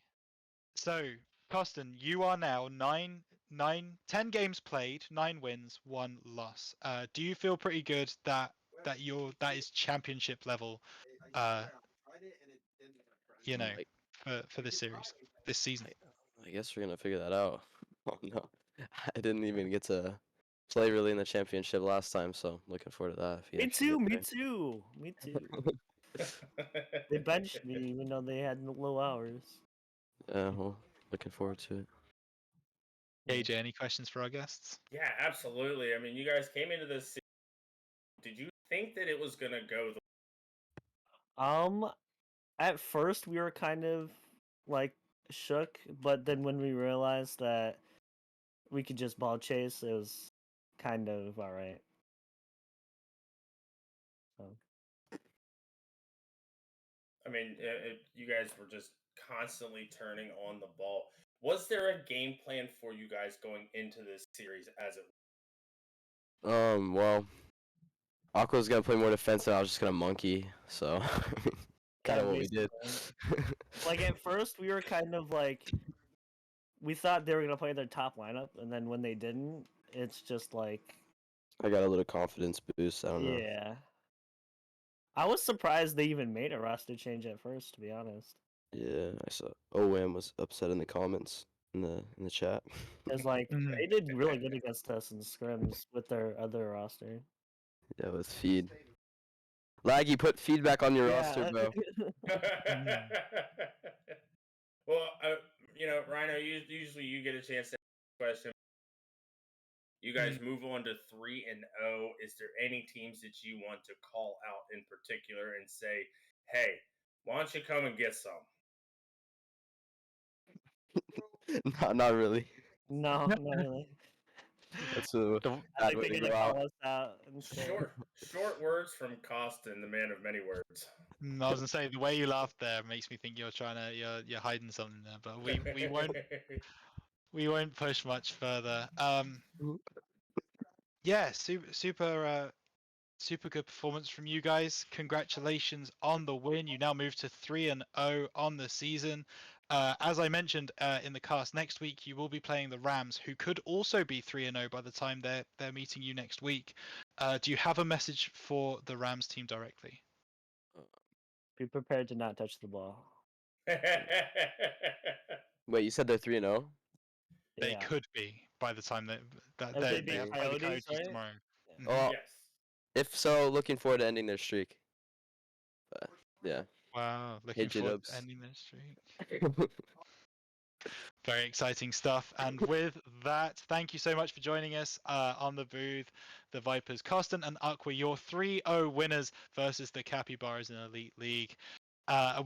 Speaker 5: so Costin, you are now 10 games played, 9 wins, 1 loss. Do you feel pretty good that is championship level? You know, for this series, this season.
Speaker 6: I guess we're gonna figure that out. Oh no, I didn't even get to play really in the championship last time, so looking forward to that.
Speaker 7: Me too. They benched me even though they had low hours.
Speaker 6: Yeah, well, looking forward to it.
Speaker 5: KJ, any questions for our guests?
Speaker 4: Yeah, absolutely. I mean, you guys came into this season. Did you think that it was gonna go?
Speaker 7: At first we were kind of like shook, but then when we realized that we could just ball chase, it was kind of all right. So.
Speaker 4: I mean, you guys were just constantly turning on the ball. Was there a game plan for you guys going into this series as it?
Speaker 6: Well, Aqua's gonna play more defensive. I was just gonna monkey, so kind of what we did.
Speaker 7: Like at first, we were kind of like, we thought they were gonna play their top lineup, and then when they didn't, it's just like.
Speaker 6: I got a little confidence boost. I don't know.
Speaker 7: Yeah. I was surprised they even made a roster change at first, to be honest.
Speaker 6: Yeah, I saw OM was upset in the comments in the chat.
Speaker 7: It's like they did really good against us in scrims with their other roster.
Speaker 6: Yeah, with feed. Laggy, put feedback on your roster, bro.
Speaker 4: Well, Rhino, usually you get a chance to ask a question. You guys move on to 3-0. Is there any teams that you want to call out in particular and say, hey, why don't you come and get some?
Speaker 6: Not really.
Speaker 7: No, not really.
Speaker 6: That's
Speaker 7: I
Speaker 6: bad
Speaker 7: think
Speaker 6: way
Speaker 7: they're
Speaker 6: to
Speaker 7: gonna
Speaker 6: go out.
Speaker 7: call us out and say,
Speaker 4: Short words from Costin, the man of many words.
Speaker 5: I was gonna say the way you laughed there makes me think you're trying to you're hiding something there, but we won't push much further. Yeah, super good performance from you guys. Congratulations on the win. You now move to 3-0 on the season. As I mentioned in the cast, next week you will be playing the Rams, who could also be 3-0 by the time they're meeting you next week. Do you have a message for the Rams team directly?
Speaker 7: be prepared to not touch the ball.
Speaker 6: Wait, you said they're 3-0?
Speaker 5: They
Speaker 7: Yeah.
Speaker 5: could be by the time
Speaker 7: If
Speaker 5: they
Speaker 7: they
Speaker 5: have
Speaker 7: beat
Speaker 5: to play the
Speaker 7: Coyotes,
Speaker 5: Coyotes
Speaker 7: right?
Speaker 5: tomorrow.
Speaker 7: Yeah.
Speaker 6: Oh,
Speaker 4: Yes.
Speaker 6: if so, looking forward to ending their streak. But, yeah.
Speaker 5: Wow, looking
Speaker 6: Hey,
Speaker 5: forward to
Speaker 6: J-Dubs.
Speaker 5: ending this streak. Very exciting stuff. And with that, thank you so much for joining us on the booth. The Vipers, Costin and Aqua, your 3-0 winners versus the Capybaras in Elite League.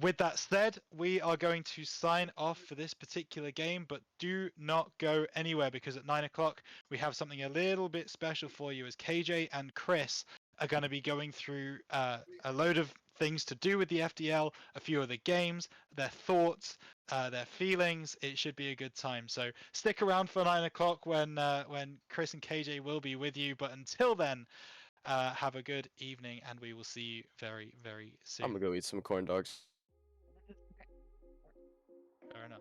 Speaker 5: With that said, we are going to sign off for this particular game, but do not go anywhere because at 9 o'clock we have something a little bit special for you as KJ and Chris are going to be going through a load of things to do with the FDL, a few of the games, their thoughts, their feelings. It should be a good time. So stick around for 9 o'clock when Chris and KJ will be with you. But until then, have a good evening, and we will see you very, very soon.
Speaker 6: I'm gonna go eat some corn dogs.
Speaker 5: Fair enough.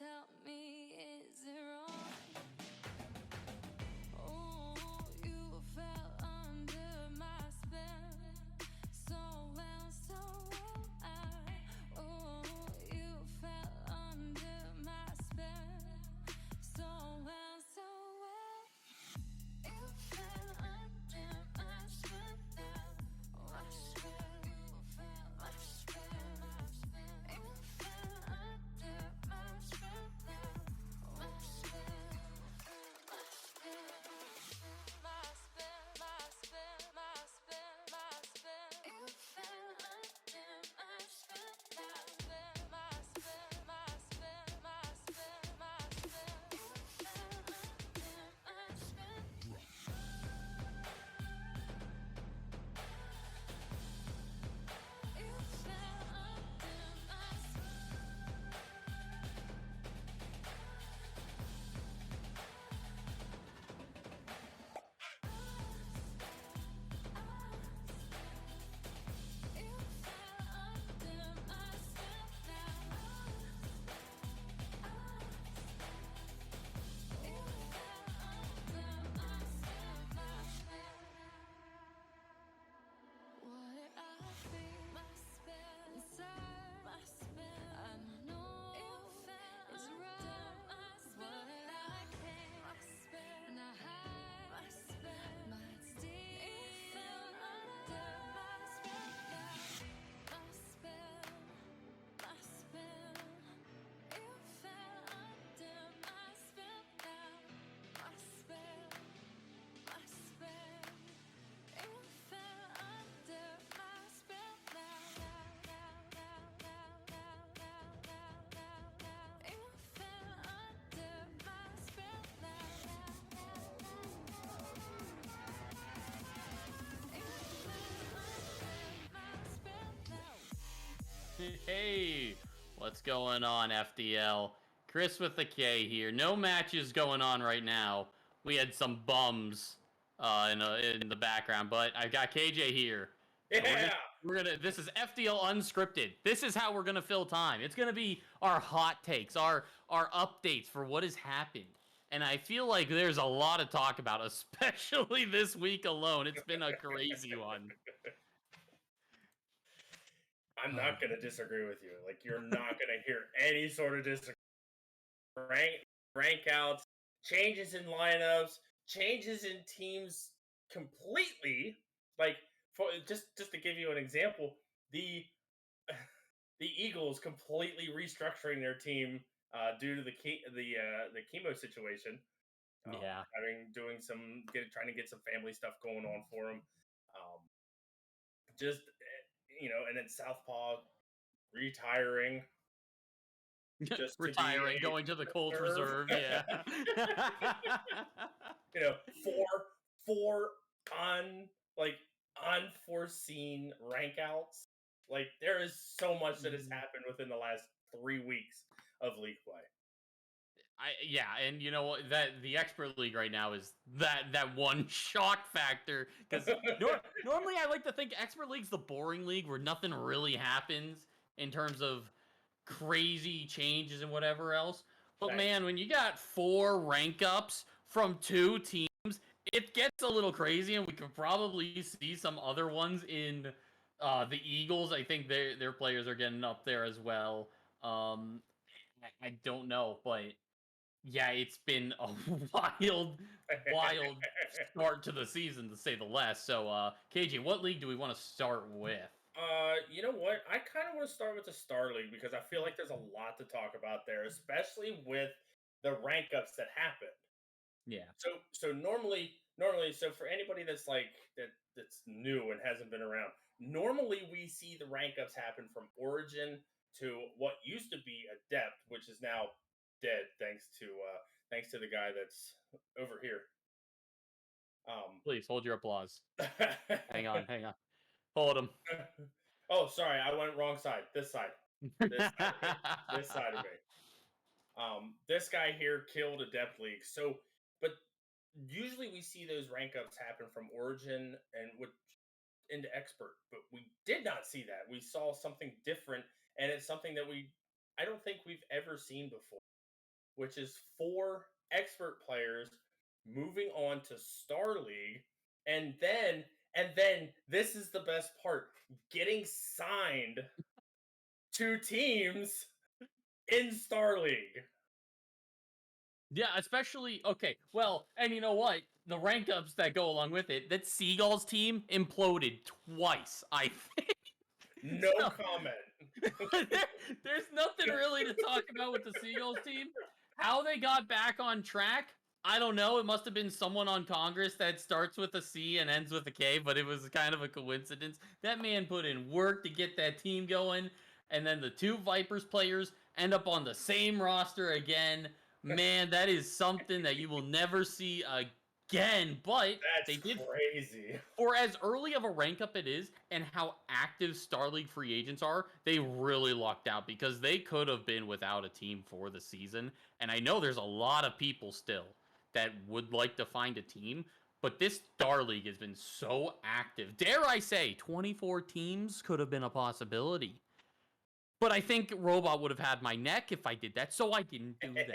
Speaker 8: tell me, is it wrong? Oh, you fell under my spell. So well, oh, you fell under my spell. So well, you fell under my spell. My spell, you fell, my spell, my spell. You fell under my spell. My spell, my spell, my spell, my spell, my spell, my spell. You fell under my spell. My spell, my spell, my spell, my spell, my spell. You fell under my spell. You fell under my You fell under my spell now. You fell under my spell, my spell. What did I feel? My spell inside, my spell. I know it's right. What did I came? My spell and I hide. My spell, my steal. You fell under my spell now. My spell, my spell. You fell under my spell now. My spell, my spell. You fell under my spell now. You fell under my spell now. You fell under my spell now.
Speaker 9: Hey, what's going on, FDL? Chris with the K here. No matches going on right now. We had some bums in the background, but I got KJ here. So
Speaker 4: Yeah.
Speaker 9: this is FDL unscripted. This is how we're gonna fill time. It's gonna be our hot takes, our updates for what has happened. And I feel like there's a lot to talk about, especially this week alone. It's been a crazy one.
Speaker 4: I'm not gonna disagree with you. Like, you're not gonna hear any sort of rank outs, changes in lineups, changes in teams completely. Like, for just to give you an example, the Eagles completely restructuring their team due to the chemo situation.
Speaker 9: Yeah.
Speaker 4: Trying to get some family stuff going on for them. And then Southpaw retiring. Just to be
Speaker 9: Retiring,
Speaker 4: a
Speaker 9: going to the Colts
Speaker 4: reserve.
Speaker 9: Reserve, yeah.
Speaker 4: Four unforeseen rank outs. Like, there is so much that has happened within the last 3 weeks of league play.
Speaker 9: And you know what? That the expert league right now is that one shock factor, because normally I like to think expert league's the boring league where nothing really happens in terms of crazy changes and whatever else. But
Speaker 4: Right.
Speaker 9: man, when you got 4 rank ups from 2 teams, it gets a little crazy, and we could probably see some other ones in the Eagles. I think their players are getting up there as well. I don't know, but yeah, it's been a wild start to the season, to say the least. So, KJ, what league do we want to start with?
Speaker 4: You know what? I kind of want to start with the Star League because I feel like there's a lot to talk about there, especially with the rank ups that happened.
Speaker 9: Yeah.
Speaker 4: So normally, so for anybody that's that's new and hasn't been around, normally we see the rank ups happen from Origin to what used to be Adept, which is now dead thanks to the guy that's over here.
Speaker 9: Please hold your applause. Hang on. Hold him.
Speaker 4: Oh, sorry, I went wrong side. This side. This side of me. This guy here killed Adept League. But usually we see those rank ups happen from Origin and into Expert, but we did not see that. We saw something different, and it's something that I don't think we've ever seen before. which is 4 expert players moving on to Star League, and then this is the best part, getting signed to teams in Star League.
Speaker 9: Yeah, especially okay. Well, and you know what? The rank ups that go along with it. That Seagulls team imploded twice. I think.
Speaker 4: No
Speaker 9: So-
Speaker 4: comment.
Speaker 9: there's nothing really to talk about with the Seagulls team. How they got back on track, I don't know. It must have been someone on Congress that starts with a C and ends with a K, but it was kind of a coincidence. That man put in work to get that team going, and then the 2 Vipers players end up on the same roster again. Man, that is something that you will never see again. But
Speaker 4: That's
Speaker 9: they did
Speaker 4: crazy.
Speaker 9: for as early of a rank up it is and how active Star League free agents are, they really lucked out because they could have been without a team for the season. And I know there's a lot of people still that would like to find a team, but this Star League has been so active. Dare I say, 24 teams could have been a possibility. But I think Robot would have had my neck if I did that, so I didn't do that.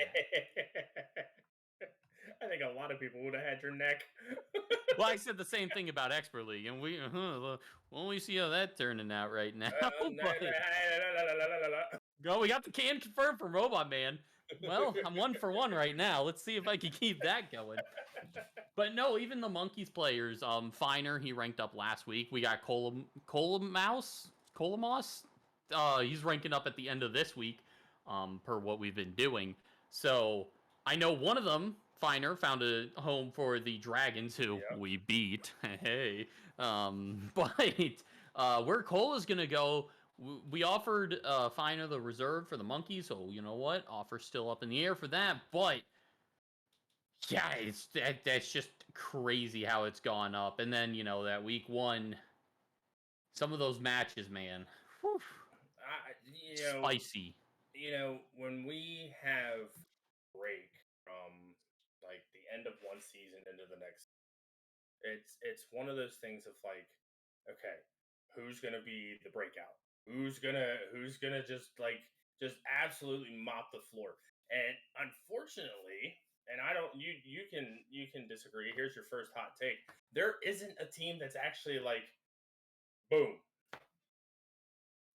Speaker 4: I think a lot of people would have had your neck.
Speaker 9: Well, I said the same thing about Expert League, and we we see how that's turning out right now. But, well, we got the can confirmed from Robot Man. Well, I'm 1 for 1 right now. Let's see if I can keep that going. But no, even the Monkeys players, Finer, he ranked up last week. We got Colamos. He's ranking up at the end of this week, per what we've been doing. So I know one of them, Finer, found a home for the Dragons, who
Speaker 4: Yep.
Speaker 9: we beat. Hey, but where Cole is gonna go, we offered Finer the reserve for the Monkeys, so you know what? Offer's still up in the air for that. But yeah, that's just crazy how it's gone up. And then that week 1, some of those matches, man, whew, spicy.
Speaker 4: When we have break from like the end of one season into the next, it's one of those things of like, okay, who's gonna be the breakout? Who's gonna just absolutely mop the floor? And unfortunately, and I don't, you can disagree. Here's your first hot take. There isn't a team that's actually like, boom,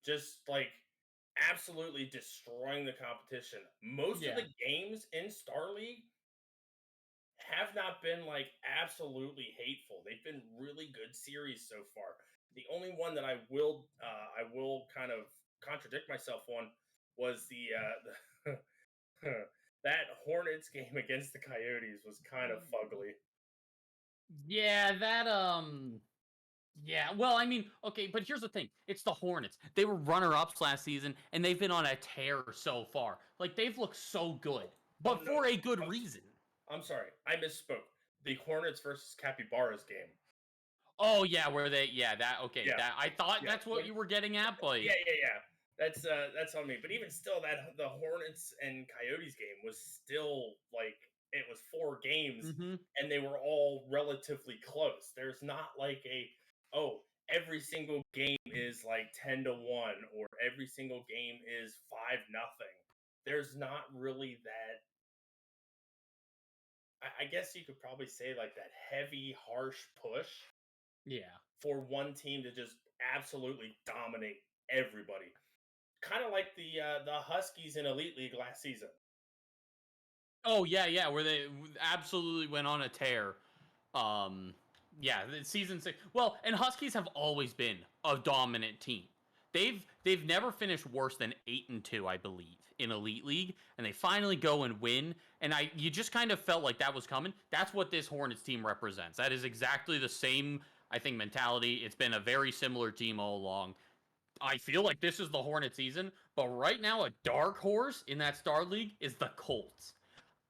Speaker 4: just like absolutely destroying the competition. Most of the games in Star League have not been like absolutely hateful. They've been really good series so far. The only one that I will kind of contradict myself on was the that Hornets game against the Coyotes was kind of fugly.
Speaker 9: Yeah, that yeah, well, I mean, okay, but here's the thing. It's the Hornets. They were runner-ups last season, and they've been on a tear so far. Like, they've looked so good, but
Speaker 4: no,
Speaker 9: for a good reason.
Speaker 4: I'm sorry, I misspoke. The Hornets versus Capybaras game.
Speaker 9: Oh, yeah, where they, okay,
Speaker 4: Yeah.
Speaker 9: that, I thought
Speaker 4: Yeah,
Speaker 9: that's what you were getting at, but...
Speaker 4: Yeah. That's on me. But even still, the Hornets and Coyotes game was still like, it was 4 games,
Speaker 9: Mhm.
Speaker 4: and they were all relatively close. There's not like every single game is like 10-1, or every single game is 5-0. There's not really that. I guess you could probably say like that heavy, harsh push
Speaker 9: Yeah.
Speaker 4: for one team to just absolutely dominate everybody. Kind of like the Huskies in Elite League last season.
Speaker 9: Oh, yeah, where they absolutely went on a tear. Yeah, the season 6. Well, and Huskies have always been a dominant team. They've never finished worse than 8-2, I believe, in Elite League, and they finally go and win. And you just kind of felt like that was coming. That's what this Hornets team represents. That is exactly the same, I think, mentality. It's been a very similar team all along. I feel like this is the Hornet season, but right now a dark horse in that Star League is the Colts.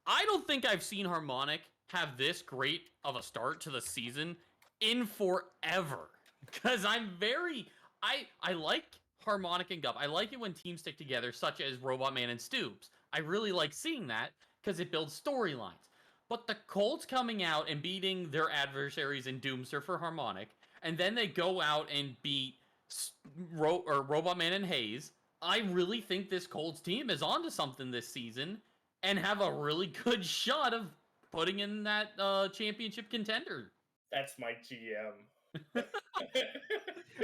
Speaker 9: I don't think I've seen Harmonic have this great of a start to the season in forever. Because I like Harmonic and Gup. I like it when teams stick together, such as Robot Man and Stoops. I really like seeing that because it builds storylines. But the Colts coming out and beating their adversaries in Doomster for Harmonic, and then they go out and beat Robot Man and Hayes. I really think this Colts team is onto something this season. and have a really good shot of putting in that championship contender.
Speaker 4: That's my GM.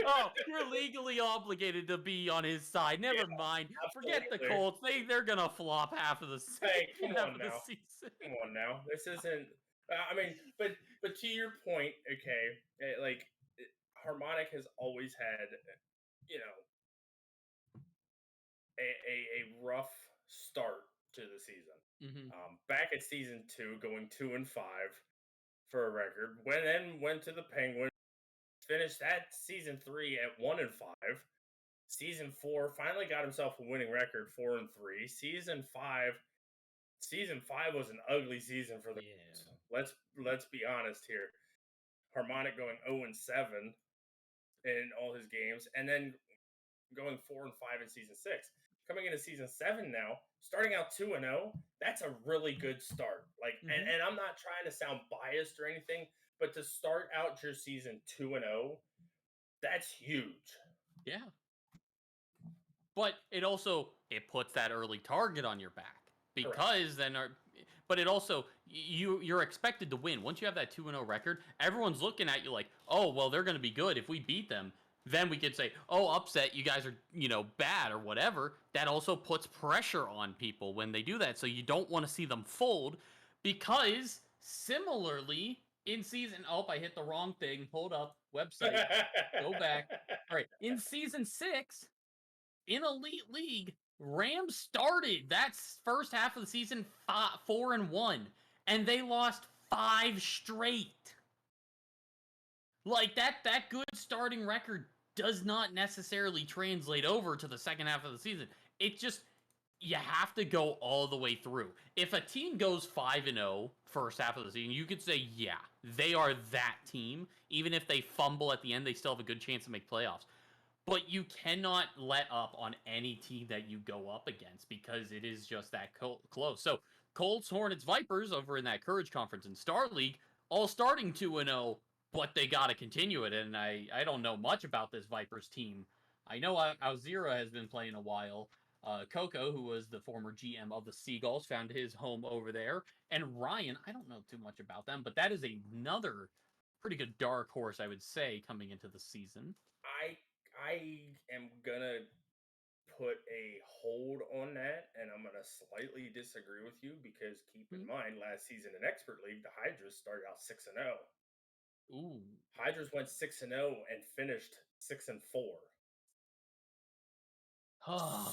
Speaker 9: Oh, you're legally obligated to be on his side. Never
Speaker 4: Yeah,
Speaker 9: mind. Forget the
Speaker 4: absolutely.
Speaker 9: Colts. They're gonna flop half of the
Speaker 4: Hey, come
Speaker 9: half
Speaker 4: on
Speaker 9: of the
Speaker 4: now.
Speaker 9: season.
Speaker 4: Come on now. This isn't. I mean, but to your point, okay, Harmonic has always had, you know, a rough start to the season.
Speaker 9: Mm-hmm.
Speaker 4: Back at season 2, going 2-5 for a record. Went to the Penguins. Finished that season 3 at 1-5. Season 4 finally got himself a winning record, 4-3. Season 5 was an ugly season for the Colts. Let's be honest here. Harmonic going 0-7 in all his games, and then going 4-5 in season 6. Coming into season 7 now, starting out 2-0, that's a really good start. Like, and I'm not trying to sound biased or anything, but to start out your season 2-0, that's huge.
Speaker 9: Yeah. But it also puts that early target on your back because but it also you're expected to win. Once you have that 2-0 record, everyone's looking at you like, "Oh, well, they're going to be good if we beat them." Then we could say, "Oh, upset, you guys are, bad or whatever." That also puts pressure on people when they do that. So you don't want to see them fold because similarly in season I hit the wrong thing. Hold up, website. Go back. All right, in season 6 in Elite League, Rams started that first half of the season 4-1, and they lost 5 straight. Like that good starting record does not necessarily translate over to the second half of the season. It just, you have to go all the way through. If a team goes 5-0 first half of the season, you could say, yeah, they are that team. Even if they fumble at the end, they still have a good chance to make playoffs. But you cannot let up on any team that you go up against because it is just that close. So Colts, Hornets, Vipers over in that Courage Conference in Star League, all starting 2-0, but they got to continue it. And I don't know much about this Vipers team. I know Alzira has been playing a while. Coco, who was the former GM of the Seagulls, found his home over there. And Ryan, I don't know too much about them, but that is another pretty good dark horse, I would say, coming into the season.
Speaker 4: I am gonna put a hold on that, and I'm gonna slightly disagree with you because keep in mind, last season in Expert League, the Hydras started out 6-0.
Speaker 9: Ooh.
Speaker 4: Hydras went 6-0 and finished 6-4.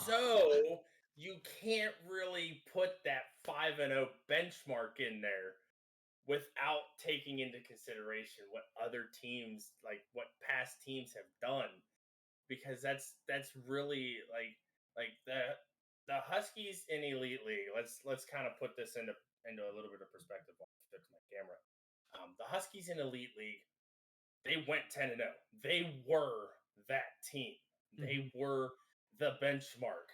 Speaker 4: So you can't really put that 5-0 benchmark in there without taking into consideration what other teams, like what past teams have done. Because that's really like the Huskies in Elite League. Let's kind of put this into a little bit of perspective. I'll fix my camera. The Huskies in Elite League, they went 10-0. They were that team. They were the benchmark.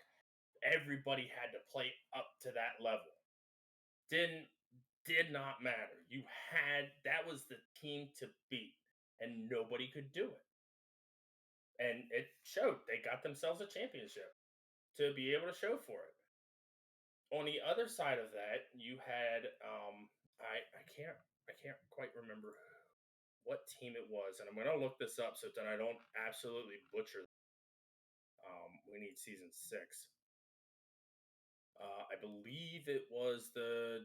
Speaker 4: Everybody had to play up to that level. Did not matter. That was the team to beat, and nobody could do it. And it showed. They got themselves a championship to be able to show for it. On the other side of that, you had I can't quite remember what team it was, and I'm gonna look this up so that I don't absolutely butcher. We need season 6. I believe it was the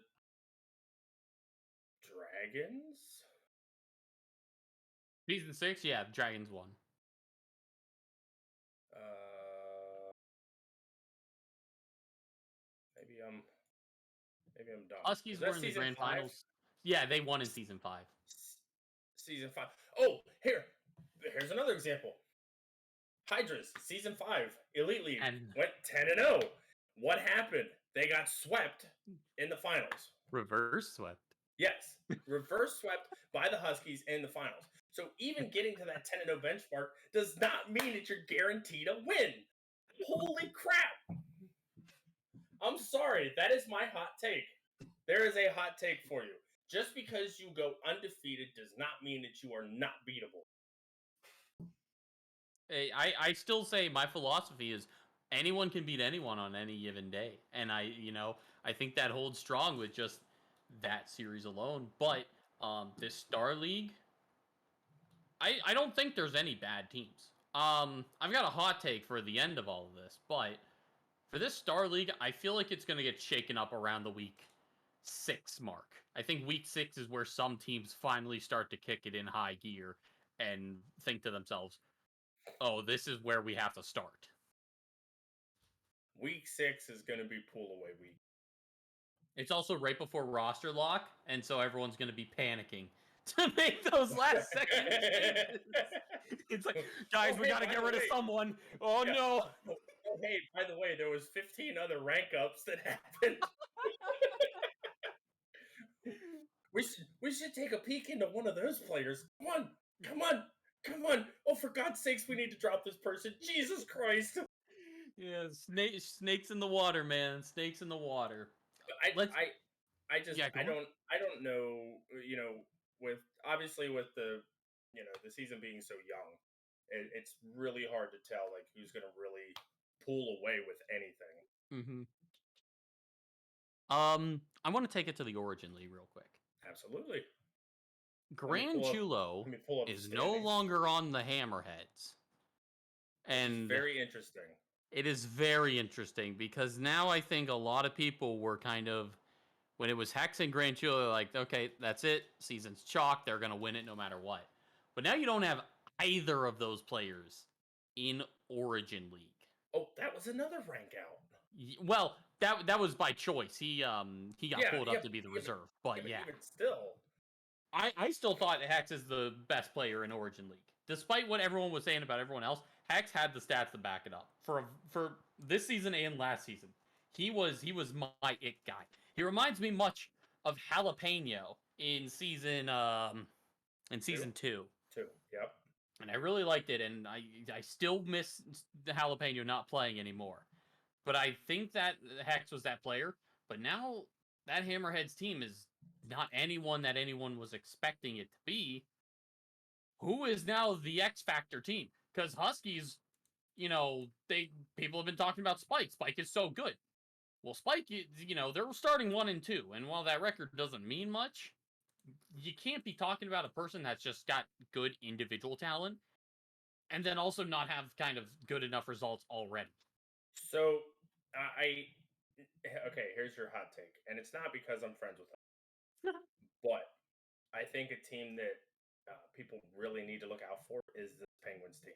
Speaker 4: Dragons.
Speaker 9: Season 6, yeah, Dragons won.
Speaker 4: Maybe I'm dumb.
Speaker 9: Huskies were in the grand finals. Yeah, they won in season 5.
Speaker 4: Season 5. Oh, here's another example. Hydras, season 5, Elite League, went 10-0. What happened? They got swept in the finals.
Speaker 9: Reverse swept.
Speaker 4: Yes, reverse swept by the Huskies in the finals. So even getting to that 10-0 benchmark does not mean that you're guaranteed a win. Holy crap! I'm sorry, that is my hot take. There is a hot take for you. Just because you go undefeated does not mean that you are not beatable.
Speaker 9: Hey, I still say my philosophy is anyone can beat anyone on any given day. And I think that holds strong with just that series alone. But this Star League, I don't think there's any bad teams. I've got a hot take for the end of all of this, but for this Star League, I feel like it's going to get shaken up around the week 6 mark. I think week 6 is where some teams finally start to kick it in high gear and think to themselves, oh, this is where we have to start.
Speaker 4: Week 6 is going to be pull away week.
Speaker 9: It's also right before roster lock, and so everyone's going to be panicking to make those last second changes. It's like, guys, we got to get rid of someone. Oh, no.
Speaker 4: Oh, hey, by the way, there was 15 other rank ups that happened. we should take a peek into one of those players. Come on. Oh, for God's sakes, we need to drop this person. Jesus Christ.
Speaker 9: Yeah, snakes in the water, man. Snakes in the water.
Speaker 4: I don't know, with the the season being so young, it's really hard to tell like who's going to really pull away with anything.
Speaker 9: I want to take it to the Origin League real quick.
Speaker 4: Absolutely.
Speaker 9: Gran Chulo is no longer on the Hammerheads. And
Speaker 4: very interesting.
Speaker 9: It is very interesting because now I think a lot of people were kind of, when it was Hex and Gran Chulo, like, okay, that's it. Season's chalk. They're going to win it no matter what. But now you don't have either of those players in Origin League.
Speaker 4: Oh, that was another rank out.
Speaker 9: Well, that was by choice. He got pulled up to be the reserve. But yeah.
Speaker 4: Even still.
Speaker 9: I still thought Hex is the best player in Origin League. Despite what everyone was saying about everyone else, Hex had the stats to back it up. For this season and last season, he was my it guy. He reminds me much of Jalapeno in season 2.
Speaker 4: Yep.
Speaker 9: And I really liked it, and I still miss the Jalapeno not playing anymore. But I think that Hex was that player. But now that Hammerheads team is not anyone that anyone was expecting it to be. Who is now the X Factor team? Because Huskies, people have been talking about Spike. Spike is so good. Well, Spike, they're starting 1 and 2, and while that record doesn't mean much, you can't be talking about a person that's just got good individual talent, and then also not have kind of good enough results already.
Speaker 4: So, okay, here's your hot take, and it's not because I'm friends with them, but I think a team that people really need to look out for is the Penguins team.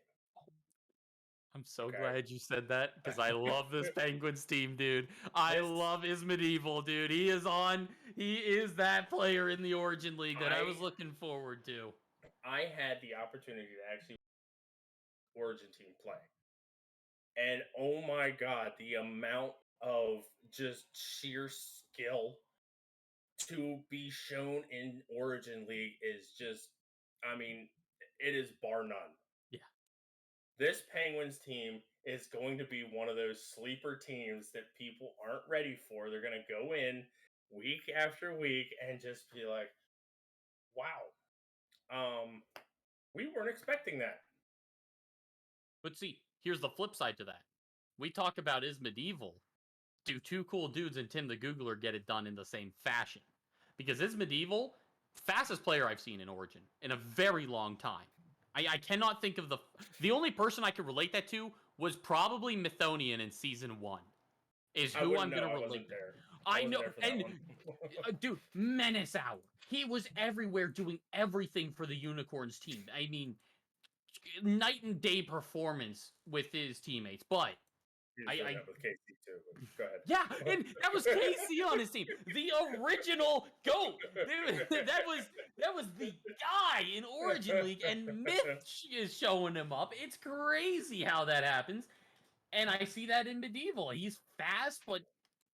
Speaker 9: I'm so glad you said that because I love this Penguins team, dude. I love Ismedieval, dude. He is that player in the Origin League that I was looking forward to.
Speaker 4: I had the opportunity to actually Origin team play. And oh my God, the amount of just sheer skill to be shown in Origin League is just, it is bar none.
Speaker 9: Yeah.
Speaker 4: This Penguins team is going to be one of those sleeper teams that people aren't ready for. They're going to go in week after week and just be like, wow, we weren't expecting that.
Speaker 9: But see, here's the flip side to that. We talk about Ismedieval. Do 2 cool dudes and Tim the Googler get it done in the same fashion? Because Ismedieval, fastest player I've seen in Origin in a very long time. I cannot think of the only person I could relate that to was probably Mythonian in season 1. Is who I'm going to relate. I know, and dude, Menace Hour. He was everywhere doing everything for the Unicorns team. I mean, night and day performance with his teammates. But
Speaker 4: with KC too. Go ahead.
Speaker 9: Yeah, and that was KC on his team, the original GOAT. Dude, that was the guy in Origin League, and Myth is showing him up. It's crazy how that happens, and I see that in Medieval. He's fast, but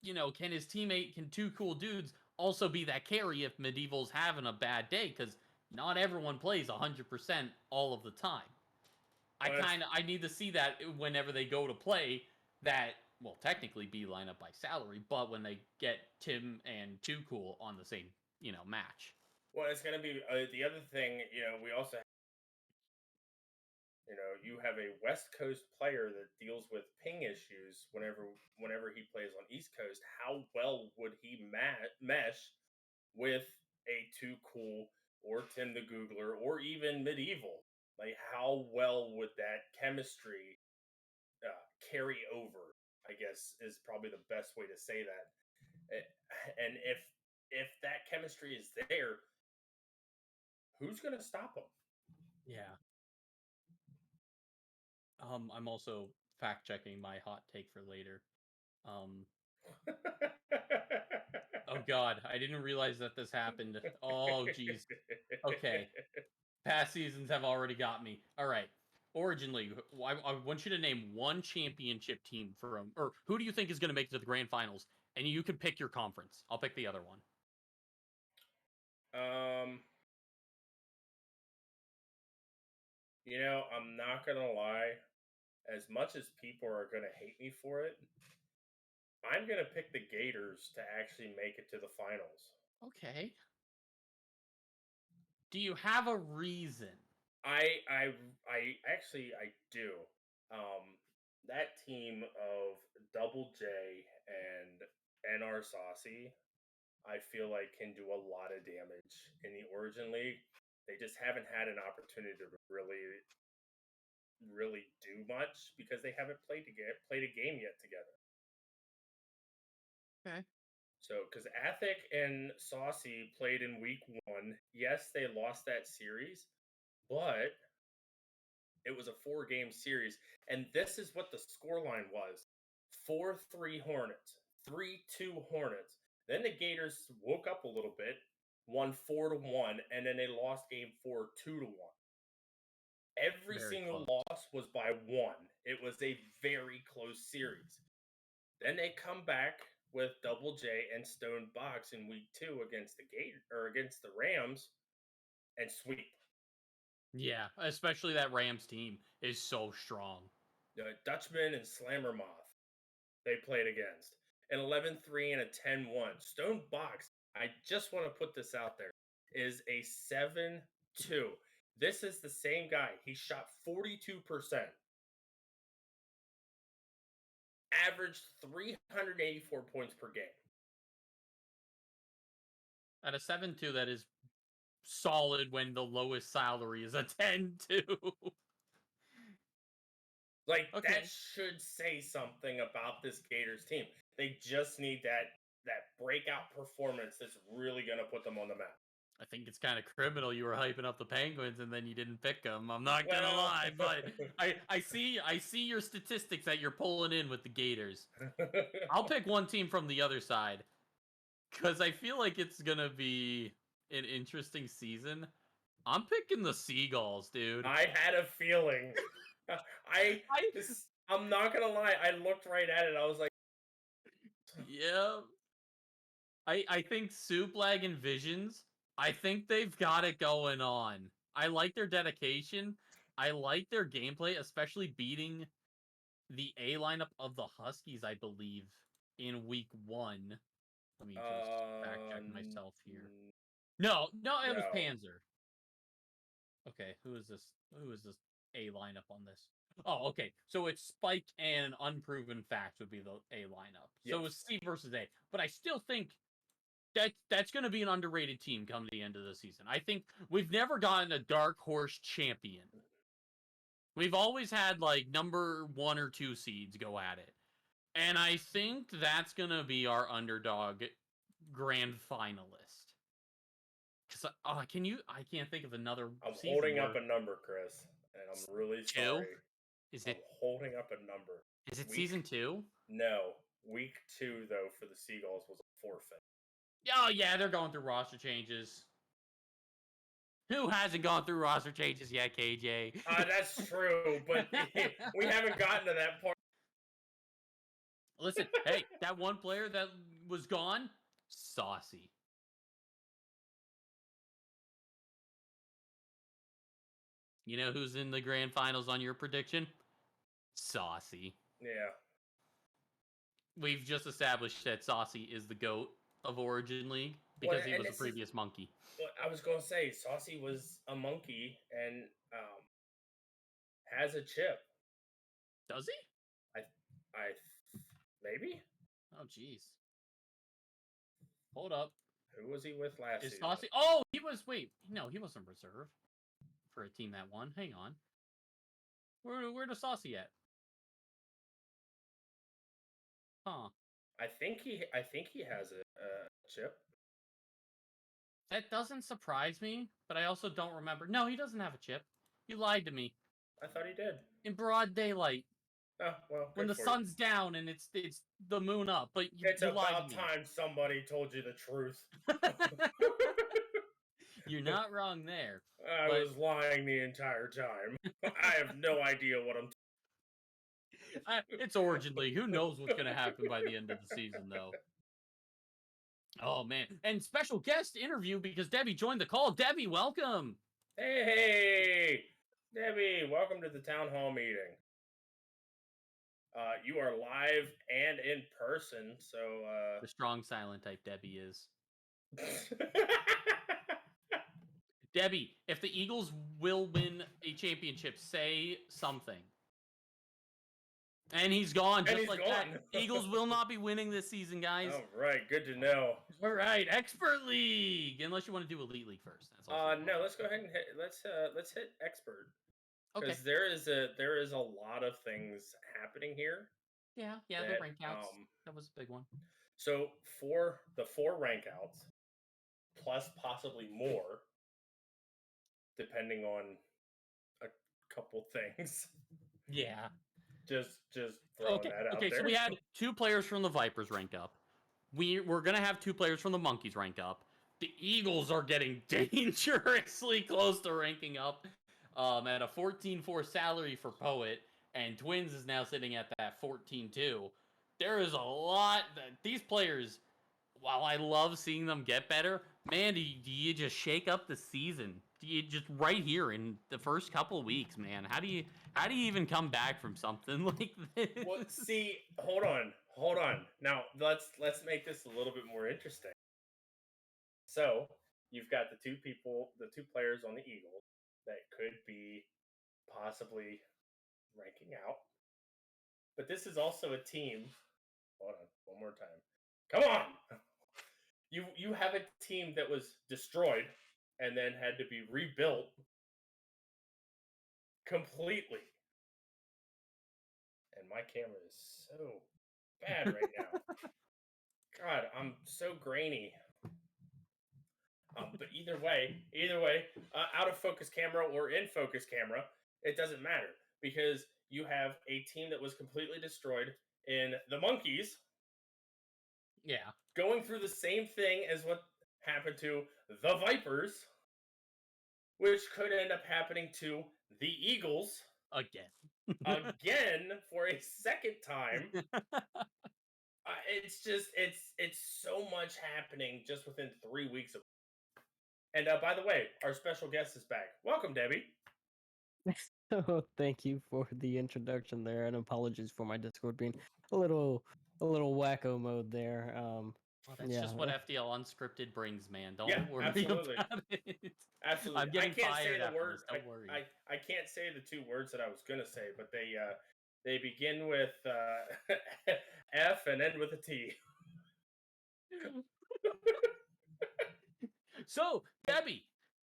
Speaker 9: can 2 cool dudes also be that carry if Medieval's having a bad day? Because not everyone plays 100% all of the time. I need to see that whenever they go to play. That will technically be lined up by salary, but when they get Tim and 2 Cool on the same, match.
Speaker 4: Well, it's going to be the other thing, we also You know, you have a West Coast player that deals with ping issues whenever he plays on East Coast. How well would he mesh with a Too Cool or Tim the Googler or even Medieval? Like, how well would that chemistry carry over? I guess is probably the best way to say that. And if that chemistry is there, who's going to stop him?
Speaker 9: Yeah. I'm also fact checking my hot take for later. Oh God, I didn't realize that this happened. Oh geez. Okay. Past seasons have already got me. All right. Origin League. I want you to name one championship team from, or who do you think is going to make it to the grand finals? And you can pick your conference. I'll pick the other one.
Speaker 4: You know, I'm not gonna lie. As much as people are gonna hate me for it, I'm gonna pick the Gators to actually make it to the finals.
Speaker 9: Okay. Do you have a reason?
Speaker 4: I actually I do. That team of Double J and NR Saucy, I feel like can do a lot of damage in the Origin League. They just haven't had an opportunity to really do much because they haven't played a game yet together.
Speaker 9: Okay.
Speaker 4: So, because Athic and Saucy played in week 1, yes, they lost that series, but it was a 4-game series, and this is what the scoreline was: 4-3 Hornets, 3-2 Hornets. Then the Gators woke up a little bit, won 4-1, and then they lost game 4 2-1. Every
Speaker 9: Very
Speaker 4: single
Speaker 9: close.
Speaker 4: loss was by 1. It was a very close series. Then they come back with Double J and Stone Box in week 2 against against the Rams and sweep.
Speaker 9: Yeah, especially that Rams team is so strong.
Speaker 4: Dutchman and Slammer Moth they played against. An 11-3 and a 10-1. Stone Box, I just want to put this out there, is a 7-2. This is the same guy. He shot 42%. Averaged 384 points per game.
Speaker 9: At a 7-2, that is solid when the lowest salary is a 10-2.
Speaker 4: Like,
Speaker 9: Okay.
Speaker 4: that should say something about this Gators team. They just need that breakout performance that's really going to put them on the map.
Speaker 9: I think it's kind of criminal you were hyping up the Penguins and then you didn't pick them. I'm not gonna lie, but I see your statistics that you're pulling in with the Gators. I'll pick one team from the other side because I feel like it's gonna be an interesting season. I'm picking the Seagulls, dude.
Speaker 4: I had a feeling. I'm not gonna lie. I looked right at it. I was like,
Speaker 9: yeah. I think Suplag and Visions, I think they've got it going on. I like their dedication. I like their gameplay, especially beating the A lineup of the Huskies, I believe, in week 1. Let me just fact check myself here. No, it was
Speaker 4: No.
Speaker 9: Panzer. Okay, who is this A lineup on this? Oh, okay. So it's Spike and Unproven Facts would be the A lineup. So it was C versus A. But I still think that's going to be an underrated team come the end of the season. I think we've never gotten a dark horse champion. We've always had like number 1 or 2 seeds go at it. And I think that's going to be our underdog grand finalist. Cuz I can't think of another
Speaker 4: I'm
Speaker 9: season
Speaker 4: holding up
Speaker 9: where-
Speaker 4: a number, Chris, and I'm really
Speaker 9: 2?
Speaker 4: sorry.
Speaker 9: Is
Speaker 4: I'm
Speaker 9: it
Speaker 4: holding up a number.
Speaker 9: season 2?
Speaker 4: No, week 2 though for the Seagulls was a forfeit.
Speaker 9: Oh yeah, they're going through roster changes. Who hasn't gone through roster changes yet, KJ?
Speaker 4: That's true, but we haven't gotten to that part.
Speaker 9: Listen, hey, that one player that was gone, Saucy. You know who's in the grand finals on your prediction? Saucy.
Speaker 4: Yeah.
Speaker 9: We've just established that Saucy is the GOAT of Origin League because
Speaker 4: Well,
Speaker 9: he
Speaker 4: and
Speaker 9: was a
Speaker 4: this is-
Speaker 9: previous monkey.
Speaker 4: Well, I was gonna say Saucy was a monkey and has a chip.
Speaker 9: Does he?
Speaker 4: I maybe.
Speaker 9: Oh, jeez. Hold up.
Speaker 4: Who was he with last
Speaker 9: Is
Speaker 4: season?
Speaker 9: Saucy? Oh, he was. Wait, no, he wasn't reserve for a team that won. Hang on. Where does Saucy at? Huh.
Speaker 4: I think he has a chip.
Speaker 9: That doesn't surprise me, but I also don't remember. No, he doesn't have a chip. You lied to me
Speaker 4: I thought he did.
Speaker 9: in broad daylight
Speaker 4: Oh well.
Speaker 9: when the
Speaker 4: good for you.
Speaker 9: sun's down and it's the moon up. But you,
Speaker 4: It's
Speaker 9: you lied
Speaker 4: about
Speaker 9: to me.
Speaker 4: time somebody told you the truth.
Speaker 9: You're not wrong there.
Speaker 4: I
Speaker 9: But-
Speaker 4: was lying the entire time. I have no idea what I'm.
Speaker 9: It's Origin League. Who knows what's going to happen by the end of the season, though. Oh, man. And special guest interview because Debbie joined the call. Debbie, welcome.
Speaker 4: Hey, Debbie, welcome to the town hall meeting. You are live and in person, so
Speaker 9: The strong silent type Debbie is. Debbie, if the Eagles will win a championship, say something. And he's gone,
Speaker 4: And
Speaker 9: just
Speaker 4: he's
Speaker 9: like
Speaker 4: gone.
Speaker 9: that. Eagles will not be winning this season, guys.
Speaker 4: All right, good to know.
Speaker 9: All right, Expert League. Unless you want to do Elite League first. That's also
Speaker 4: No, let's go ahead and hit. Let's hit expert
Speaker 9: okay.
Speaker 4: because there is a lot of things happening here.
Speaker 9: Yeah, the
Speaker 4: that,
Speaker 9: rank outs. That was a big one.
Speaker 4: So for the 4 rank outs, plus possibly more, depending on a couple things.
Speaker 9: Yeah.
Speaker 4: Just throwing that out
Speaker 9: Okay,
Speaker 4: there.
Speaker 9: so we had 2 players from the Vipers rank up. We're gonna have 2 players from the Monkeys rank up. The Eagles are getting dangerously close to ranking up at a 14-4 salary for Poet, and Twins is now sitting at that 14-2. There is a lot that these players, while I love seeing them get better, man, do you just shake up the season? Do you just right here in the first couple of weeks, man? How do you even come back from something like this?
Speaker 4: Well, see, hold on. Now let's make this a little bit more interesting. So you've got the 2 players on the Eagles that could be possibly ranking out, but this is also a team. Hold on, one more time. Come on. You have a team that was destroyed and then had to be rebuilt completely. And my camera is so bad right now. God, I'm so grainy. But either way, out of focus camera or in focus camera, it doesn't matter because you have a team that was completely destroyed in the Monkeys.
Speaker 9: Yeah.
Speaker 4: Going through the same thing as what happened to the Vipers, which could end up happening to the Eagles again for a second time. It's so much happening just within 3 weeks of. And by the way, our special guest is back. Welcome, Debbie.
Speaker 10: Oh, thank you for the introduction there, and apologies for my Discord being a little wacko mode there.
Speaker 9: Well, that's
Speaker 10: yeah.
Speaker 9: just what FDL Unscripted brings, man. Don't
Speaker 4: Yeah,
Speaker 9: worry
Speaker 4: absolutely.
Speaker 9: about it.
Speaker 4: Absolutely.
Speaker 9: I'm getting
Speaker 4: I can't
Speaker 9: fired
Speaker 4: say the
Speaker 9: after
Speaker 4: word.
Speaker 9: this, don't worry.
Speaker 4: I can't say the 2 words that I was gonna say, but they begin with F and end with a T.
Speaker 9: So, Debbie,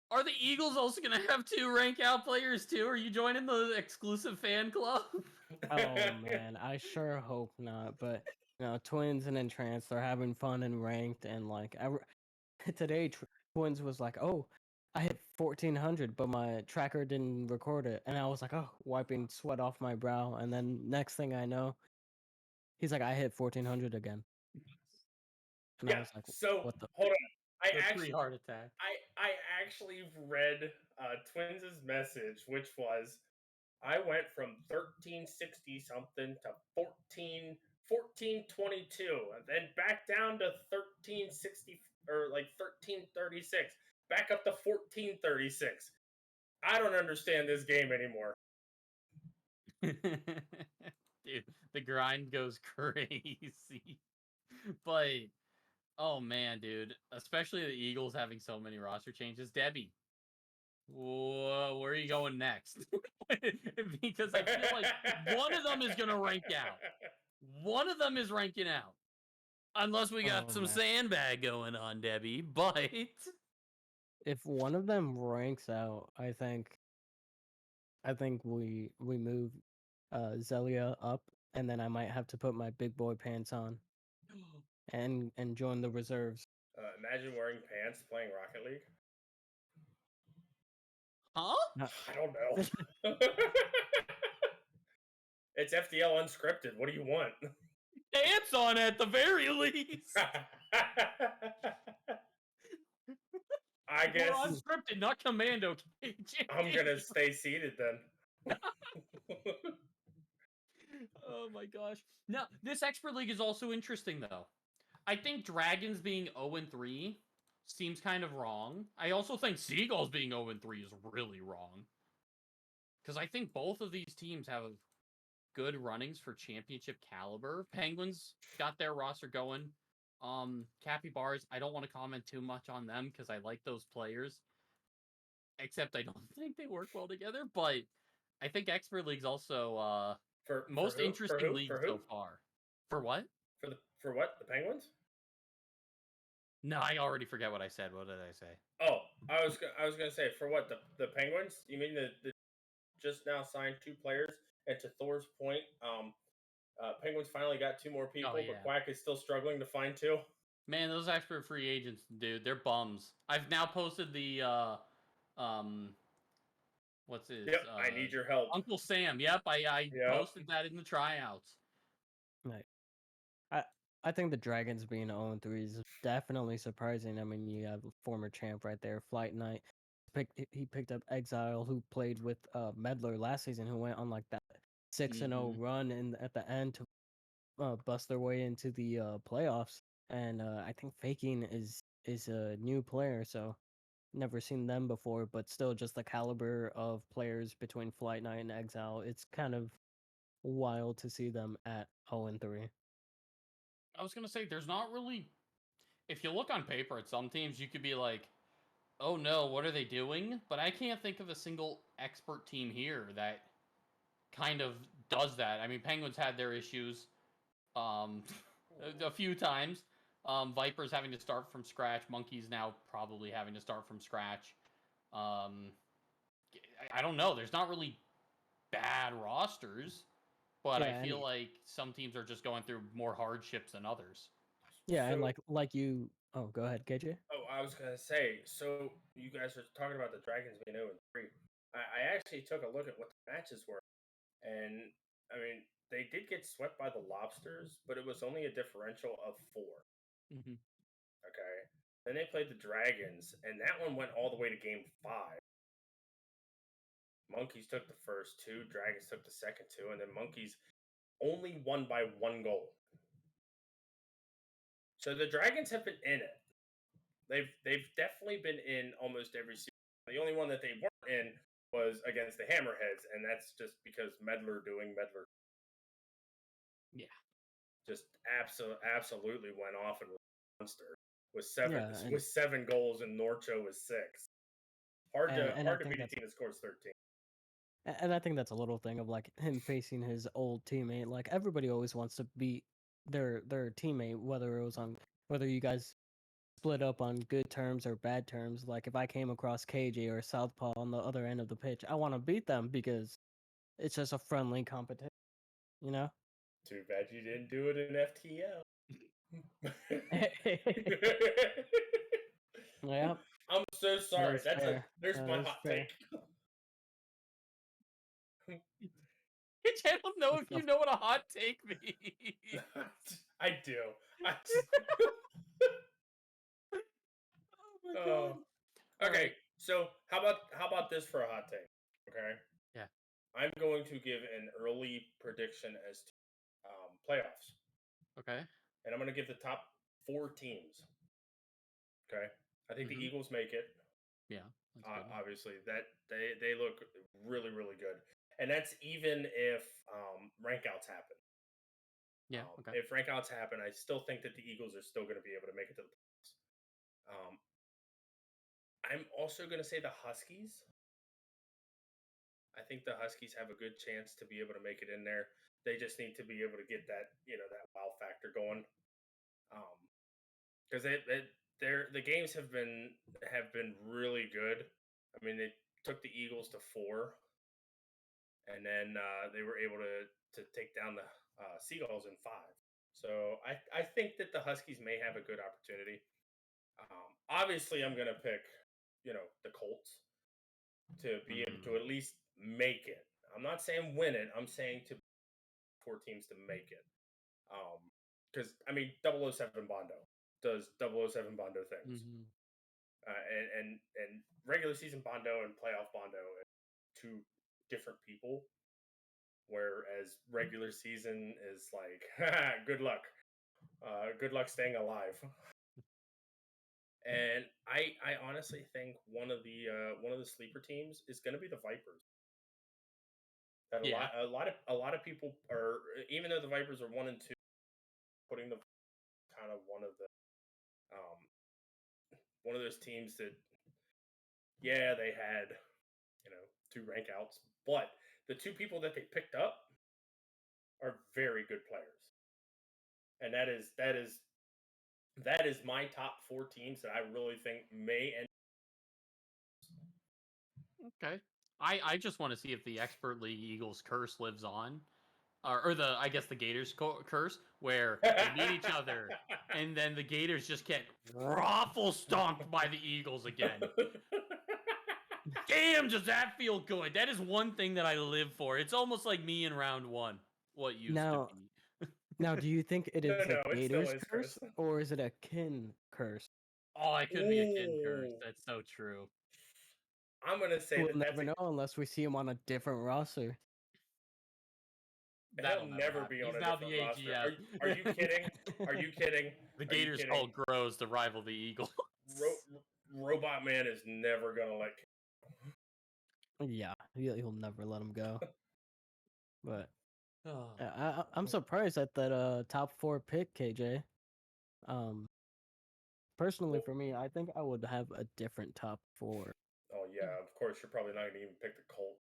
Speaker 9: are the Eagles also going to have 2 rank out players too? Are you joining the exclusive fan club?
Speaker 10: Oh man, I sure hope not. But Twins and Entranced, they're having fun and ranked, and like today, Twins was like, "Oh, I hit 1400, but my tracker didn't record it," and I was like, "Oh," wiping sweat off my brow, and then next thing I know, he's like, "I hit 1400 again." And I was like,
Speaker 4: so
Speaker 10: "What the?"
Speaker 4: hold on. I
Speaker 9: The
Speaker 4: actually
Speaker 9: heart attack.
Speaker 4: I actually read Twins' message, which was I went from 1360 something to 1422, and then back down to 1360 or like 1336, back up to 1436. I don't understand this game anymore.
Speaker 9: Dude, the grind goes crazy. But oh man, dude, especially the Eagles having so many roster changes. Debbie, Where are you going next? Because I feel like one of them is going to rank out. One of them is ranking out. Unless we got
Speaker 10: Oh,
Speaker 9: some
Speaker 10: man.
Speaker 9: sandbag going on, Debbie. But
Speaker 10: If one of them ranks out, I think we move Zelia up, and then I might have to put my big boy pants on and join the reserves.
Speaker 4: Imagine wearing pants playing Rocket League.
Speaker 9: huh?
Speaker 4: I don't know. It's FDL unscripted. What do you want?
Speaker 9: Pants on at the very least.
Speaker 4: I guess
Speaker 9: We're unscripted, not commando.
Speaker 4: I'm gonna stay seated then.
Speaker 9: Oh my gosh. Now, this expert league is also interesting though. I think Dragons being 0-3 seems kind of wrong. I also think Seagulls being 0-3 is really wrong. Because I think both of these teams have good runnings for championship caliber. Penguins got their roster going. Capybaras, I don't want to comment too much on them because I like those players. Except I don't think they work well together. But I think Expert League's also most
Speaker 4: for who?
Speaker 9: interesting league
Speaker 4: For who?
Speaker 9: so far. For what?
Speaker 4: For what? The Penguins?
Speaker 9: No, I already forget what I said. What did I say?
Speaker 4: Oh, I was gonna say for what the Penguins? You mean the just now signed 2 players? And to Thor's point, Penguins finally got 2 more people,
Speaker 9: yeah.
Speaker 4: but Quack is still struggling to find 2.
Speaker 9: Man, those expert free agents, dude, they're bums. I've now posted the what's his?
Speaker 4: Yep, I need your help.
Speaker 9: Uncle Sam. Yep, I
Speaker 4: Yep.
Speaker 9: posted that in the tryouts.
Speaker 10: Right. I think the Dragons being 0-3 is definitely surprising. I mean, you have a former champ right there, Flight Knight. He picked up Exile, who played with Medler last season, who went on like that 6-0 run at the end to bust their way into the playoffs. And I think Faking is a new player, so never seen them before, but still just the caliber of players between Flight Knight and Exile. It's kind of wild to see them at 0-3.
Speaker 9: I was gonna say there's not really. If you look on paper at some teams, you could be like, "Oh no, what are they doing?" But I can't think of a single expert team here that kind of does that. I mean, Penguins had their issues a few times. Vipers having to start from scratch. Monkeys now probably having to start from scratch. I don't know. There's not really bad rosters, but
Speaker 10: Yeah,
Speaker 9: I feel like some teams are just going through more hardships than others.
Speaker 10: Yeah, and
Speaker 4: So-
Speaker 10: like you. Oh, go ahead, KJ.
Speaker 4: Oh, I was gonna say. So you guys are talking about the Dragons being 0-3. I actually took a look at what the matches were, and I mean they did get swept by the Lobsters, but it was only a differential of 4.
Speaker 9: Mm-hmm.
Speaker 4: Okay. Then they played the Dragons, and that one went all the way to game 5. Monkeys took the first 2, Dragons took the second 2, and then Monkeys only won by 1 goal. So the Dragons have been in it. They've definitely been in almost every season. The only one that they weren't in was against the Hammerheads, and that's just because Medler doing Medler.
Speaker 9: Yeah.
Speaker 4: Just absolutely went off and was a monster with 7
Speaker 10: Yeah, and-
Speaker 4: with 7 goals, and Norcho was 6. Hard
Speaker 10: And I
Speaker 4: to
Speaker 10: think
Speaker 4: beat a
Speaker 10: that's-
Speaker 4: team that scores 13.
Speaker 10: And I think that's a little thing of like him facing his old teammate. Like everybody always wants to beat their teammate, whether you guys split up on good terms or bad terms. Like if I came across KJ or Southpaw on the other end of the pitch, I want to beat them because it's just a friendly competition, you know?
Speaker 4: Too bad you didn't do it in FTL.
Speaker 10: Yeah.
Speaker 4: I'm so sorry.
Speaker 10: is
Speaker 4: That's
Speaker 10: fair.
Speaker 4: there's
Speaker 10: That
Speaker 4: my
Speaker 10: is
Speaker 4: hot
Speaker 10: fair.
Speaker 4: take.
Speaker 9: I don't know if you know what a hot take means.
Speaker 4: I do.
Speaker 9: Oh my
Speaker 4: Oh.
Speaker 9: god.
Speaker 4: Okay, so how about this for a hot take? Okay.
Speaker 9: Yeah.
Speaker 4: I'm going to give an early prediction as to playoffs,
Speaker 9: Okay.
Speaker 4: and I'm going to give the top 4 teams. Okay. I think the Eagles make it.
Speaker 9: Yeah. That's good.
Speaker 4: Obviously, that they look really good, and that's even if rankouts happen.
Speaker 9: Yeah. Okay.
Speaker 4: If rankouts happen, I still think that the Eagles are still going to be able to make it to the playoffs. I'm also going to say the Huskies I think the Huskies have a good chance to be able to make it in there. They just need to be able to get that that wow factor going. Because the games have been really good. I mean, they took the Eagles to 4, and then they were able to take down the Seagulls in 5. So I think that the Huskies may have a good opportunity. Obviously, I'm gonna pick the Colts to be able to at least make it. I'm not saying win it. I'm saying to 4 teams to make it. Because I mean, 007 Bondo does 007 Bondo things. And regular season Bondo and playoff Bondo are 2 different people. Whereas regular season is like, good luck. Good luck staying alive. And I honestly think one of the sleeper teams is going to be the Vipers. That a lot of people are, even though the Vipers are 1 and 2, putting them kind of one of those teams that they had 2 rank outs, but the 2 people that they picked up are very good players, and that is my top 4 teams that I really think may end.
Speaker 9: Okay. I just want to see if the Expert League Eagles curse lives on. Or I guess the Gators curse, where they meet each other, and then the Gators just get raffle stomped by the Eagles again. Damn, does that feel good? That is one thing that I live for. It's almost like me in round 1. What used to be.
Speaker 10: Now, do you think it is
Speaker 4: No,
Speaker 10: a
Speaker 4: it still
Speaker 10: Gators
Speaker 4: is,
Speaker 10: curse,
Speaker 4: Chris.
Speaker 10: or is it a kin curse?
Speaker 9: Oh, it could be a kid curse.
Speaker 4: Ooh.
Speaker 9: That's so true.
Speaker 4: I'm gonna say
Speaker 10: We'll
Speaker 4: that that's
Speaker 10: never know unless we see him on a different roster.
Speaker 9: That'll
Speaker 4: he'll never
Speaker 9: happen.
Speaker 4: be on
Speaker 9: He's
Speaker 4: a
Speaker 9: now
Speaker 4: different
Speaker 9: the
Speaker 4: roster.
Speaker 9: AGF.
Speaker 4: Are you kidding? Are you kidding?
Speaker 9: The
Speaker 4: Are you
Speaker 9: Gators
Speaker 4: kidding?
Speaker 9: call grows to rival the Eagles.
Speaker 4: Robot Man is never gonna let.
Speaker 10: Yeah, he'll never let him go. But
Speaker 9: Oh.
Speaker 10: I'm surprised at that top 4 pick, KJ. Personally, for me, I think I would have a different top 4.
Speaker 4: Oh yeah, of course you're probably not gonna even pick the Colt.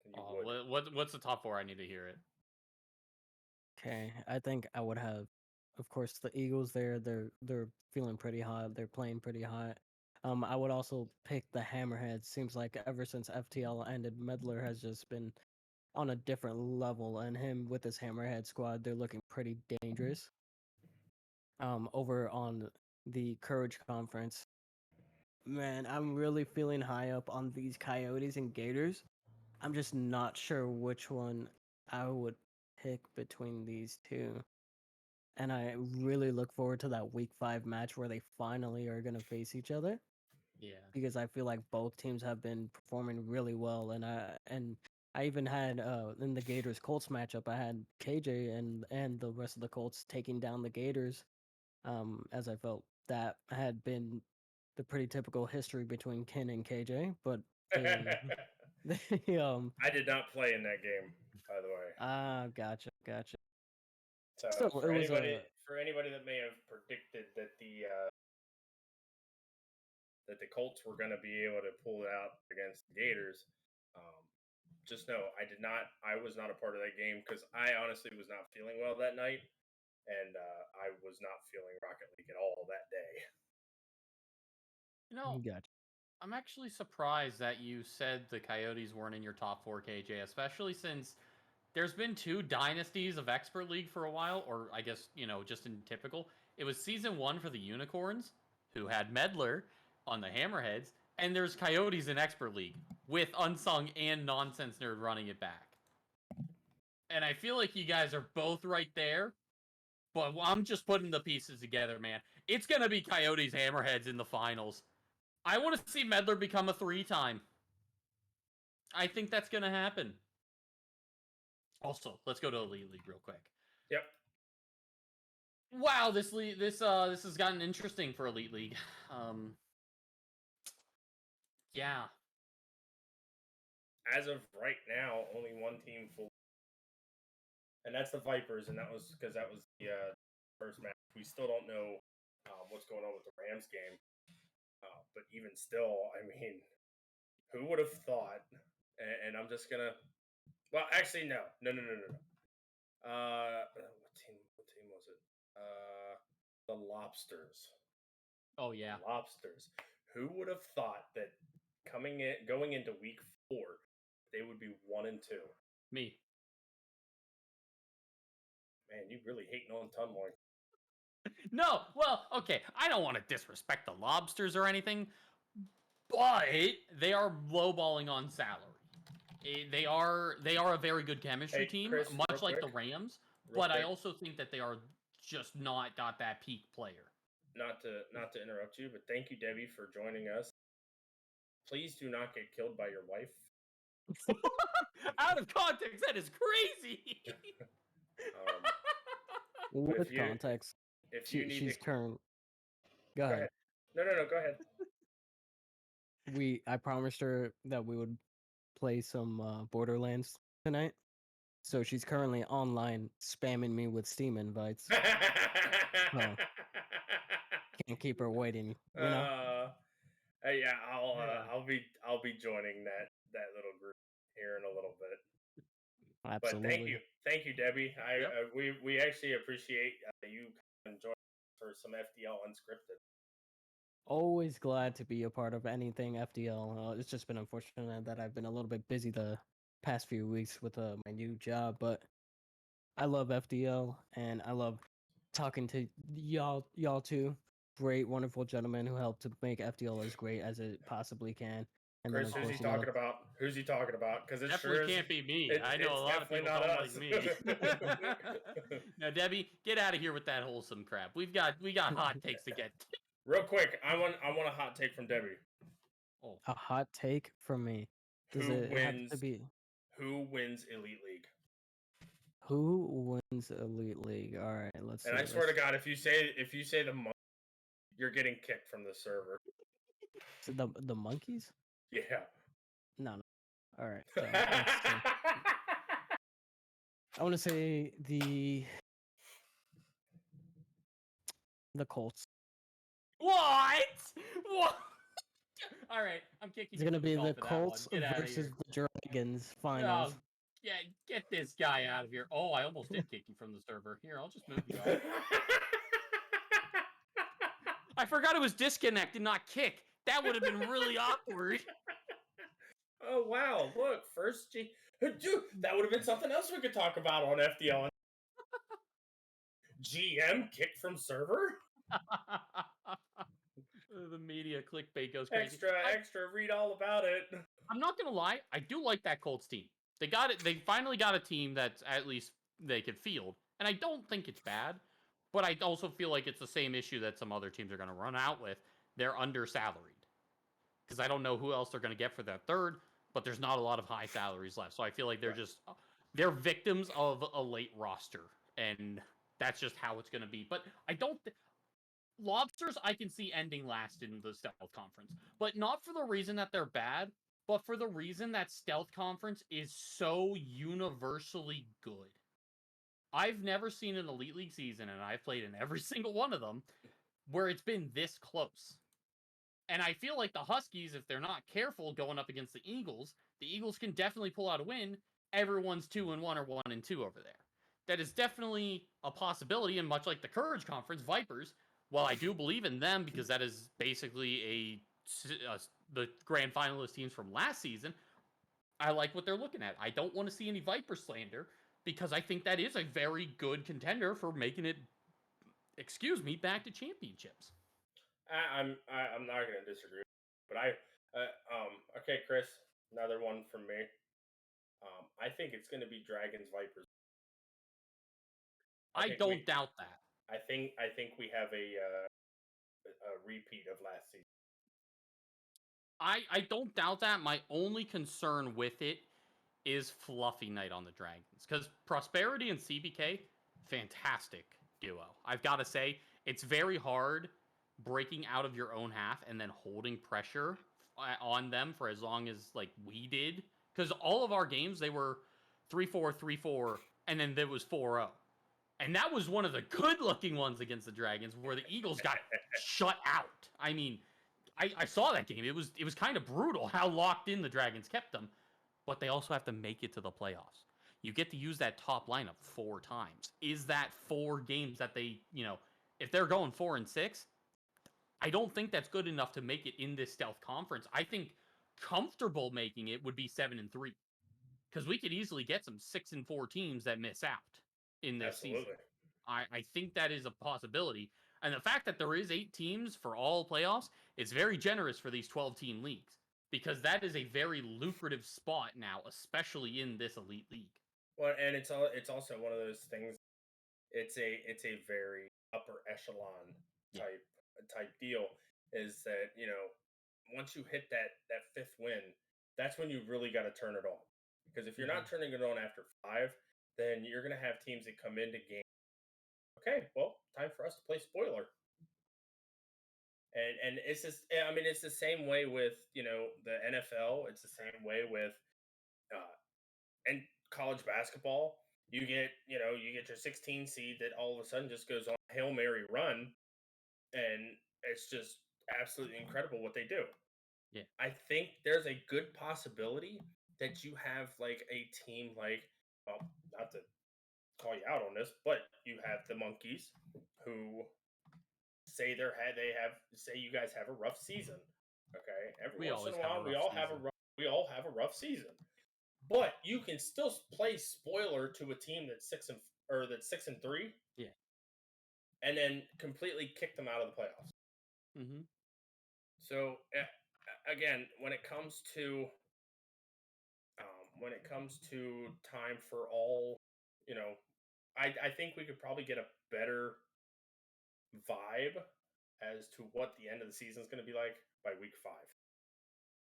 Speaker 4: You would.
Speaker 9: What's the top 4? I need to hear it.
Speaker 10: Okay, I think I would have, of course, the Eagles. They're feeling pretty hot. They're playing pretty hot. I would also pick the Hammerheads. Seems like ever since FTL ended, Medler has just been on a different level, and him with his Hammerhead squad, they're looking pretty dangerous. Over on the Courage Conference, man, I'm really feeling high up on these Coyotes and Gators. I'm just not sure which one I would pick between these 2. And I really look forward to that week 5 match where they finally are going to face each other.
Speaker 9: Yeah.
Speaker 10: Because I feel like both teams have been performing really well, and I even had in the Gators Colts matchup, I had KJ and the rest of the Colts taking down the Gators, as I felt that had been the pretty typical history between Ken and KJ, but they
Speaker 4: I did not play in that game, by the way.
Speaker 10: Gotcha.
Speaker 4: So
Speaker 10: Still,
Speaker 4: for
Speaker 10: it was
Speaker 4: anybody that may have predicted that the Colts were going to be able to pull it out against the Gators, just know I was not a part of that game because I honestly was not feeling well that night, and I was not feeling Rocket League at all that day.
Speaker 9: You know,
Speaker 10: gotcha.
Speaker 9: I'm actually surprised that you said the Coyotes weren't in your top 4, KJ, especially since there's been 2 dynasties of Expert League for a while, or I guess, just in typical. It was season 1 for the Unicorns, who had Medler on the Hammerheads, and there's Coyotes in Expert League with Unsung and Nonsense Nerd running it back. And I feel like you guys are both right there, but I'm just putting the pieces together, man. It's going to be Coyotes Hammerheads in the finals. I want to see Medler become a 3-time. I think that's going to happen. Also, let's go to Elite League real quick.
Speaker 4: Yep.
Speaker 9: Wow, this has gotten interesting for Elite League. Yeah.
Speaker 4: As of right now, only one team full, and that's the Vipers, and that was because that was the first match. We still don't know what's going on with the Rams game, but even still, I mean, who would have thought and I'm just gonna. Well, actually, no. What team was it? The Lobsters.
Speaker 9: Oh yeah.
Speaker 4: Lobsters. Who would have thought that going into week 4, they would be 1-2?
Speaker 9: Me.
Speaker 4: Man, you really hating on Tunloy.
Speaker 9: No, well, okay. I don't want to disrespect the Lobsters or anything, but they are lowballing on salary. They are a very good chemistry
Speaker 4: Hey,
Speaker 9: team,
Speaker 4: Chris,
Speaker 9: much
Speaker 4: real
Speaker 9: like the
Speaker 4: quick,
Speaker 9: Rams.
Speaker 4: real
Speaker 9: But I
Speaker 4: quick.
Speaker 9: also think that they are just not got that peak player.
Speaker 4: Not to interrupt you, but thank you, Debbie, for joining us. Please do not get killed by your wife.
Speaker 9: Out of context, that is crazy.
Speaker 4: But
Speaker 10: With
Speaker 4: if you-
Speaker 10: context,
Speaker 4: If you need
Speaker 10: she's
Speaker 4: to,
Speaker 10: current. Go
Speaker 4: go
Speaker 10: ahead.
Speaker 4: ahead. No, go ahead.
Speaker 10: I promised her that we would play some Borderlands tonight. So she's currently online spamming me with Steam invites. Can't keep her waiting, you know?
Speaker 4: Yeah,
Speaker 9: Yeah.
Speaker 4: I'll be joining that little group here in a little bit.
Speaker 10: Absolutely.
Speaker 4: But thank you, Debbie. We actually appreciate you joining for some FDL Unscripted.
Speaker 10: Always glad to be a part of anything FDL. It's just been unfortunate that I've been a little bit busy the past few weeks with my new job, but I love FDL and I love talking to y'all too. Great, wonderful gentlemen who helped to make FDL as great as it possibly can. And
Speaker 4: Chris,
Speaker 10: then, of
Speaker 4: who's he
Speaker 10: course,
Speaker 4: talking about? Who's he talking about? Because it
Speaker 9: Definitely
Speaker 4: sure
Speaker 9: can't be me.
Speaker 4: It's,
Speaker 9: I know
Speaker 4: it's
Speaker 9: a lot of
Speaker 4: definitely
Speaker 9: people
Speaker 4: not
Speaker 9: don't
Speaker 4: us.
Speaker 9: like me. Now, Debbie, get out of here with that wholesome crap. We got hot takes to get.
Speaker 4: Real quick, I want a hot take from Debbie.
Speaker 9: Oh,
Speaker 10: a hot take from me. Does
Speaker 4: Who
Speaker 10: it have
Speaker 4: wins?
Speaker 10: to be
Speaker 4: Who wins Elite League?
Speaker 10: who wins Elite League? All right, let's.
Speaker 4: And
Speaker 10: see,
Speaker 4: I swear to
Speaker 10: let's-
Speaker 4: God, if you say the Monkeys, you're getting kicked from the server.
Speaker 10: so the monkeys?
Speaker 4: Yeah.
Speaker 10: No. All right. So let's see. I want to say the Colts.
Speaker 9: what? What? All right, I'm kicking.
Speaker 10: It's gonna
Speaker 9: you
Speaker 10: be
Speaker 9: off
Speaker 10: the
Speaker 9: of that one.
Speaker 10: Colts
Speaker 9: Get outta
Speaker 10: versus
Speaker 9: here.
Speaker 10: the Dragons finals.
Speaker 9: Oh, yeah, get this guy out of here. Oh, I almost did kick you from the server. Here, I'll just move you off. I forgot it was disconnected, not kick. That would have been really awkward.
Speaker 4: Oh wow! Look, first G. Dude, that would have been something else we could talk about on FDL. GM kicked from server.
Speaker 9: The media clickbait goes crazy.
Speaker 4: Extra. Read all about it.
Speaker 9: I'm not gonna lie, I do like that Colts team. They got it. They finally got a team that's at least they could field, and I don't think it's bad. But I also feel like it's the same issue that some other teams are gonna run out with. They're undersalaried because I don't know who else they're gonna get for that third. But there's not a lot of high salaries left, so I feel like they're victims of a late roster, and that's just how it's gonna be. But I don't. Lobsters, I can see ending last in the Stealth Conference, but not for the reason that they're bad, but for the reason that Stealth Conference is so universally good. I've never seen an Elite League season, and I've played in every single one of them, where it's been this close. And I feel like the Huskies, if they're not careful going up against the Eagles can definitely pull out a win. Everyone's 2-1 or 1-2 over there. That is definitely a possibility, and much like the Courage Conference, Vipers, well, I do believe in them because that is basically the grand finalist teams from last season. I like what they're looking at. I don't want to see any Viper slander because I think that is a very good contender for making it, back to championships.
Speaker 4: I'm not gonna disagree, but okay, Chris, another one from me. I think it's gonna be Dragons Vipers.
Speaker 9: I don't doubt that.
Speaker 4: I think we have a repeat of last season.
Speaker 9: I don't doubt that. My only concern with it is Fluffy Night on the Dragons. Because Prosperity and CBK, fantastic duo. I've got to say, it's very hard breaking out of your own half and then holding pressure on them for as long as like we did. Because all of our games, they were 3-4, 3-4, and then there was 4-0. And that was one of the good-looking ones against the Dragons, where the Eagles got shut out. I mean, I saw that game. It was kind of brutal how locked in the Dragons kept them. but they also have to make it to the playoffs. You get to use that top lineup 4 times. Is that 4 games that they, if they're going 4-6, I don't think that's good enough to make it in this stealth conference. I think comfortable making it would be 7-3, because we could easily get some 6-4 teams that miss out in this season. I think that is a possibility. And the fact that there is 8 teams for all playoffs is very generous for these 12-team leagues, because that is a very lucrative spot now, especially in this elite league.
Speaker 4: Well, and it's also one of those things. It's a very upper echelon type deal. Is that once you hit that 5th win, that's when you really got to turn it on. Because if you're not turning it on after 5, then you're gonna have teams that come into game. Okay, well, time for us to play spoiler. And it's just, I mean, it's the same way with the NFL. It's the same way with and college basketball. You get your 16 seed that all of a sudden just goes on a Hail Mary run, and it's just absolutely incredible what they do.
Speaker 9: Yeah,
Speaker 4: I think there's a good possibility that you have like a team like, well, not to call you out on this, but you have the Monkeys who say say you guys have a rough season. Okay, every once in a while we all have a rough season, but you can still play spoiler to a team that's 6-3.
Speaker 9: Yeah,
Speaker 4: and then completely kick them out of the playoffs.
Speaker 9: Mm-hmm.
Speaker 4: So again, when it comes to time for all, I think we could probably get a better vibe as to what the end of the season is going to be like by week 5.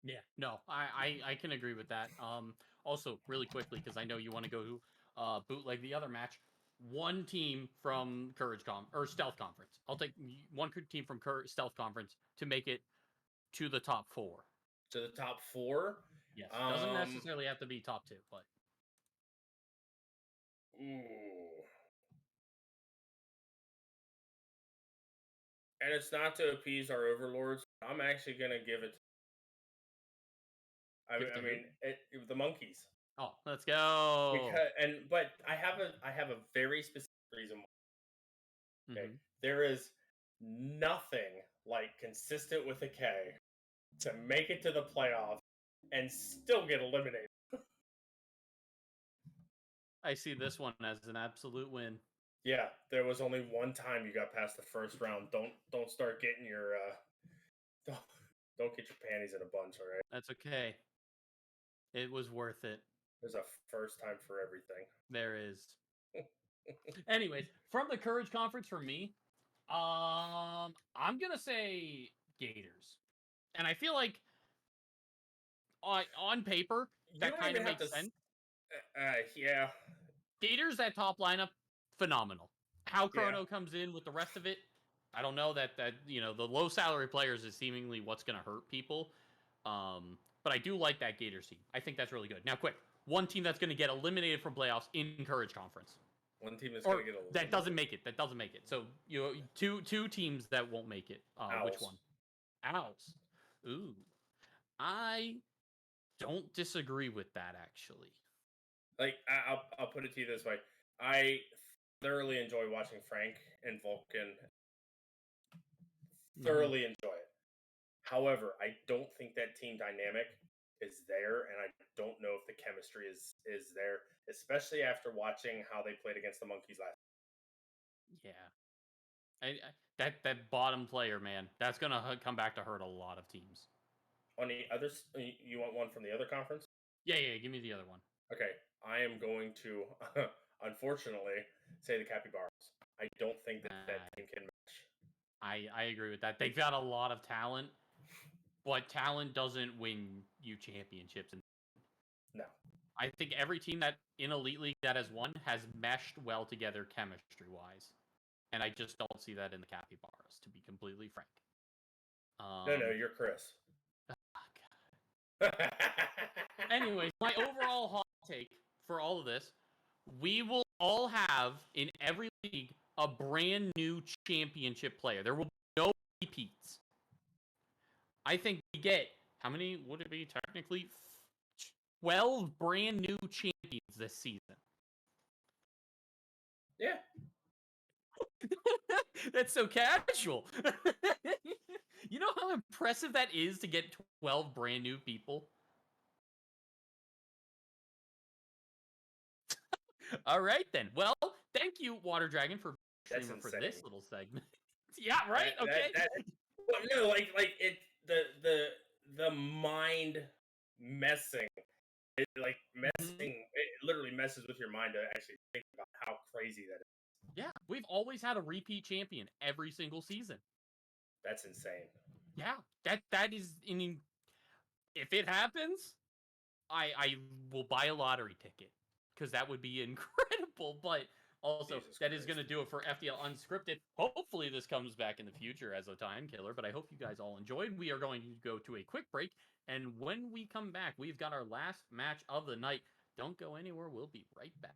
Speaker 9: Yeah, no, I can agree with that. Also, really quickly, because I know you want to go bootleg the other match. One team from Stealth Conference. I'll take one team from Stealth Conference to make it to the top 4.
Speaker 4: To the top 4?
Speaker 9: Yes. Doesn't necessarily have to be top 2, but.
Speaker 4: Ooh. And it's not to appease our overlords. I'm actually gonna give it. The Monkeys.
Speaker 9: Oh, let's go.
Speaker 4: But I have a very specific reason. Okay,
Speaker 9: Mm-hmm.
Speaker 4: There is nothing like consistent with a K to make it to the playoffs and still get eliminated.
Speaker 9: I see this one as an absolute win.
Speaker 4: Yeah, there was only one time you got past the first round. Don't start getting your don't get your panties in a bunch, all right?
Speaker 9: That's okay. It was worth it.
Speaker 4: There's a first time for everything.
Speaker 9: There is. Anyways, from the Courage Conference for me, I'm gonna say Gators, and I feel like on paper that kind of makes sense.
Speaker 4: Yeah.
Speaker 9: Gators, that top lineup, phenomenal. How Chrono comes in with the rest of it, I don't know. That the low salary players is seemingly what's gonna hurt people. But I do like that Gators team. I think that's really good. Now, quick, one team that's gonna get eliminated from playoffs in Courage Conference.
Speaker 4: One team that's gonna get eliminated.
Speaker 9: That doesn't make it. That doesn't make it. So two teams that won't make it. Which one? Owls. Ooh, I don't disagree with that actually.
Speaker 4: Like I'll put it to you this way: I thoroughly enjoy watching Frank and Vulcan. Thoroughly enjoy it. However, I don't think that team dynamic is there, and I don't know if the chemistry is there, especially after watching how they played against the Monkeys last.
Speaker 9: Yeah, that bottom player, man, that's gonna come back to hurt a lot of teams.
Speaker 4: On the others, you want one from the other conference?
Speaker 9: Yeah, give me the other one.
Speaker 4: Okay, I am going to, unfortunately, say the Capybaras. I don't think that team can match.
Speaker 9: I agree with that. They've got a lot of talent, but talent doesn't win you championships.
Speaker 4: No.
Speaker 9: I think every team that in Elite League that has won has meshed well together chemistry-wise. And I just don't see that in the Capybaras, to be completely frank.
Speaker 4: No, you're Chris.
Speaker 9: Anyways, my overall hot take for all of this, we will all have in every league a brand new championship player. There will be no repeats. I think we get, how many would it be technically? 12 brand new champions this season.
Speaker 4: Yeah.
Speaker 9: That's so casual. You know how impressive that is to get 12 brand new people? All right then. Well, thank you, Water Dragon, for
Speaker 4: That's
Speaker 9: streamer for
Speaker 4: insane.
Speaker 9: this little segment. Yeah, right.
Speaker 4: That-
Speaker 9: Okay.
Speaker 4: well, no, like it the mind messing, it like messing, it literally messes with your mind to actually think about how crazy that is.
Speaker 9: Yeah, we've always had a repeat champion every single season.
Speaker 4: That's insane.
Speaker 9: Yeah, that is. I mean, if it happens, I will buy a lottery ticket because that would be incredible. But also,
Speaker 4: Jesus
Speaker 9: that is
Speaker 4: Christ.
Speaker 9: going to do it for FDL Unscripted. Hopefully, this comes back in the future as a time killer. But I hope you guys all enjoyed. We are going to go to a quick break, and when we come back, we've got our last match of the night. Don't go anywhere. We'll be right back.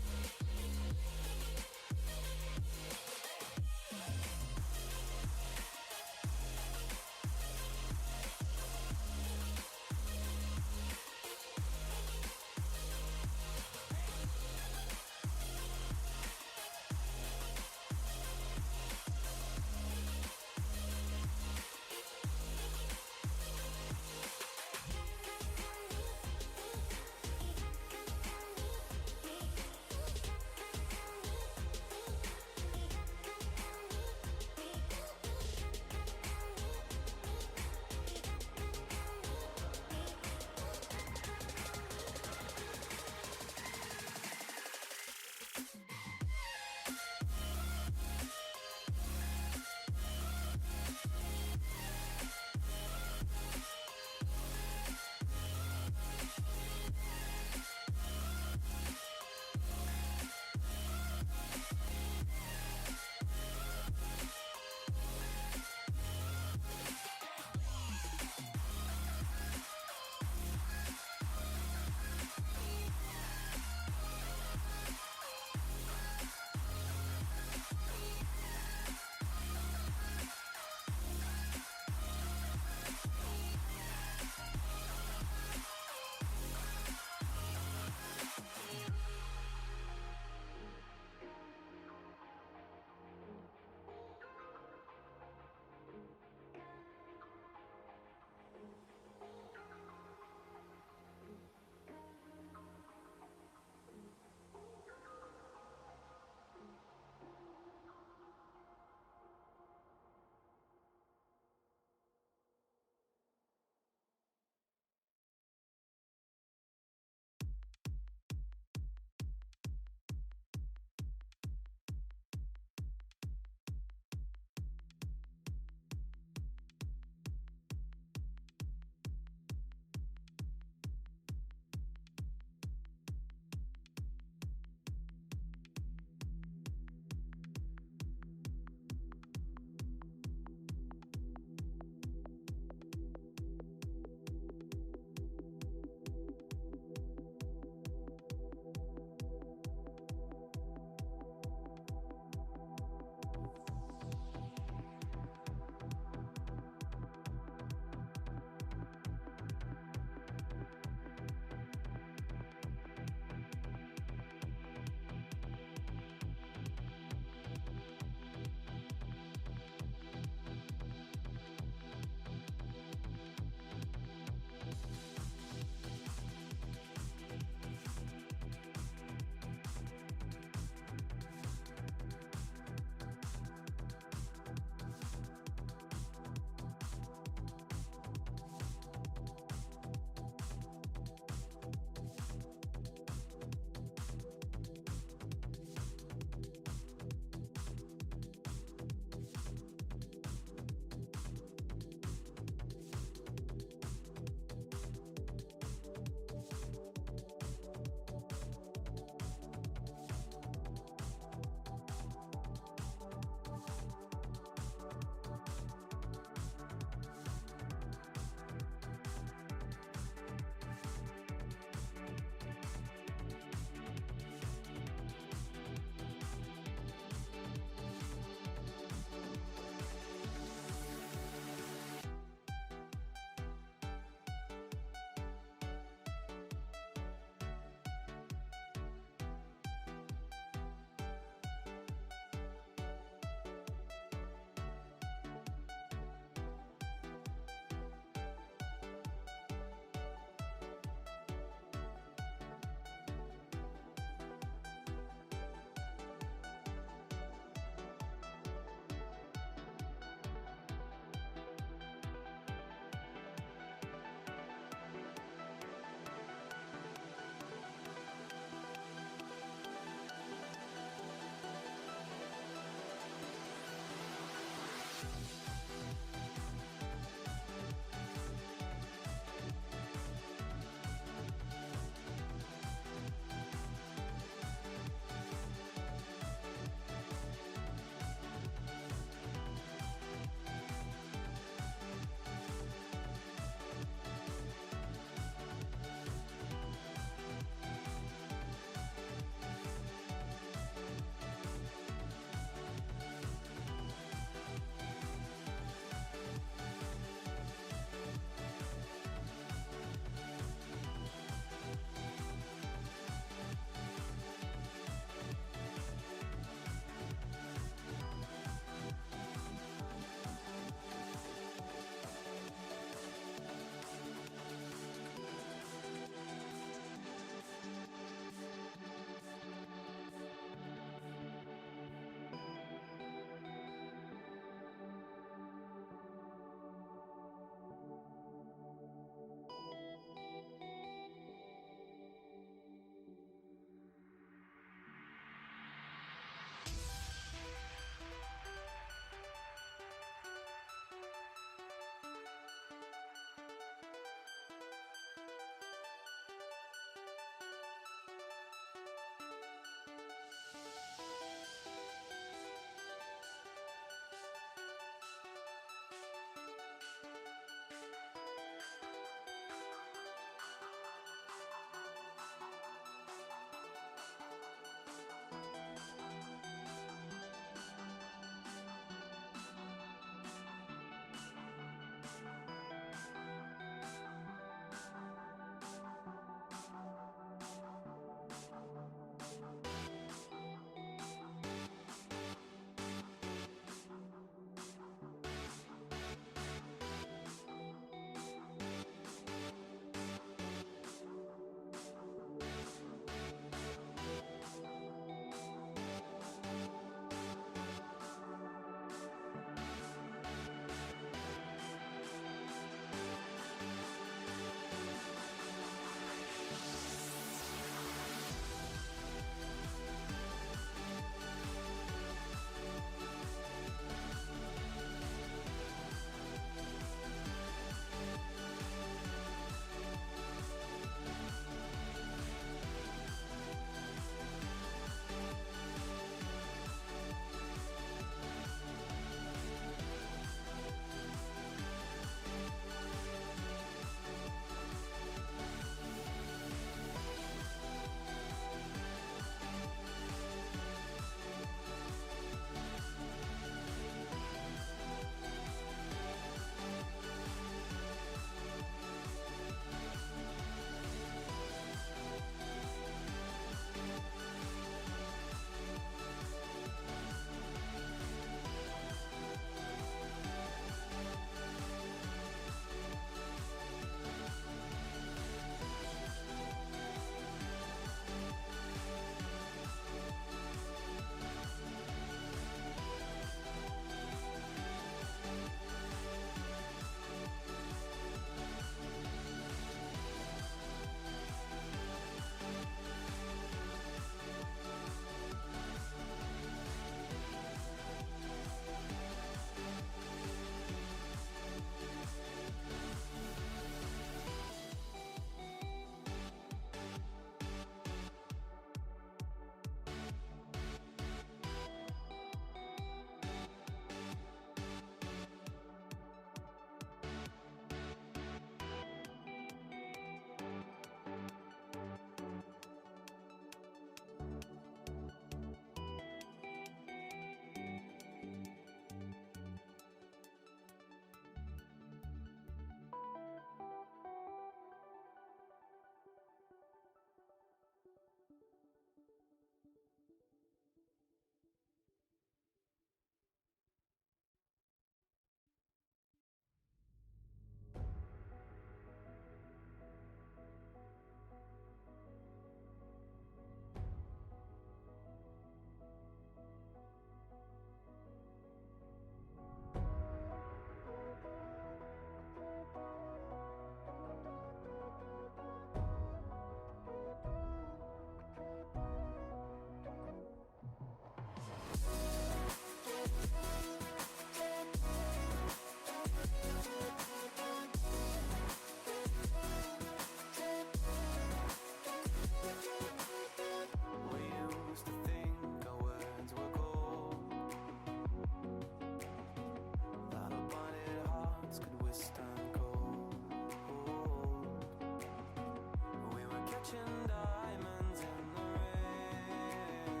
Speaker 11: catching diamonds in the rain,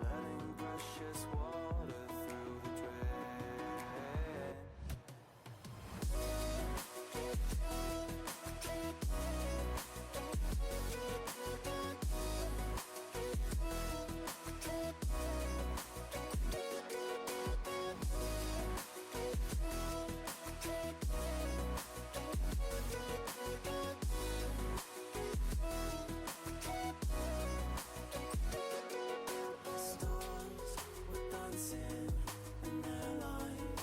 Speaker 11: letting precious water through the drain. Stars were dancing in their light,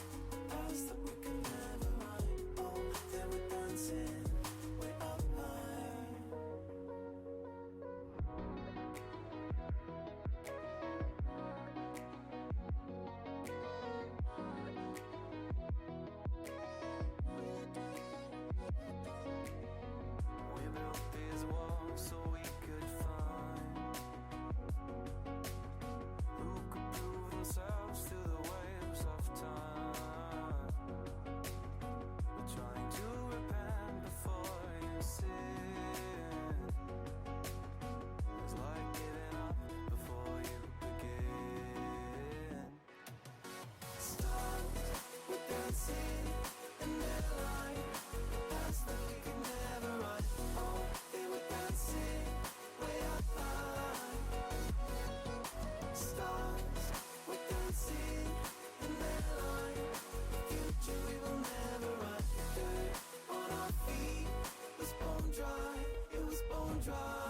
Speaker 11: paths that we could never ride. Oh, they were dancing way up high. We built these walls so we could find who could prove themselves to the waves of time. We're trying to repent before you sin. It's like giving up before you begin. Stars were dancing in their light, paths that we could never ride. Oh, they were dancing way up high. Stars were dancing in their light, future we will never ride. Dirt on our feet was bone dry, it was bone dry.